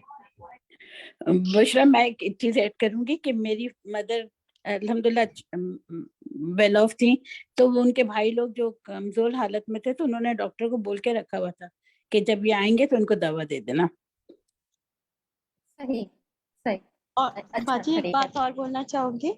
بشرا میں ایک چیز ایڈ کروں گی کہ میری مدر الحمدللہ ویل آف تھی، تو ان کے بھائی لوگ جو کمزور حالت میں تھے تو انہوں نے ڈاکٹر کو بول کے رکھا ہوا تھا کہ جب یہ آئیں گے تو ان کو دوا دے دینا. صحیح صحیح. اور باجی ایک بات اور بولنا چاہوں گی.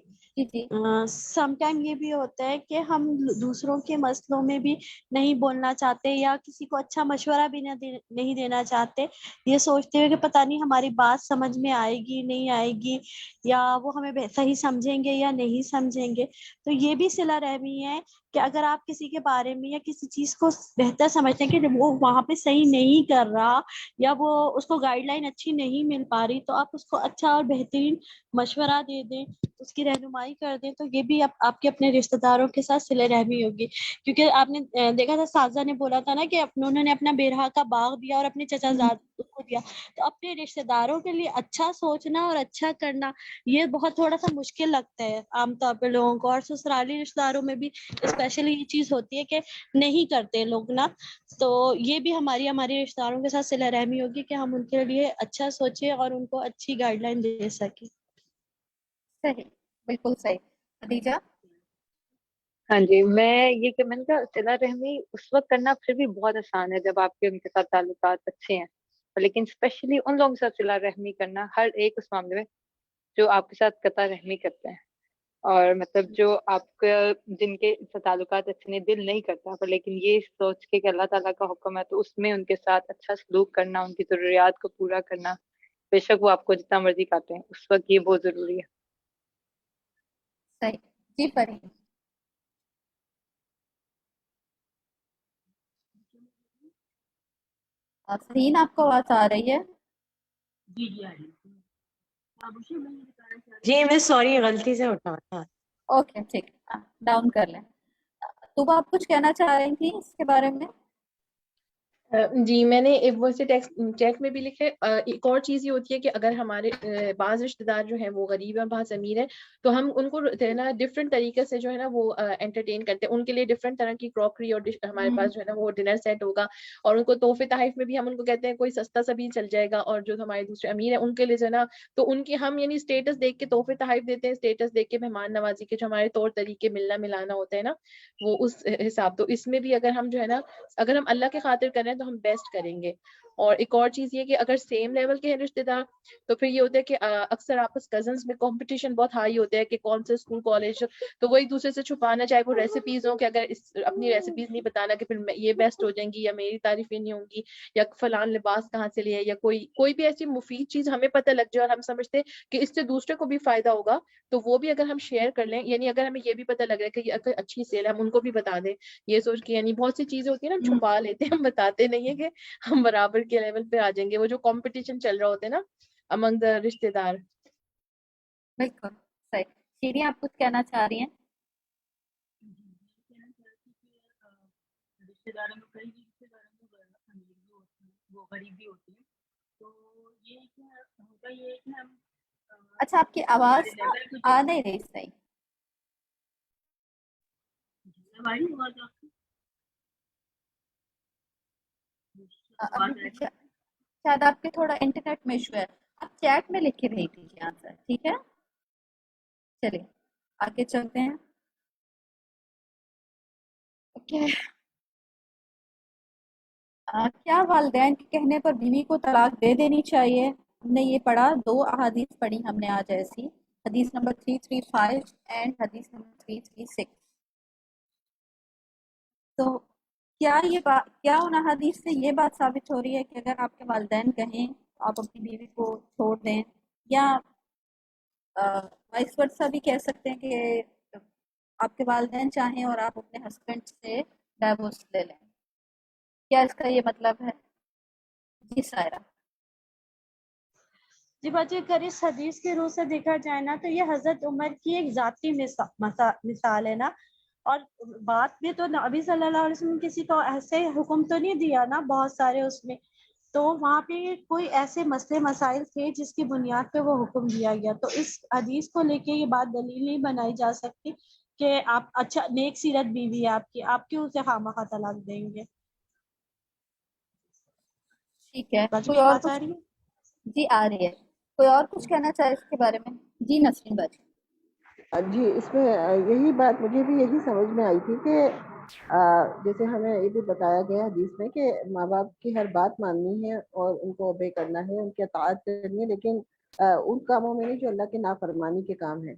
سم ٹائم یہ بھی ہوتا ہے کہ ہم دوسروں کے مسئلوں میں بھی نہیں بولنا چاہتے یا کسی کو اچھا مشورہ بھی نہیں دینا چاہتے، یہ سوچتے ہوئے کہ پتہ نہیں ہماری بات سمجھ میں آئے گی نہیں آئے گی، یا وہ ہمیں صحیح سمجھیں گے یا نہیں سمجھیں گے. تو یہ بھی صلہ رحمی ہے کہ اگر آپ کسی کے بارے میں یا کسی چیز کو بہتر سمجھتے ہیں کہ وہ وہاں پہ صحیح نہیں کر رہا یا وہ اس کو گائیڈ لائن اچھی نہیں مل پا رہی، تو آپ اس کو اچھا اور بہترین مشورہ دے دیں، اس کی رہنمائی کر دیں. تو یہ بھی آپ کے اپنے رشتہ داروں کے ساتھ صلہ رحمی ہوگی. کیونکہ آپ نے دیکھا تھا سازا نے بولا تھا نا کہ انہوں نے اپنا بیرہا کا باغ دیا اور اپنے چچا زاد کو دیا. تو اپنے رشتہ داروں کے لیے اچھا سوچنا اور اچھا کرنا یہ بہت تھوڑا سا مشکل لگتا ہے عام طور پہ لوگوں کو، اور سسرالی رشتہ داروں میں بھی اسپیشلی یہ چیز ہوتی ہے کہ نہیں کرتے لوگ نا. تو یہ بھی ہماری رشتہ داروں کے ساتھ صلہ رحمی ہوگی کہ ہم ان کے لیے اچھا سوچیں اور ان کو اچھی گائیڈ لائن دے سکیں. صحیح بالکل صحیح. خدیجہ. ہاں جی، میں یہ کہ میں نے کہا صلہ رحمی اس وقت کرنا پھر بھی بہت آسان ہے جب آپ کے ان کے ساتھ تعلقات اچھے ہیں، لیکن اسپیشلی ان لوگوں کے ساتھ صلہ رحمی کرنا ہر ایک اس معاملے میں جو آپ کے ساتھ قطع رحمی کرتے ہیں، اور مطلب جو آپ کا جن کے تعلقات اچھے نہیں، دل نہیں کرتا پر لیکن یہ سوچ کے کہ اللہ تعالیٰ کا حکم ہے تو اس میں ان کے ساتھ اچھا سلوک کرنا، ان کی ضروریات کو پورا کرنا، بے شک وہ آپ کو جتنا مرضی کاٹیں، اس وقت یہ بہت ضروری ہے. صحیح. جی پڑھیں. سرین آپ کو آواز آ رہی ہے؟ جی جی آ رہی جی میں سوری غلطی سے اٹھا تھا. اوکے ٹھیک، ڈاؤن کر لیں. تو آپ کچھ کہنا چاہ رہی تھی اس کے بارے میں؟ جی میں نے ویسے چیک میں بھی لکھے. ایک اور چیز یہ ہوتی ہے کہ اگر ہمارے بعض رشتے دار جو ہیں وہ غریب ہیں، بعض امیر ہیں، تو ہم ان کو نا ڈفرینٹ طریقے سے جو ہے نا وہ انٹرٹین کرتے ہیں. ان کے لیے ڈفرینٹ طرح کی کراکری اور ہمارے پاس جو ہے نا وہ ڈنر سیٹ ہوگا، اور ان کو تحفے تحائف میں بھی ہم ان کو کہتے ہیں کوئی سستا سا بھی چل جائے گا. اور جو ہمارے دوسرے امیر ہیں ان کے لیے جو ہے نا تو ان کی ہم یعنی اسٹیٹس دیکھ کے تحفے تحائف دیتے ہیں، اسٹیٹس دیکھ کے مہمان نوازی کے جو ہمارے طور طریقے ملنا ملانا ہوتا ہے نا وہ اس حساب. تو اس میں بھی اگر ہم جو ہے نا اگر ہم اللہ کے خاطر کریں تو ہم بیسٹ کریں گے. اور ایک اور چیز یہ کہ اگر سیم لیول کے ہیں رشتے دار تو پھر یہ ہوتا ہے کہ اکثر آپس کزنس میں کمپٹیشن بہت ہائی ہوتا ہے کہ کون سے اسکول کالج، تو وہ ایک دوسرے سے چھپانا، چاہے وہ ریسیپیز ہوں کہ اگر اپنی ریسیپیز نہیں بتانا کہ پھر یہ بیسٹ ہو جائیں گی یا میری تعریفیں نہیں ہوں گی، یا فلان لباس کہاں سے لیا، یا کوئی بھی ایسی مفید چیز ہمیں پتہ لگ جائے اور ہم سمجھتے کہ اس سے دوسرے کو بھی فائدہ ہوگا، تو وہ بھی اگر ہم شیئر کر لیں، یعنی اگر ہمیں یہ بھی پتہ لگ رہا ہے کہ یہ اگر اچھی سیل ہے ہم ان کو بھی بتا دیں، یہ سوچ کے، یعنی بہت سی چیزیں ہوتی ہیں نا ہم چھپا لیتے ہیں، ہم بتاتے نہیں ہیں کہ ہم برابر کے لیول پہ آ جائیں گے، وہ جو کمپٹیشن چل رہا ہوتا ہے نا امنگ دا رشتے دار. بالکل صحیح. شیریں آپ کچھ کہنا چاہ رہی ہیں؟ رشتے داروں میں کئی رشتے داروں میں امیر بھی ہوتے ہیں وہ غریب بھی ہوتے ہیں، تو یہ ہوتا یہ ہے کہ ہم اچھا آپ کی آواز آ نہیں رہی صحیح. ہماری آواز شاید آپ کے تھوڑا انٹرنیٹ میں ایشو ہے، آپ چیٹ میں لکھ کے بھیج دیجیے آنسر، ٹھیک ہے؟ چلیے آگے چلتے ہیں. اوکے. کیا والدین کے کہنے پر بیوی کو طلاق دے دینی چاہیے؟ ہم نے یہ پڑھا، 2 احادیث پڑھی ہم نے آج ایسی، حدیث نمبر 335 اینڈ حدیث نمبر 336. تو کیا ان احادیث سے یہ بات ثابت ہو رہی ہے کہ اگر آپ کے والدین کہیں آپ اپنی بیوی کو چھوڑ دیں، یا وائس ورسا بھی کہہ سکتے ہیں کہ آپ کے والدین چاہیں اور آپ اپنے ہسبینڈ سے ڈائیورس لے لیں، کیا اس کا یہ مطلب ہے؟ جی سائرہ. جی باجی اگر اس حدیث کے روح سے دیکھا جائے نا تو یہ حضرت عمر کی ایک ذاتی مثال ہے نا، اور بات میں تو نبی صلی اللہ علیہ وسلم کسی کو ایسے حکم تو نہیں دیا نا، بہت سارے اس میں تو وہاں پہ کوئی ایسے مسئلے مسائل تھے جس کی بنیاد پہ وہ حکم دیا گیا، تو اس حدیث کو لے کے یہ بات دلیل نہیں بنائی جا سکتی کہ آپ اچھا نیک سیرت بیوی ہے آپ کیوں اسے خواہ طلاق دیں گے. ٹھیک ہے. باجی کوئی میری اور بات آ کچھ؟ رہی ہے؟ جی آ رہی ہے. کوئی اور کچھ کہنا چاہے اس کے بارے میں؟ جی نسرین باجی. جی اس میں یہی بات مجھے بھی یہی سمجھ میں آئی تھی کہ جیسے ہمیں یہ بھی بتایا گیا حدیث میں کہ ماں باپ کی ہر بات ماننی ہے اور ان کو اوبے کرنا ہے، ان کی اطاعت کرنی ہے، لیکن ان کاموں میں نہیں جو اللہ کے نافرمانی کے کام ہیں.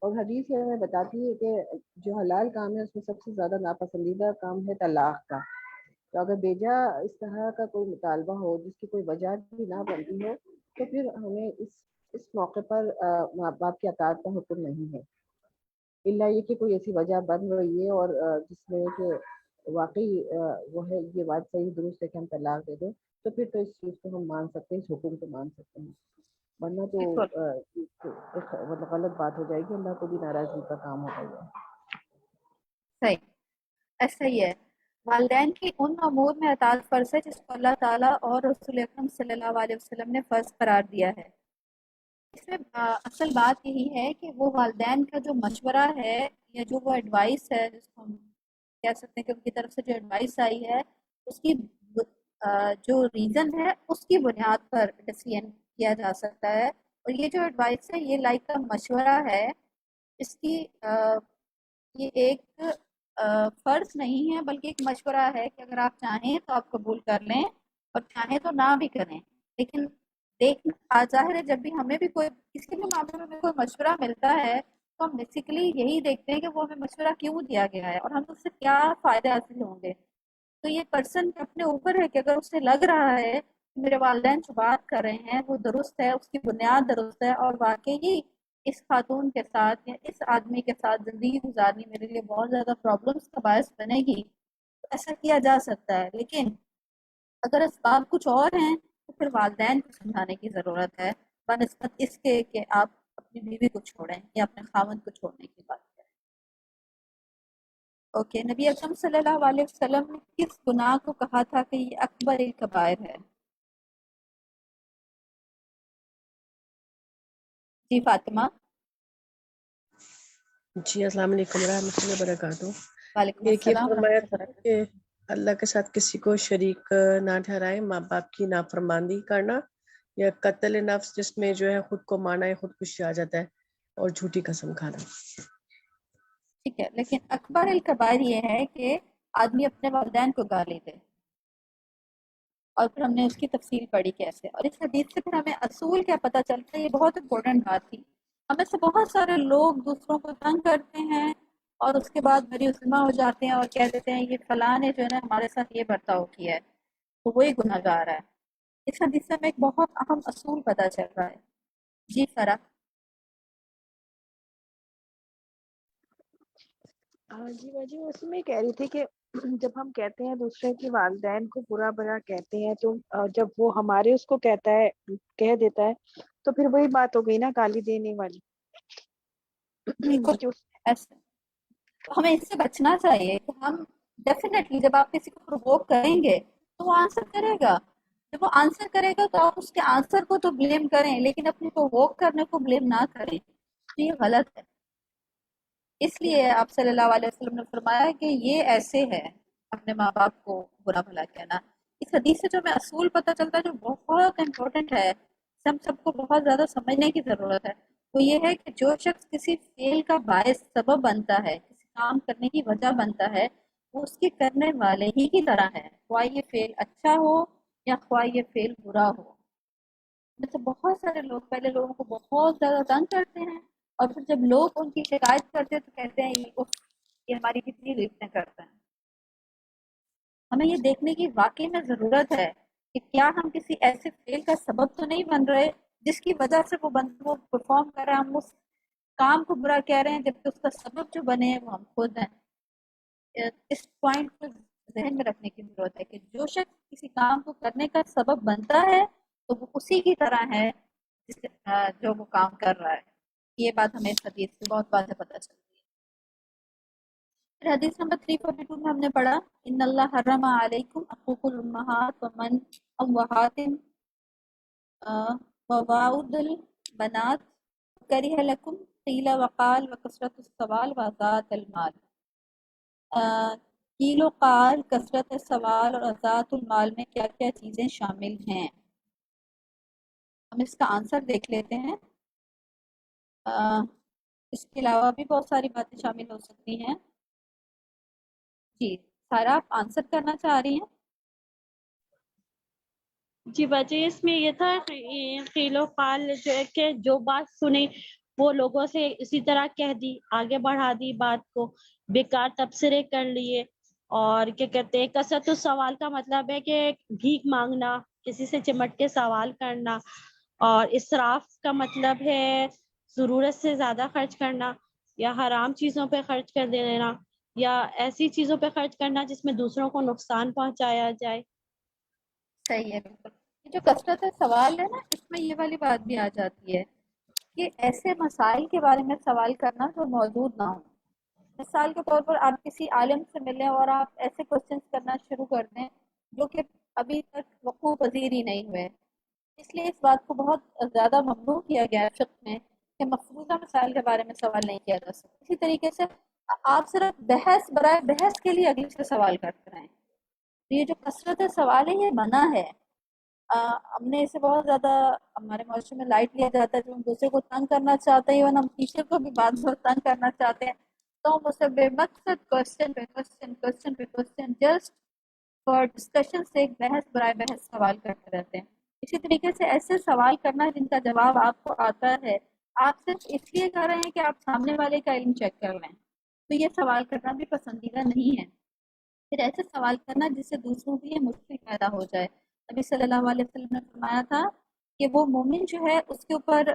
اور حدیث یہ ہمیں بتاتی ہے کہ جو حلال کام ہے اس میں سب سے زیادہ ناپسندیدہ کام ہے طلاق کا. تو اگر بیجا اس طرح کا کوئی مطالبہ ہو جس کی کوئی وجہ بھی نہ بنتی ہو تو پھر ہمیں اس موقع پر ماں باپ کی اطاعت کا حکم نہیں ہے، الا یہ کہ کوئی ایسی وجہ بن رہی ہے اور جس میں کہ واقعی وہ ہے یہ بات صحیح درست ہے کہ ہم طلاق دے دیں، تو پھر تو اس چیز کو ہم مان سکتے ہیں، اس حکم کو مان سکتے ہیں، ورنہ تو مطلب غلط بات ہو جائے گی، اللہ کو بھی ناراضگی کا کام ہو جائے گا. صحیح، ایسا ہی ہے. والدین کی ان امور میں اطاعت فرض ہے جس کو اللہ تعالیٰ اور رسول اکرم صلی اللہ علیہ وسلم نے فرض قرار دیا ہے. اس میں اصل بات یہی ہے کہ وہ والدین کا جو مشورہ ہے یا جو وہ ایڈوائس ہے جس کو ہم کہہ سکتے ہیں کہ ان کی طرف سے جو ایڈوائس آئی ہے اس کی جو ریزن ہے اس کی بنیاد پر ڈیسیژن کیا جا سکتا ہے. اور یہ جو ایڈوائس ہے یہ لائک کا مشورہ ہے، اس کی یہ ایک فرض نہیں ہے بلکہ ایک مشورہ ہے کہ اگر آپ چاہیں تو آپ قبول کر لیں اور چاہیں تو نہ بھی کریں. لیکن دیکھنا ظاہر ہے جب بھی ہمیں بھی کوئی کسی بھی معاملے میں کوئی مشورہ ملتا ہے تو ہم بیسیکلی یہی دیکھتے ہیں کہ وہ ہمیں مشورہ کیوں دیا گیا ہے اور ہم اس سے کیا فائدے حاصل ہوں گے. تو یہ پرسن اپنے اوپر ہے کہ اگر اسے لگ رہا ہے کہ میرے والدین جو بات کر رہے ہیں وہ درست ہے، اس کی بنیاد درست ہے اور واقعی اس خاتون کے ساتھ یا اس آدمی کے ساتھ زندگی گزارنی میرے لیے بہت زیادہ پرابلمس کا باعث بنے گی، تو ایسا کیا جا سکتا ہے. لیکن اگر اسباب کچھ اور ہیں تو پھر والدین کو سمجھانے کی ضرورت ہے بنسبت اس کے کہ آپ اپنی بیوی کو چھوڑیں یا اپنے خاوند کو چھوڑنے کی بات کریں. اوکے. نبی اکرم صلی اللہ علیہ وسلم نے کس گناہ کو کہا تھا کہ یہ اکبر الکبائر ہے؟ جی فاطمہ. جی السلام علیکم ورحمۃ اللہ وبرکاتہ. وعلیکم ایک یہ السلام فرمایا ورحمۃ تھا اللہ. کہ اللہ کے ساتھ کسی کو شریک نہ ٹھہرائے، ماں باپ کی نافرمانی کرنا یا قتل نفس جس میں جو ہے خود کو مارنا یا خودکشی آ جاتا ہے، اور جھوٹی قسم کھانا. ٹھیک ہے، لیکن اکبر الکبائر یہ ہے کہ آدمی اپنے والدین کو گالی دے. اور پھر ہم نے اس کی تفصیل پڑھی کیسے. اور اس حدیث سے پھر ہمیں اصول کیا پتہ چلتا ہے، یہ بہت امپورٹنٹ بات تھی. ہمیں سے بہت سارے لوگ دوسروں کو تنگ کرتے ہیں اور اس کے بعد بری عظمہ ہو جاتے ہیں اور کہہ دیتے ہیں یہ فلاں نے جو ہے نا ہمارے ساتھ یہ برتاؤ کیا ہے تو وہی گناہ گار ہے. اس حدیث سے ہمیں ایک بہت اہم اصول پتہ چل رہا ہے. جی فرح. جی باجی اس میں کہہ رہی تھی کہ جب ہم کہتے ہیں دوسرے کے والدین کو برا برا کہتے ہیں تو جب وہ ہمارے اس کو کہتا ہے کہہ دیتا ہے تو پھر وہی بات ہو گئی نا گالی دینے والی. بالکل ایسے ہمیں اس سے بچنا چاہیے کہ ہم ڈیفینیٹلی جب آپ کسی کو پرووک کریں گے تو وہ آنسر کرے گا. جب وہ آنسر کرے گا تو آپ اس کے آنسر کو تو بلیم کریں لیکن اپنے پرووک کرنے کو بلیم نہ کریں. یہ غلط ہے. اس لیے آپ صلی اللہ علیہ وسلم نے فرمایا کہ یہ ایسے ہے اپنے ماں باپ کو برا بھلا کہنا. اس حدیث سے جو ہمیں اصول پتہ چلتا ہے جو بہت امپورٹنٹ ہے، ہم سب کو بہت زیادہ سمجھنے کی ضرورت ہے، وہ یہ ہے کہ جو شخص کسی فعل کا باعث سبب بنتا ہے، کسی کام کرنے کی وجہ بنتا ہے، وہ اس کے کرنے والے ہی کی طرح ہے، خواہ یہ فعل اچھا ہو یا خواہ یہ فعل برا ہو. مطلب بہت سارے لوگ پہلے لوگوں کو بہت زیادہ تنگ کرتے ہیں اور پھر جب لوگ ان کی شکایت کرتے ہیں تو کہتے ہیں یہ ہماری کتنی ریٹیں کرتے ہیں. ہمیں یہ دیکھنے کی واقعی میں ضرورت ہے کہ کیا ہم کسی ایسے فعل کا سبب تو نہیں بن رہے جس کی وجہ سے وہ وہ پرفارم کر رہے ہیں، ہم اس کام کو برا کہہ رہے ہیں جبکہ اس کا سبب جو بنے ہیں وہ ہم خود ہیں. اس پوائنٹ کو ذہن میں رکھنے کی ضرورت ہے کہ جو شخص کسی کام کو کرنے کا سبب بنتا ہے تو وہ اسی کی طرح ہے جو وہ کام کر رہا ہے. یہ بات ہمیں اس حدیث سے بہت واضح پتہ چلتی ہے. پھر حدیث نمبر 342 میں ہم نے پڑھا ان اللہ حرم علیکم حقوق الامہات ومن اموہات وواعد البنات کرہ لکم قیل وقال وکثرت السوال وذات المال. قیل و قال، کثرت سوال اور ذات المال میں کیا کیا چیزیں شامل ہیں؟ ہم اس کا آنسر دیکھ لیتے ہیں. اس کے علاوہ بھی بہت ساری باتیں شامل ہو سکتی ہیں. جی سارا آپ آنسر کرنا چاہ رہی ہیں؟ جی باجی اس میں یہ تھا قیل و قال جو ہے کہ جو بات سنی وہ لوگوں سے اسی طرح کہہ دی، آگے بڑھا دی بات کو، بیکار تبصرے کر لیے. اور کیا کہتے ہیں کثرت السوال کا مطلب ہے کہ بھیک مانگنا، کسی سے چمٹ کے سوال کرنا. اور اسراف کا مطلب ہے ضرورت سے زیادہ خرچ کرنا یا حرام چیزوں پہ خرچ کر دینا یا ایسی چیزوں پہ خرچ کرنا جس میں دوسروں کو نقصان پہنچایا جائے. صحیح ہے. بالکل. یہ جو کثرت سوال ہے نا اس میں یہ والی بات بھی آ جاتی ہے کہ ایسے مسائل کے بارے میں سوال کرنا جو موجود نہ ہو. مثال کے طور پر آپ کسی عالم سے ملیں اور آپ ایسے کوشچنس کرنا شروع کر دیں جو کہ ابھی تک وقوع پذیر ہی نہیں ہوئے. اس لیے اس بات کو بہت زیادہ ممنوع کیا گیا ہے فقہ میں کہ مفروضہ مسائل کے بارے میں سوال نہیں کیا جا سکتا. اسی طریقے سے آپ صرف بحث برائے بحث کے لیے اگلے سے سوال کرتے رہیں. یہ جو کثرت سوال ہے یہ منع ہے. ہم نے اسے بہت زیادہ ہمارے معاشرے میں لائٹ لیا جاتا ہے. جو ہم دوسرے کو تنگ کرنا چاہتے ہیں اور ہم ٹیچر کو بھی بعد میں تنگ کرنا چاہتے ہیں تو ہم اسے بے مقصد کوشچن جسٹ فار ڈسکشن سے ایک بحث برائے بحث سوال کرتے رہتے ہیں. اسی طریقے سے ایسے سوال کرنا جن کا جواب آپ کو آتا ہے، آپ صرف اس لیے کر رہے ہیں کہ آپ سامنے والے کا علم چیک کر لیں، تو یہ سوال کرنا بھی پسندیدہ نہیں ہے. پھر ایسے سوال کرنا جس سے دوسروں کی یہ مشکل پیدا ہو جائے. نبی صلی اللہ علیہ وسلم نے فرمایا تھا کہ وہ مومن جو ہے اس کے اوپر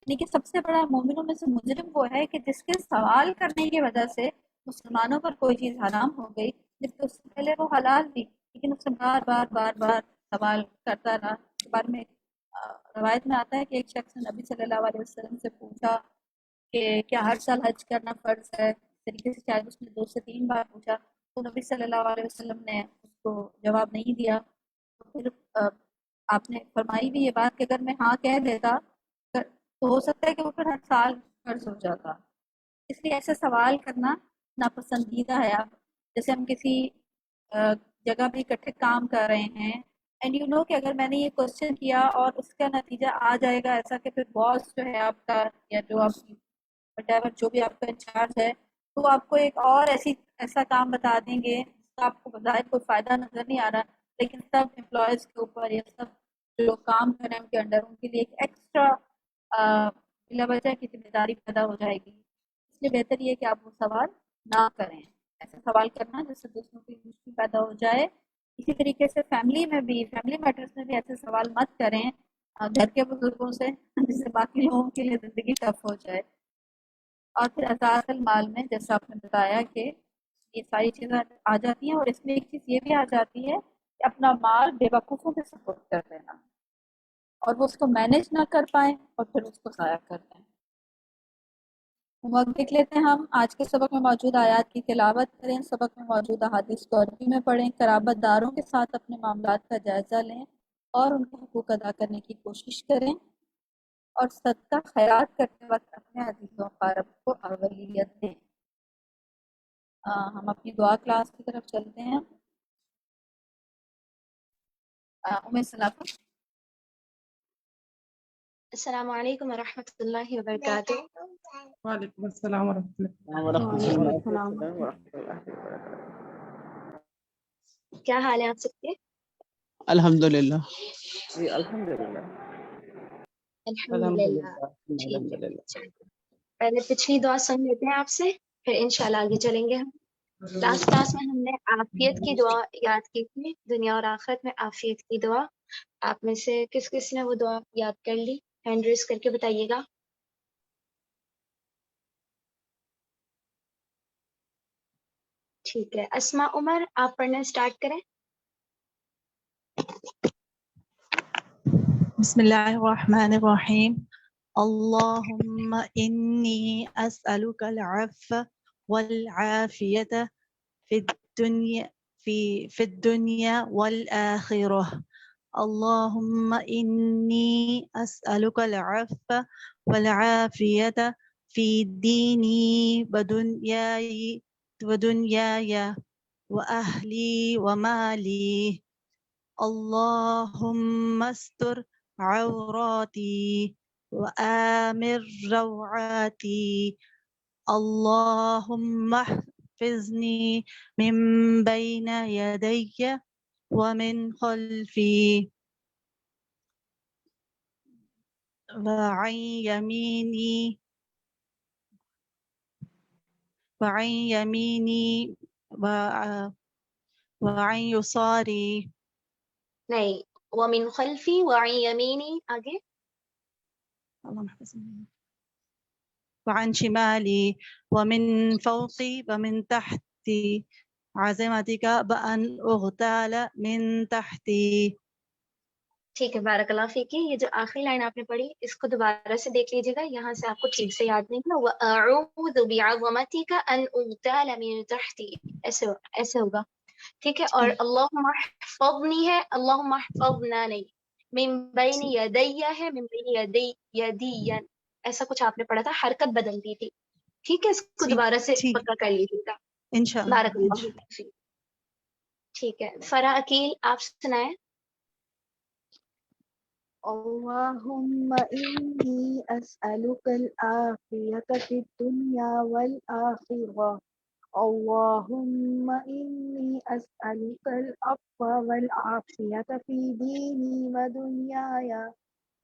یعنی کہ سب سے بڑا مومنوں میں سے مجرم وہ ہے کہ جس کے سوال کرنے کی وجہ سے مسلمانوں پر کوئی چیز حرام ہو گئی جبکہ اس سے پہلے وہ حلال تھی لیکن اس سے بار بار سوال کرتا رہا. اس کے بارے میں روایت میں آتا ہے کہ ایک شخص نے نبی صلی اللہ علیہ وسلم سے پوچھا کہ کیا ہر سال حج کرنا فرض ہے. اس طریقے سے شاید اس نے 2 سے 3 بار پوچھا تو نبی صلی اللہ علیہ وسلم نے اس کو جواب نہیں دیا. تو پھر آپ نے فرمائی بھی یہ بات کہ اگر میں ہاں کہہ دیتا تو ہو سکتا ہے کہ وہ پھر ہر سال فرض ہو جاتا. اس لیے ایسے سوال کرنا ناپسندیدہ ہے. آپ جیسے ہم کسی جگہ پہ اکٹھے کام کر رہے ہیں اینڈ یو نو کہ اگر میں نے یہ کوشچن کیا اور اس کا نتیجہ آ جائے گا ایسا کہ پھر باس جو ہے آپ کا یا جو آپ جو بھی آپ کا انچارج ہے تو آپ کو ایک اور ایسا کام بتا دیں گے جس کا آپ کو بظاہر کوئی فائدہ نظر نہیں آ رہا لیکن سب امپلائیز کے اوپر یا سب جو لوگ کام کر رہے ہیں ان کے انڈر ان کے لیے ایک ایکسٹرا بلا وجہ کی ذمہ داری پیدا ہو جائے گی. اس لیے بہتر یہ ہے کہ آپ وہ سوال نہ کریں. ایسا سوال کرنا جس سے دوسروں کی مشکل پیدا ہو جائے. اسی طریقے سے فیملی میں بھی، فیملی میٹرز میں بھی ایسے سوال مت کریں گھر کے بزرگوں سے جس سے باقی لوگوں کے لیے زندگی ٹف ہو جائے. اور پھر اذاعت المال میں جیسا آپ نے بتایا کہ یہ ساری چیزیں آ جاتی ہیں، اور اس میں ایک چیز یہ بھی آ جاتی ہے کہ اپنا مال بے وقوفوں سے سپورٹ کر دینا اور وہ اس کو مینیج نہ کر پائیں اور پھر اس کو ضائع کر دیں. وقت دیکھ لیتے ہیں ہم آج کے سبق میں موجود آیات کی تلاوت کریں، سبق میں موجود احادیث کو عربی میں پڑھیں، قرابت داروں کے ساتھ اپنے معاملات کا جائزہ لیں اور ان کے حقوق ادا کرنے کی کوشش کریں، اور صدقہ خیرات کرتے وقت اپنے عزیز و اقارب کو اولویت دیں. ہم اپنی دعا کلاس کی طرف چلتے ہیں. سلام. السلام علیکم ورحمۃ اللہ وبرکاتہ. وعلیکم السلام ورحمۃ اللہ. وعلیکم السلام. کیا حال ہے آپ سب کے؟ الحمدللہ. جی الحمدللہ. الحمدللہ. پہلے پچھلی دعا سن لیتے ہیں آپ سے، پھر انشاءاللہ آگے چلیں گے. ہم لاسٹ کلاس میں ہم نے عافیت کی دعا یاد کی تھی، دنیا اور آخرت میں عافیت کی دعا. آپ میں سے کس کس نے وہ دعا یاد کر لی؟ ہینڈ ریز کر کے بتائیے گا. ٹھیک ہے، اسماء عمر آپ پڑھنا اسٹارٹ کریں. بسم اللہ الرحمن الرحیم. اللہم انی اسألک العفو والعافیت فی الدنیا والآخرہ. اللہم انی اسألک العفو والعافیت فی دینی ودنیای واہلی ومالی. اللہم استر عوراتی وآمر روعاتی. اللہم احفظنی من بین یدی ومن خلفی وعن یمینی وعن یساری. نہیں، ومن خلفی وعن یمینی. آگے. وعن شمالی ومن فوقی ومن تحتی عظمتک بأن اغتال من تحتی. ٹھیک ہے، بارک اللہ فیکی. یہ جو آخری لائن آپ نے پڑھی اس کو دوبارہ سے دیکھ لیجیے گا، یہاں سے آپ کو ٹھیک سے یاد نہیں ہے. وَأَعُوذُ بِعَظْمَتِكَ أَنْ أُغْتَالَ مِن تَحْتِي. ایسے ہوگا. ٹھیک ہے. اور اللہم احفظنی ہے، اللہم احفظنا نہیں. من بین یدی ہے، من بین یدی. ایسا کچھ آپ نے پڑھا تھا، حرکت بدل دی تھی. ٹھیک ہے، اس کو دوبارہ سے پکا کر لیجیے گا. انشاءاللہ. بارک اللہ فیک. ٹھیک ہے، فرح عقیل آپ سنائیں. اللهم إني أسألك العافية في الدنيا والآخرة. اللهم إني أسألك العفو والعافية في ديني ودنياي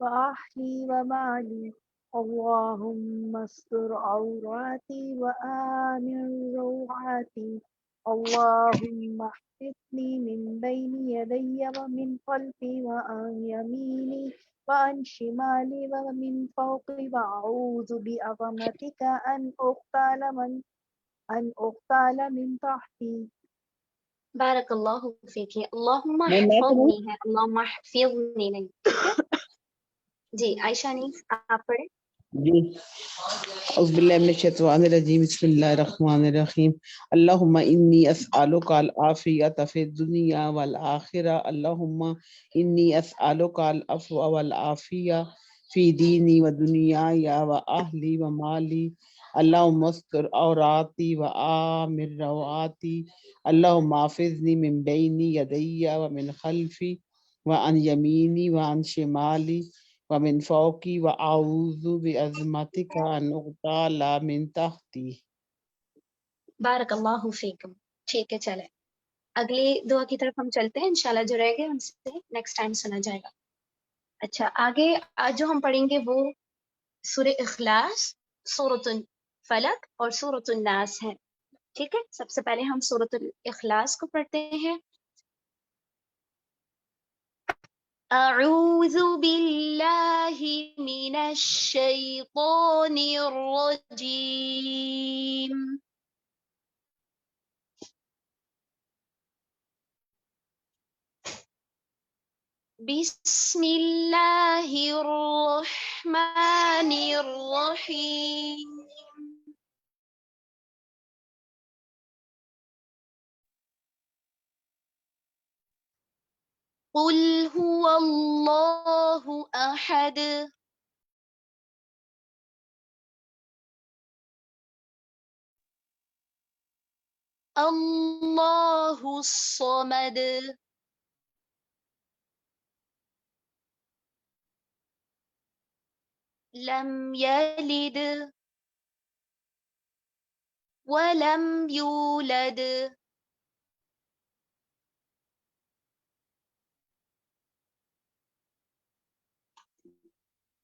وأهلي ومالي. اللهم استر عوراتي وآمن روعاتي. اللهم احفظني من بين يدي ومن خلفي وعن يميني وعن شمالي ومن فوقي وأعوذ بعظمتك أن أغتال من تحتي. بارک اللہ فیک. اللہم احفظنی ہے، اللہم احفظنی نہیں. جی عائشہ نیز آپ پڑھیں. جی اعوذ باللہ من الشیطان الرجیم. بسم اللہ الرحمن الرحیم. اللہم انی اسألک العافیۃ فی الدنیا والآخرہ. اللہم انی اسألک العفو والعافیہ فی دینی و دنیای و اہلی و مالی. اللہم استر عوراتی و آمن روعاتی. اللہم حافظنی من بین یدی و من خلفی وعن یمینی وعن شمالی ومن فوقی وأعوذ بعظمتک ان اغتال من تحتی. بارک اللہ فیکم. ٹھیک ہے، چلیں اگلی دعا کی طرف ہم چلتے ہیں انشاءاللہ، جو رہ گئے ان سے نیکسٹ ٹائم سنا جائے گا. اچھا آگے آج جو ہم پڑھیں گے وہ سورہ اخلاص، سورۃ الفلق اور سورۃ الناس ہے. ٹھیک ہے، سب سے پہلے ہم سورۃ الاخلاص کو پڑھتے ہیں. اعوذ باللہ من الشیطان الرجیم. بسم اللہ الرحمن الرحیم. قل هو اللہ احد اللہ الصمد لم یلد ولم یولد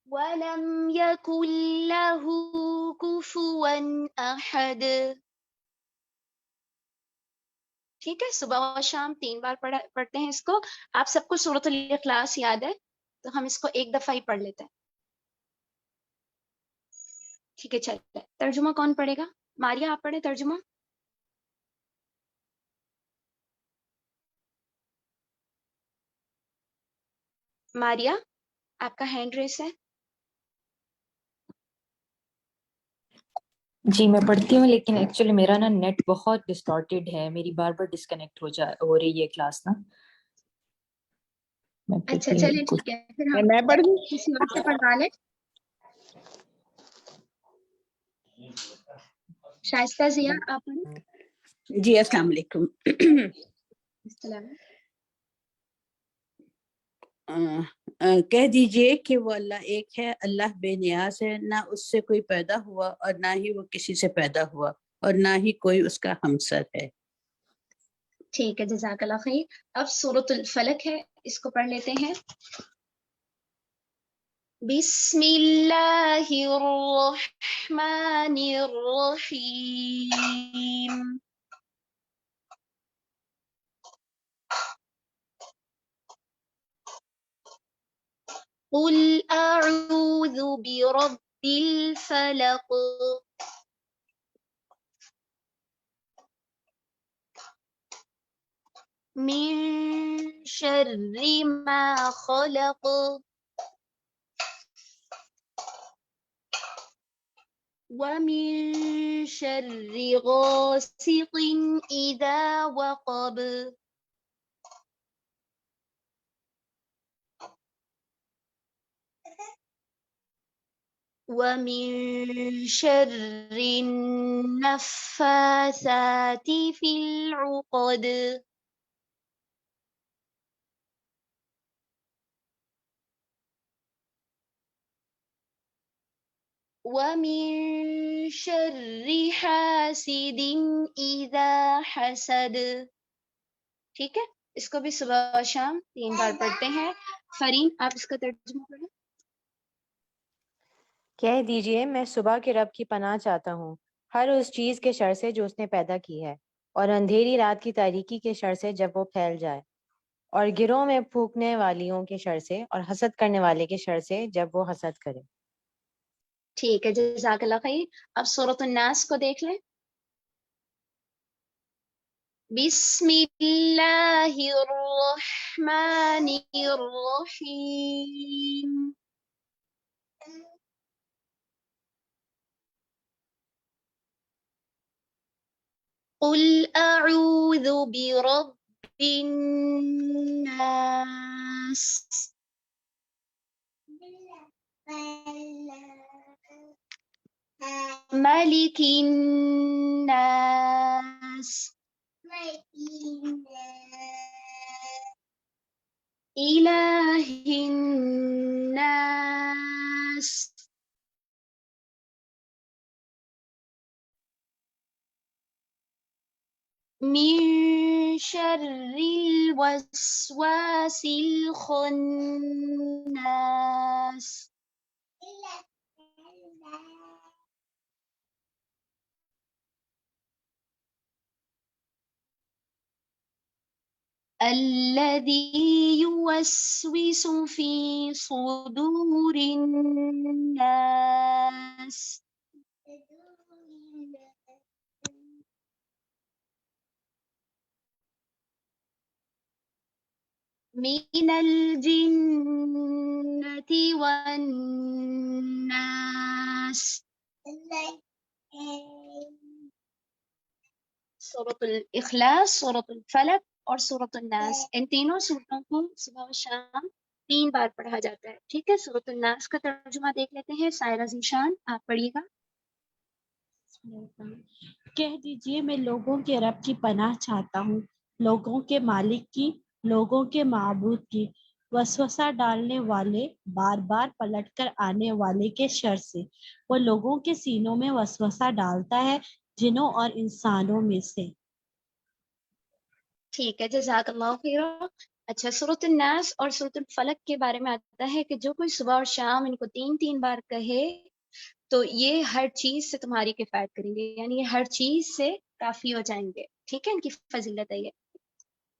ولم یکن له کفوا احد. ٹھیک ہے، صبح و شام 3 بار پڑھتے ہیں اس کو. آپ سب کو سورۃ الاخلاص یاد ہے تو ہم اس کو ایک دفعہ ہی پڑھ لیتے ہیں. ٹھیک ہے، چلتے. ترجمہ کون پڑھے گا؟ ماریا آپ پڑھیں ترجمہ. ماریا آپ کا ہینڈ ریس ہے. جی میں پڑھتی ہوں، لیکن ایکچولی میرا نا نیٹ بہت ڈسٹارٹیڈ ہے، میری بار بار ڈسکنیکٹ ہو رہی ہے کلاس نا. میں اچھا quickly چلیے ٹھیک ہے، پھر ہم میں پڑھ دوں؟ کسی اور سے پڑھوا لیں. شائستہ ضیا آپ پڑھیں. جی السلام علیکم. السلام. کہہ دیجئے کہ وہ اللہ ایک ہے، اللہ بے نیاز ہے، نہ اس سے کوئی پیدا ہوا اور نہ ہی وہ کسی سے پیدا ہوا اور نہ ہی کوئی اس کا ہمسر ہے. ٹھیک ہے، جزاک اللہ خیر. اب سورۃ الفلق ہے، اس کو پڑھ لیتے ہیں. بسم اللہ الرحمن الرحیم. قل اعوذ برب الفلق من شر ما خلق ومن شر غاسق إذا وقب ومن شر النفاثات في العقد ومن شر حاسد إذا حسد. ٹھیک ہے، اس کو بھی صبح و شام 3 بار پڑھتے ہیں. فرین آپ اس کا ترجمہ پڑھیں. کہہ دیجئے میں صبح کے رب کی پناہ چاہتا ہوں ہر اس چیز کے شر سے جو اس نے پیدا کی ہے، اور اندھیری رات کی تاریکی کے شر سے جب وہ پھیل جائے، اور گروہ میں پھونکنے والیوں کے شر سے اور حسد کرنے والے کے شر سے جب وہ حسد کرے. ٹھیک ہے، جزاک اللہ خیر. اب سورۃ الناس کو دیکھ لیں. بسم اللہ الرحمن الرحیم. قل اعوذ برب الناس ملك الناس إله الناس من شر الوسواس الخناس الذي يوسوس في صدور الناس من الجنة والناس. سورة الإخلاص، سورة الفلق اور سورة الناس، ان تینوں سورتوں کو صبح و شام 3 بار پڑھا جاتا ہے. ٹھیک ہے، سورة الناس کا ترجمہ دیکھ لیتے ہیں. سائرہ ذیشان آپ پڑھیے گا. کہہ دیجئے میں لوگوں کے رب کی پناہ چاہتا ہوں، لوگوں کے مالک کی، لوگوں کے معبود کی، وسوسہ ڈالنے والے، بار بار پلٹ کر آنے والے کے شر سے. وہ لوگوں کے سینوں میں وسوسہ ڈالتا ہے، جنوں اور انسانوں میں سے. ٹھیک ہے، جزاک اللہ خیر. اچھا، سورۃ الناس اور سورۃ الفلق کے بارے میں آتا ہے کہ جو کوئی صبح اور شام ان کو 3 بار کہے تو یہ ہر چیز سے تمہاری کفایت کریں گے، یعنی یہ ہر چیز سے کافی ہو جائیں گے. ٹھیک ہے، ان کی فضیلت ہے یہ.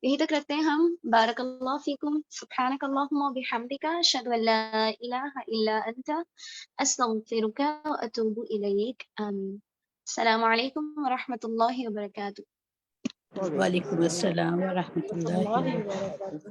یہی تک رکھتے ہیں ہم. بارک اللہ فیکم. سبحانک اللہم و بحمدک، اشہد ان لا الہ الا انت، استغفرک و اتوب الیک. آمین. السلام علیکم ورحمۃ اللہ وبرکاتہ. وعلیکم السلام ورحمۃ اللہ وبرکاتہ.